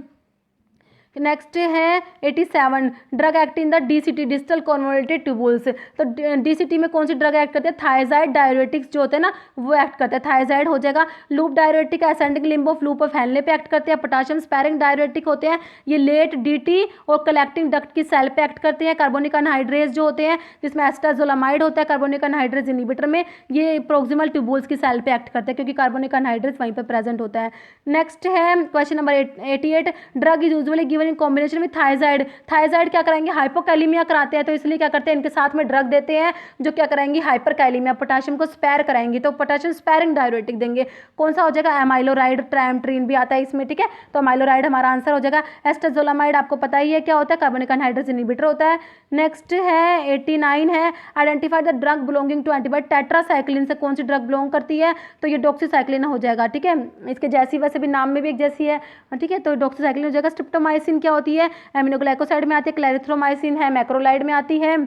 नेक्स्ट है 87 drug act in the DCT distal converted tubules, तो DCT में कौन सी ड्रग एक्ट करते हैं, थायजाइड डायरेटिक्स जो होते हैं ना वो एक्ट करते हैं, थायजाइड हो जाएगा। Loop diuretic ascending limb of loop of Henle पे एक्ट करते हैं। पोटाशियम स्पैरिंग डायरेटिक होते हैं, ये लेट DT और कलेक्टिंग डक्ट की सेल पे एक्ट करते हैं। कार्बोनिक अनहाइड्रेज जो होते हैं जिसमें एस्टाजोलामाइड होता है कार्बोनिक अनहाइड्रेज इनहिबिटर में, ये प्रोक्सिमल ट्यूबुल्स की सेल पे एक्ट करते हैं क्योंकि कार्बोनिक अनहाइड्रेज वहीं पर प्रेजेंट होता है। नेक्स्ट है question number 88 drug is usually given in combination with thiazide, thiazide क्या कराएंगे, हाइपोकैलिमिया कराते हैं, तो इसलिए क्या करते हैं इनके साथ में ड्रग देते हैं जो क्या कराएंगे, हाइपरकैलिमिया, पोटाशियम को स्पेयर कराएंगे, तो पोटाशियम स्पेयरिंग डायरेटिक देंगे। कौन सा हो जाएगा, एमाइलोराइड, ट्राइमट्रीन भी आता है इसमें, ठीक है। तो एमाइलोराइड हमारा आंसर हो जाएगा। एस्टाजोलामाइड आपको पता ही है क्या होता है, कार्बोनिक अनहाइड्रेज इनहिबिटर होता है। नेक्स्ट है 89 है identify the drug belonging to antibody, tetracycline से कौन सी ड्रग बिलोंग करती है, तो ये डॉक्सीसाइक्लिन हो जाएगा, ठीक है। इसके जैसी वैसे भी नाम में भी एक जैसी है, ठीक है, तो डॉक्सीसाइक्लिन हो जाएगा। स्ट्रिप्टोमाइसिन क्या होती है, एमिनोग्लाइकोसाइड में आती है। क्लैरिथ्रोमाइसिन है, मैक्रोलाइड में आती है।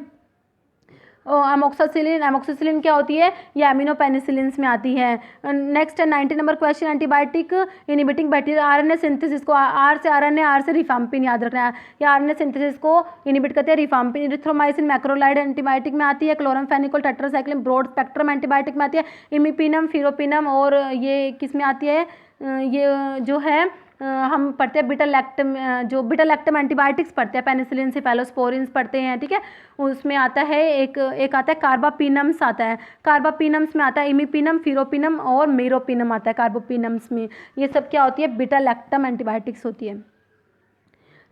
अमोक्सासिलिन, एमोक्सिसिलिन क्या होती है, ये एमिनोपेनिसिलिन में आती है। नेक्स्ट है 90 number question antibiotic inhibiting bacteria RNA synthesis को, आर से आरएनए, आर से रिफाम्पिन याद रखना है, या आरएनए सिंथेसिस को इनहिबिट करते हैं रिफाम्पिन। इरिथ्रोमाइसिन मैक्रोलाइड एंटीबायोटिक में आती है। Chloramphenicol tetracycline broad spectrum antibiotic में आती है। इमिपिनम, फिरोपिनम और ये किस में आती है, ये जो है हम पढ़ते हैं बीटा लैक्टम, जो बीटा लैक्टम एंटीबायोटिक्स पढ़ते हैं, पेनिसिलिन, सिफेलोस्पोरिन्स पढ़ते हैं, ठीक है। उसमें आता है एक आता है कार्बापिनम्स आता है, कार्बापिनम्स में आता है इमिपिनम, फिरोपिनम और मीरोपिनम आता है कार्बोपिनम्स में। ये सब क्या होती है, बीटा लैक्टम एंटीबायोटिक्स होती है।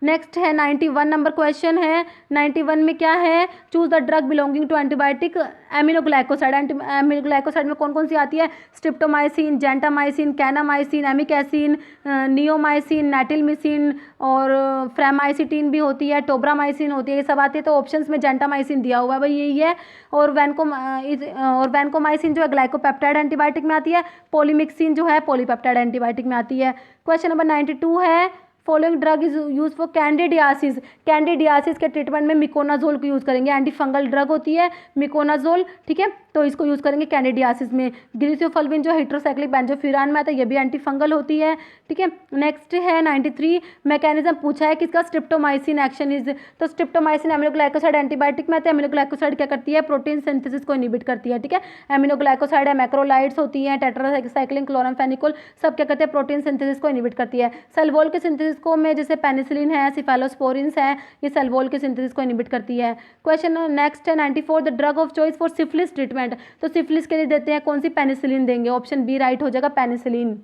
नेक्स्ट है 91 नंबर क्वेश्चन है। 91 में क्या है, choose the drug belonging to antibiotic aminoglycoside. Aminoglycoside में कौन कौन सी आती है, streptomycin, gentamicin, kanamycin, amikacin, neomycin, netilmicin और फ्रेमाइसिटिन भी होती है, टोब्रामाइसिन होती है, ये सब आती है। तो ऑप्शंस में जेंटामाइसिन दिया हुआ है भाई, यही है। और वैनकोमाइसिन जो है ग्लाइकोपेप्टाइड एंटीबायोटिक में आती है, पॉलीमिक्सिन जो है पॉलीपेप्टाइड एंटीबायोटिक में आती है। क्वेश्चन नंबर 92 है, following drug is use for candidiasis. Candidiasis के ट्रीटमेंट में मिकोनाजोल को यूज़ करेंगे, एंटी फंगल ड्रग होती है मिकोनाजोल, ठीक है, तो इसको यूज़ करेंगे कैंडिडियासिस में। ग्लिसोफल्विन जो हेट्रोसाइक्लिक बेंजोफ्यूरान में आता है, ये भी एंटी फंगल होती है, ठीक है। नेक्स्ट है 93, मैकेनिज्म पूछा है किसका, स्ट्रिप्टोमाइसिन एक्शन इज। तो स्ट्रिप्टोमाइसिन एमिनोग्लाइकोसाइड एंटीबायोटिक में आता है। एमिनोग्लाइकोसाइड क्या करती है, प्रोटीन सिंथेसिस को इनहिबिट करती है, ठीक है। एमिनोग्लाइकोसाइड है, मैक्रोलाइड्स होती हैं, टेट्रासाइक्लिन, क्लोरामफेनिकोल, सब क्या करते हैं, प्रोटीन सिंथेसिस को इनहिबिट करती है। सेलवॉल के सिंथेसिस को में जैसे पेनिसिलिन है, सिफेलोस्पोरिन्स है, ये सेलवॉल के सिंथेसिस को इनहिबिट करती है। क्वेश्चन नेक्स्ट है 94, the drug of choice for syphilis treatment. तो सिफिलिस के लिए देते हैं कौन सी, पेनिसिलिन देंगे, ऑप्शन बी राइट हो जाएगा, पेनिसिलिन।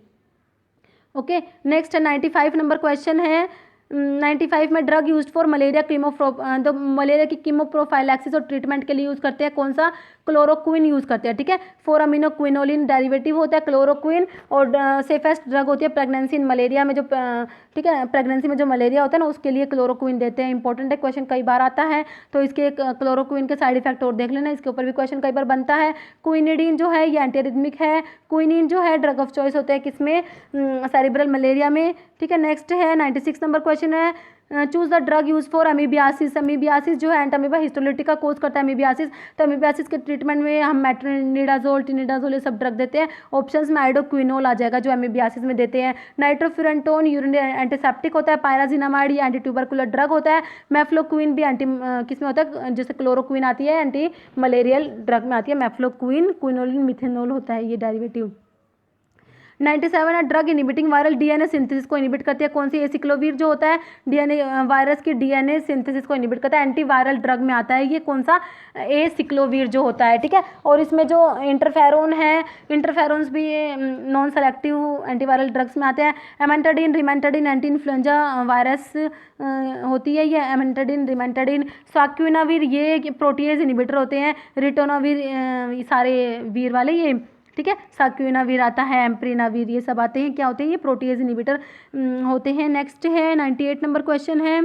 ओके, नेक्स्ट है 95 नंबर क्वेश्चन है। 95 में ड्रग यूज्ड फॉर मलेरिया तो मलेरिया की कीमोप्रोफाइलैक्सिस और ट्रीटमेंट के लिए यूज़ करते हैं कौन सा, क्लोरोक्विन यूज़ करते हैं, ठीक है। 4 अमीनो क्विनोलिन डेरिवेटिव होता है क्लोरोक्विन, और सेफेस्ट ड्रग होती है प्रेगनेंसी इन मलेरिया में, जो ठीक है, प्रेगनेंसी में जो मलेरिया होता है ना उसके लिए क्लोरोक्विन देते हैं। इंपॉर्टेंट है, क्वेश्चन कई बार आता है, तो इसके क्लोरोक्विन के साइड इफेक्ट और देख लेना, इसके ऊपर भी क्वेश्चन कई बार बनता है। क्विनिडीन जो है ये एंटीरिथमिक है, क्विनिन जो है ड्रग ऑफ चॉइस होता है किसमें, सेरिब्रल मलेरिया में, ठीक है। नेक्स्ट है 96 नंबर क्वेश्चन है, choose the drug use for amoebiasis. Amoebiasis जो है एंटामीबा हिस्टोलिटिका कोज करता है अमीबियासिस, तो अमीबियासिस के ट्रीटमेंट में हम मेट्रोनिडाजोल, टिनिडाजोल ये सब ड्रग देते हैं। ऑप्शंस में आइडोक्विनोल आ जाएगा जो अमीबियासिस में देते हैं। नाइट्रोफ्यूरेंटोन यूरिन एंटीसेप्टिक होता है, पायराजिनामाइड ये एंटी ट्यूबरकुलर ड्रग होता है, मेफ्लोक्विन भी एंटी किस में होता है, जैसे क्लोरोक्विन आती है एंटी मलेरियल ड्रग में आती है, मेफ्लोक्विन, क्विनोलिन, मिथेनोल होता है ये डेरिवेटिव। 97 है, drug inhibiting viral DNA synthesis को इनिबिट करती है कौन सी, एसिक्लोवीर जो होता है डीएनए वायरस की डीएनए सिंथेसिस को इनिबिट करता है, एंटीवायरल ड्रग में आता है ये कौन सा, एसिक्लोवीर जो होता है, ठीक है। और इसमें जो इंटरफेरोन है, इंटरफेरोन्स भी नॉन सेलेक्टिव एंटीवायरल ड्रग्स में आते हैं। एमेंटाडिन, रिमेंटाडिन एंटी इन्फ्लुएंजा वायरस होती है ये एमेंटाडिन, रिमेंटाडिन। साक्यूनावीर ये प्रोटीएज इनिबिटर होते हैं, रिटोनावीर सारे वीर वाले ये, ठीक है। साक्यूनावीर आता है, एम्प्रीनावीर ये सब आते हैं, क्या होते हैं ये, प्रोटीएज इनिबिटर होते हैं। नेक्स्ट है 98 नंबर क्वेश्चन है।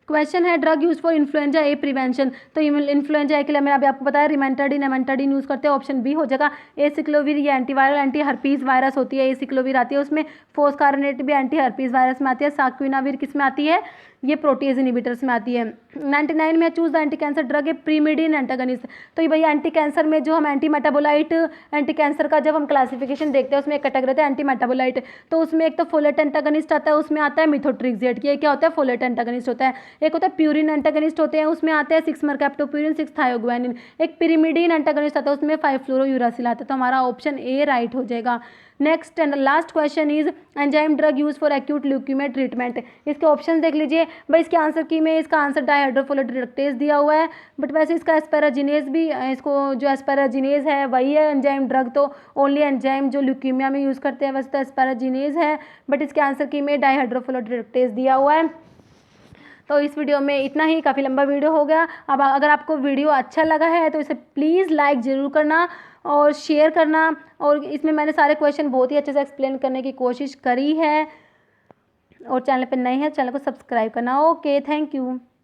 क्वेश्चन है drug use for influenza A prevention. तो इन्फ्लुएंजा ए के लिए मैंने अभी आपको बताया रिमेंटाडिन, एमेंटाडिन यूज करते हैं, ऑप्शन बी हो जाएगा। एसिक्लोवीर ये एंटीवायरल एंटी हर्पीज वायरस होती है, एसिक्लोवीर आती है उसमें। फोस्कार्नेट भी एंटी हर्पीज वायरस में आती है। साक्यूनावीर किस में आती है, ये प्रोटीज इनिबिटर्स में आती है। 99 में choose the anti cancer drug है प्रीमिडीन एंटागनिस्ट। तो ये भैया एंटी कैंसर में जो हम एंटी मेटाबोलाइट, एंटी कैंसर का जब हम क्लासिफिकेशन देखते हैं उसमें एक कैटेगरी है एंटी मेटाबोलाइट, तो उसमें एक तो फोलेट एंटागनिस्ट आता है, उसमें आता है मिथोट्रिक्सेट, ये क्या होता है, फोलेट एंटागनिस्ट होता है। एक होता है प्यूरिन एंटागनिस्ट होते हैं, उसमें आते हैं 6 मर्कैप्टोप्यूरिन, 6 थायोग्वानिन। एक पिरिमिडीन एंटागनिस्ट आता है, उसमें 5 फ्लोरोयूरासिल आता है। तो हमारा ऑप्शन ए राइट हो जाएगा। Next and last question is enzyme drug use for acute leukaemia treatment. इसके ऑप्शन देख लीजिए भाई, इसके आंसर की में इसका आंसर डायहाइड्रोफोलेट रिडक्टेज दिया हुआ है, बट वैसे इसका एस्पेराजिनेज भी, इसको जो एस्पेराजिनेज है वही है एंजाइम ड्रग, तो ओनली एंजाइम जो ल्यूकीमिया में यूज़ करते हैं वैसे तो एस्पेराजिनेज है, बट इसके आंसर की में डायहाइड्रोफोलेट रिडक्टेज दिया हुआ है। तो इस वीडियो में इतना ही, काफ़ी लंबा वीडियो हो गया। अब अगर आपको वीडियो अच्छा लगा है तो इसे प्लीज़ लाइक ज़रूर करना और शेयर करना, और इसमें मैंने सारे क्वेश्चन बहुत ही अच्छे से एक्सप्लेन करने की कोशिश करी है। और चैनल पर नए हैं चैनल को सब्सक्राइब करना। Okay, thank you.